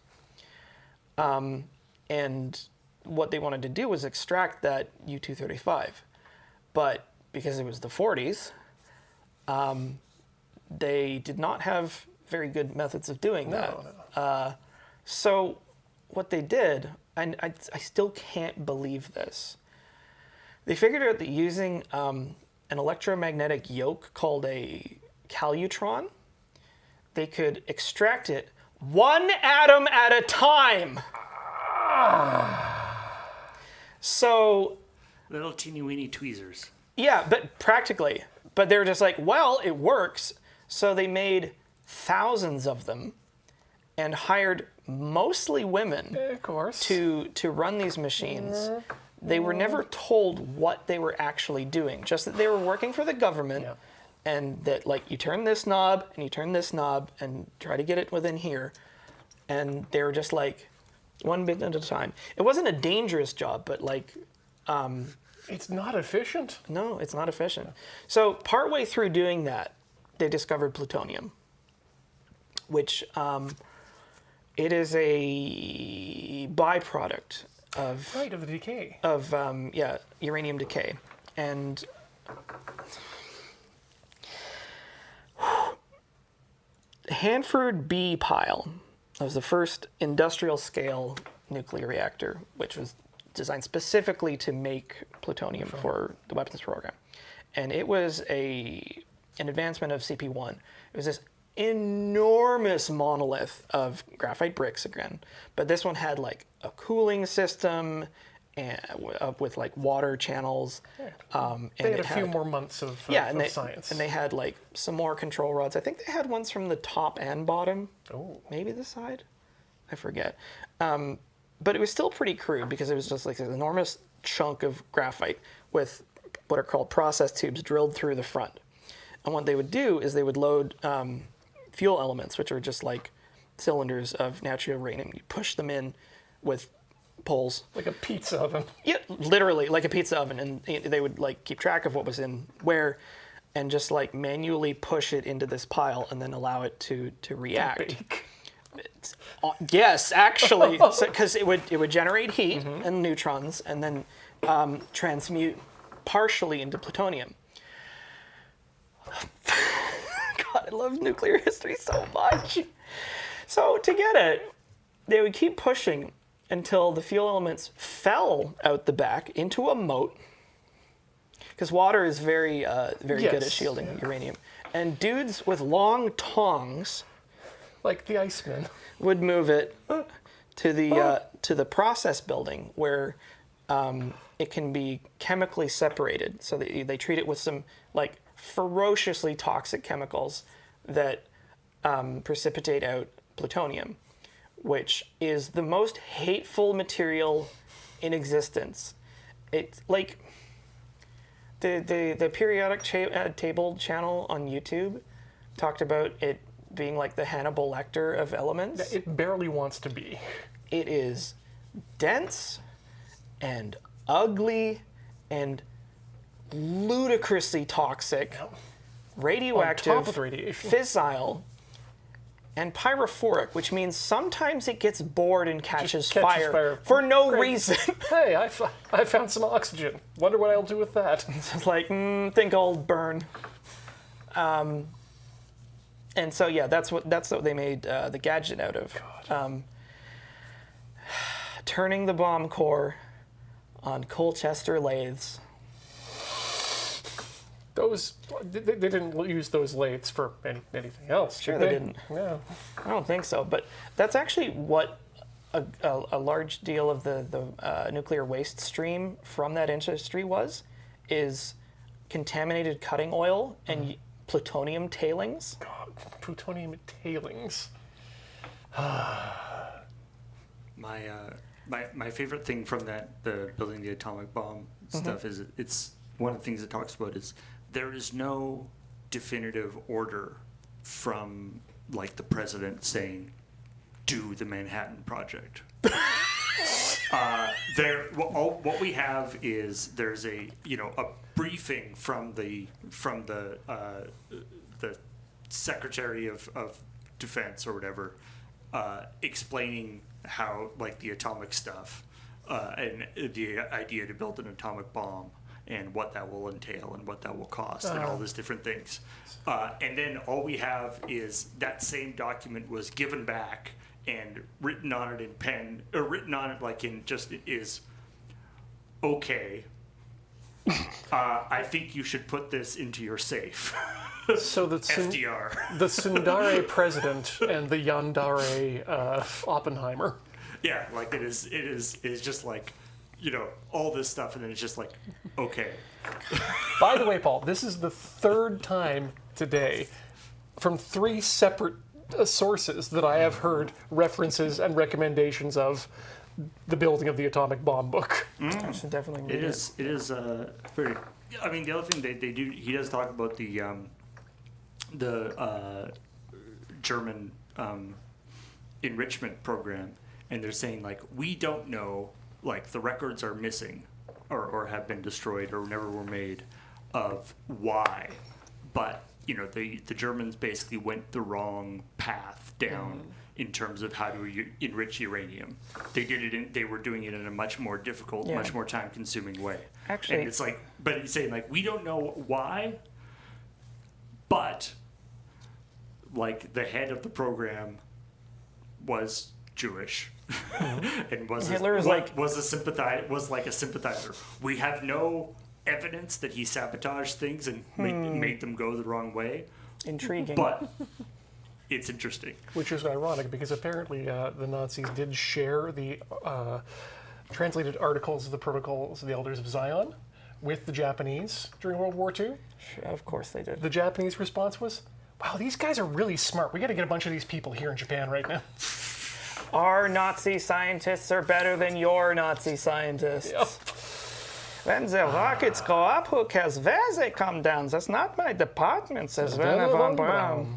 B: And what they wanted to do was extract that U-235. But because it was the 40s, they did not have very good methods of doing that. No. So what they did, and I still can't believe this, they figured out that using an electromagnetic yoke called a calutron, they could extract it one atom at a time. So...
C: little teeny-weeny tweezers.
B: Yeah, but practically. But they were just like, well, it works. So they made thousands of them and hired mostly women
A: of course.
B: to run these machines. They were never told what they were actually doing, just that they were working for the government and that like you turn this knob and you turn this knob and try to get it within here. And they were just like one bit at a time. It wasn't a dangerous job, but like...
A: it's not efficient?
B: No, it's not efficient. So partway through doing that, they discovered plutonium, which it is a byproduct of
A: the decay
B: of uranium decay, and Hanford B pile was the first industrial scale nuclear reactor, which was designed specifically to make plutonium for the weapons program, and it was an advancement of CP1. It was this enormous monolith of graphite bricks again, but this one had like a cooling system and with like water channels. And
A: they had a few more months of science.
B: And they had like some more control rods. I think they had ones from the top and bottom.
A: Oh,
B: maybe the side. I forget. But it was still pretty crude because it was just like an enormous chunk of graphite with what are called process tubes drilled through the front. And what they would do is they would load fuel elements, which are just like cylinders of natural uranium. You push them in with poles.
A: Like a pizza oven.
B: Yeah, literally like a pizza oven. And they would like keep track of what was in where and just like manually push it into this pile and then allow it to react. Yes, actually, because it would generate heat and neutrons and then transmute partially into plutonium. God, I love nuclear history so much. So to get it, they would keep pushing until the fuel elements fell out the back into a moat. Because water is very good at shielding uranium. And dudes with long tongs,
A: like the Iceman,
B: would move it to the process building where it can be chemically separated. So they treat it with some like ferociously toxic chemicals that precipitate out plutonium, which is the most hateful material in existence. It's like the periodic table channel on YouTube talked about it being like the Hannibal Lecter of elements.
A: It barely wants to be.
B: It is dense and ugly and ludicrously toxic, radioactive,
A: on top of radiation,
B: fissile, and pyrophoric, which means sometimes it gets bored and catches fire for no reason.
A: Hey, I found some oxygen. Wonder what I'll do with that.
B: It's like, think I'll burn. And so yeah, that's what they made the gadget out of. Turning the bomb core on Colchester lathes.
A: Those they didn't use those lathes for anything else.
B: Sure,
A: did
B: they didn't.
A: No.
B: I don't think so, but that's actually what a large deal of the nuclear waste stream from that industry is contaminated cutting oil and plutonium tailings.
A: God, plutonium tailings.
C: My favorite thing from the building the atomic bomb stuff is it's one of the things it talks about is there is no definitive order from like the president saying do the Manhattan Project. What we have is there's a briefing from the Secretary of Defense or whatever, explaining how like the atomic stuff and the idea to build an atomic bomb and what that will entail and what that will cost and all these different things. And then all we have is that same document was given back and written on it in pen, or written on it like in just is okay. I think you should put this into your safe.
A: So the
C: FDR.
A: the Sundare president and the Yandere Oppenheimer.
C: Yeah, like it is just like, all this stuff, and then it's just like, okay.
A: By the way, Paul, this is the third time today from 3 separate sources that I have heard references and recommendations of the building of the atomic bomb book.
B: I should definitely read it.
C: It is very. I mean, the other thing they do, he does talk about the German enrichment program, and they're saying like we don't know, like the records are missing, or have been destroyed or never were made, of why, but the Germans basically went the wrong path down in terms of how to enrich uranium. They did it. They were doing it in a much more difficult, much more time-consuming way.
B: Actually,
C: and it's like, but he's saying like we don't know why, but like the head of the program was Jewish. And was a sympathizer. We have no evidence that he sabotaged things and made them go the wrong way.
B: Intriguing.
C: But it's interesting.
A: Which is ironic because apparently the Nazis did share the translated articles of the Protocols of the Elders of Zion with the Japanese during World War II.
B: Of course they did.
A: The Japanese response was, wow, these guys are really smart. We got to get a bunch of these people here in Japan right now.
B: Our Nazi scientists are better than your Nazi scientists.
A: Yep.
B: When the rockets go up, who cares where they come down? That's not my department, says Werner von Braun.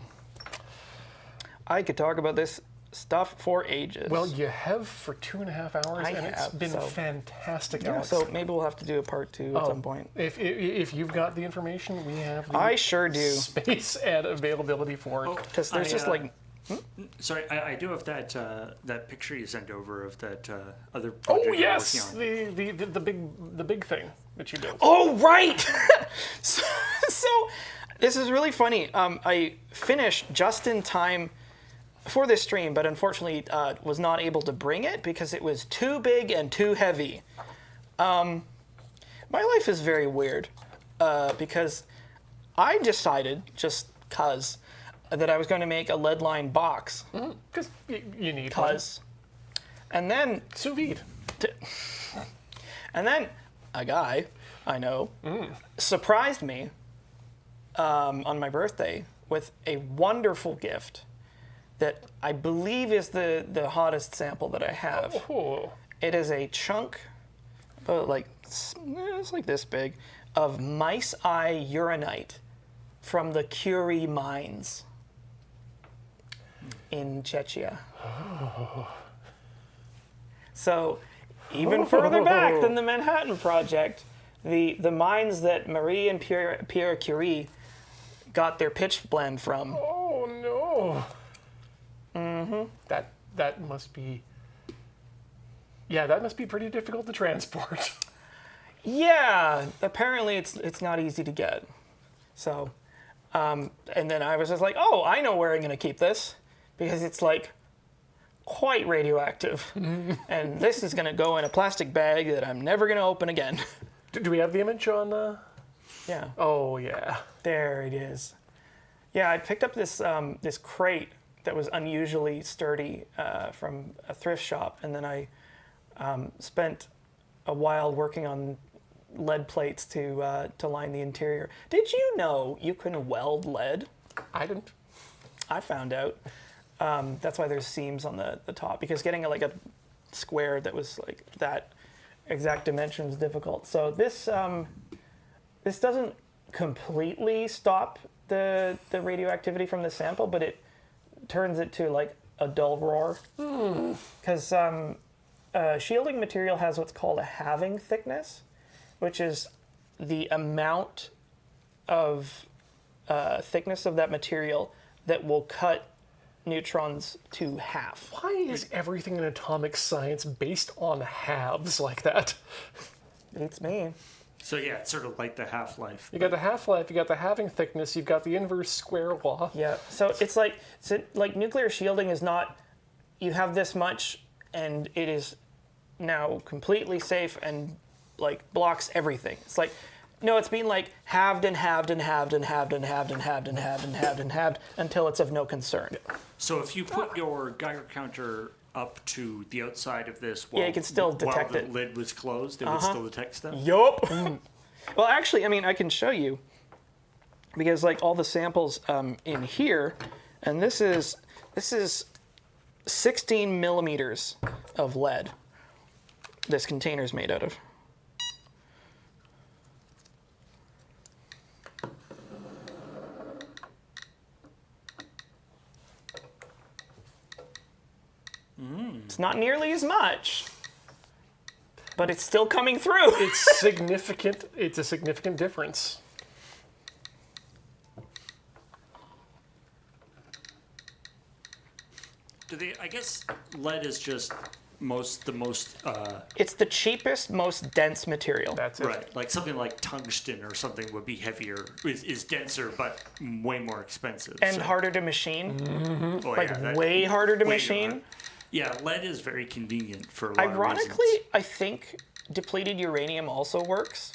B: I could talk about this stuff for ages.
A: Well, you have for 2.5 hours, it's been fantastic, Alex.
B: So maybe we'll have to do a part 2 at some point.
A: If you've got the information, we have the
B: I sure do.
A: Space and availability for it.
B: Because there's just like...
C: Sorry, I do have that picture you sent over of that other project
A: Oh
C: you're
A: yes,
C: working on.
A: the big thing that you built.
B: Oh right. so this is really funny. I finished just in time for this stream, but unfortunately was not able to bring it because it was too big and too heavy. My life is very weird because I decided just cause that I was going to make a lead-lined box.
A: Because you need
B: Cause. And then...
A: Sous vide.
B: And then a guy I know surprised me on my birthday with a wonderful gift that I believe is the hottest sample that I have.
A: Oh.
B: It is a chunk, it's like this big, of mice eye uranite from the Curie mines in Czechia. So, even further back than the Manhattan Project, the mines that Marie and Pierre Curie got their pitch blende from.
A: Oh no. Mm-hmm. That must be. Yeah, that must be pretty difficult to transport.
B: Yeah, apparently it's not easy to get. So, And then I was just like, oh, I know where I'm going to keep this because it's like quite radioactive. And this is going to go in a plastic bag that I'm never going to open again.
A: Do we have the image on?
B: Yeah.
A: Oh yeah.
B: There it is. Yeah, I picked up this this crate that was unusually sturdy from a thrift shop, and then I spent a while working on lead plates to line the interior. Did you know you can weld lead?
A: I didn't.
B: I found out. That's why there's seams on the top, because getting like a square that was like that exact dimension is difficult. So this this doesn't completely stop the radioactivity from the sample, but it turns it to like a dull roar. Because shielding material has what's called a halving thickness, which is the amount of thickness of that material that will cut neutrons to half.
A: Why is everything in atomic science based on halves like that?
B: Beats me.
C: So yeah, it's sort of like the half-life.
A: You got the half-life, you got the halving thickness, you've got the inverse square law.
B: Yeah. So it's like nuclear shielding is not, you have this much and it is now completely safe and like blocks everything. It's like, no, it's being like halved and halved and halved and halved and halved and halved and halved and halved and halved until it's of no concern.
C: So if you put your Geiger counter up to the outside of this while,
B: you can still detect
C: while
B: it.
C: the lid was closed, it would still detect stuff?
B: Yup. Well, actually, I mean, I can show you because like all the samples in here, and this is 16 millimeters of lead this container's made out of. It's not nearly as much, but it's still coming through.
A: It's significant. It's a significant difference.
C: I guess lead is just the most
B: It's the cheapest, most dense material.
A: That's it.
C: right. Like something like tungsten or something would be heavier, is denser, but way more expensive.
B: And
C: so-
B: harder to machine.
C: Oh,
B: Like
C: yeah, that-
B: way harder to
C: way
B: machine.
C: hard. Yeah, lead is very convenient for a lot of
B: Ironically,
C: reasons.
B: I think depleted uranium also works.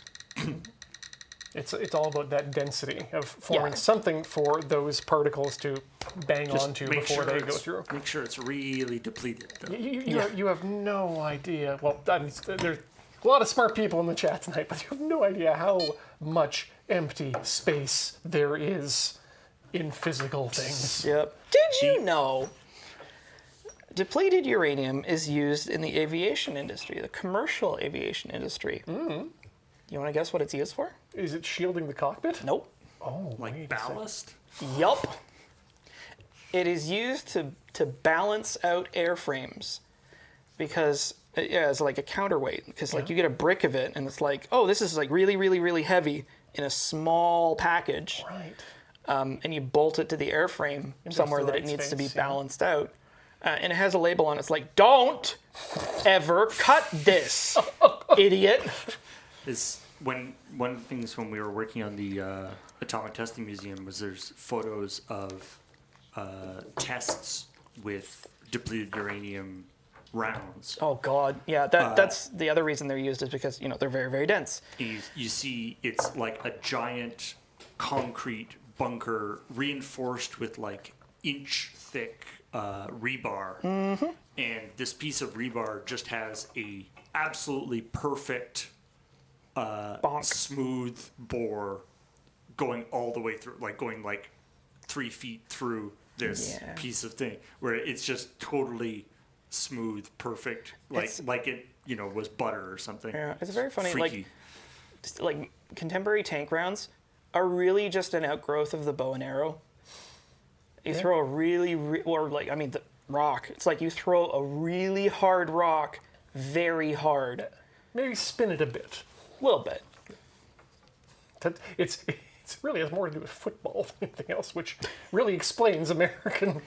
A: It's all about that density of forming
B: Yeah.
A: something for those particles to bang
C: Just
A: onto
C: make
A: before
C: sure
A: they go
C: it's-
A: through.
C: Make sure it's really depleted. Though.
A: You have no idea. Well, I mean, there's a lot of smart people in the chat tonight, but you have no idea how much empty space there is in physical things.
B: Yep. Did you know depleted uranium is used in the aviation industry, the commercial aviation industry? Mm-hmm. You want to guess what it's used for?
A: Is it shielding the cockpit?
B: Nope.
A: Oh,
C: Like
A: wait a second.
C: ballast?
B: Yup. It is used to balance out airframes because it's like a counterweight. Because like you get a brick of it and it's like, oh, this is like really, really, really heavy in a small package.
A: Right.
B: And you bolt it to the airframe somewhere
A: the
B: that
A: right
B: it needs to be
A: space, yeah.
B: balanced out. And it has a label on it. It's like, don't ever cut this, idiot.
C: Is one of the things when we were working on the Atomic Testing Museum was there's photos of tests with depleted uranium rounds.
B: Oh God, yeah. That's the other reason they're used is because they're very, very dense.
C: And you see it's like a giant concrete bunker reinforced with like inch thick rebar. Mm-hmm. And this piece of rebar just has a absolutely perfect
B: Bonk.
C: smooth bore going all the way through, like going like 3 feet through this
B: Yeah.
C: piece of thing, where it's just totally smooth, perfect, like it was butter or something.
B: Yeah, it's very funny.
C: Freaky.
B: Like contemporary tank rounds are really just an outgrowth of the bow and arrow. You throw a the rock. It's like you throw a really hard rock very hard.
A: Maybe spin it a bit.
B: A little bit.
A: It really has more to do with football than anything else, which really explains American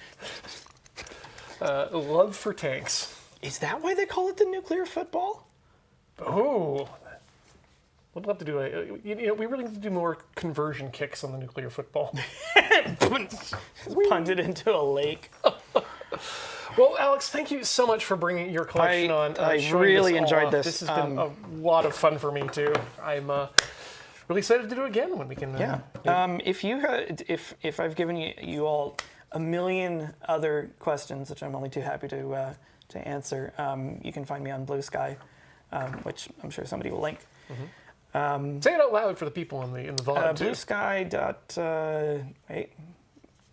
A: love for tanks.
B: Is that why they call it the nuclear football?
A: Oh, We'd love to do we really need to do more conversion kicks on the nuclear football.
B: Punt it into a lake.
A: Well, Alex, thank you so much for bringing your collection on.
B: I
A: showing
B: really
A: this all
B: enjoyed
A: off.
B: this.
A: This has been a lot of fun for me too. I'm really excited to do it again when we can.
B: If I've given you all a million other questions, which I'm only too happy to answer, you can find me on Blue Sky, which I'm sure somebody will link.
A: Mm-hmm. Say it out loud for the people in the VOD too.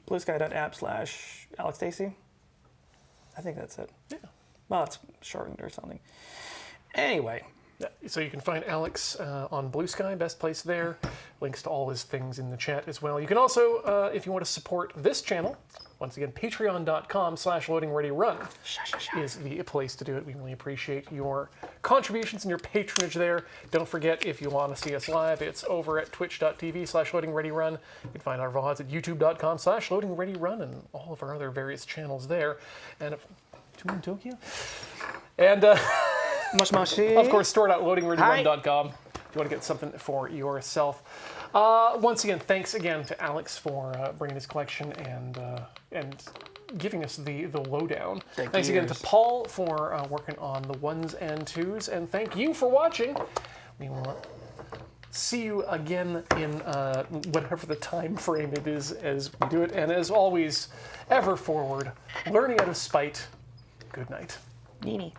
B: Bluesky.app/Alex Stacey. I think that's it.
A: Yeah.
B: Well, it's shortened or something. Anyway.
A: Yeah, so you can find Alex on Blue Sky, best place there. Links to all his things in the chat as well. You can also, if you want to support this channel, once again, patreon.com/loadingreadyrun is the place to do it. We really appreciate your contributions and your patronage there. Don't forget, if you want to see us live, it's over at twitch.tv/loadingreadyrun. You can find our VODs at youtube.com/loadingreadyrun and all of our other various channels there. And Two in Tokyo. And of course, store.loadingreadyrun.com if you want to get something for yourself. Once again, thanks again to Alex for bringing this collection and giving us the lowdown. Thanks again to Paul for working on the 1s and 2s, and thank you for watching. We will see you again in whatever the time frame it is as we do it. And as always, ever forward, learning out of spite. Good night.
B: Nini.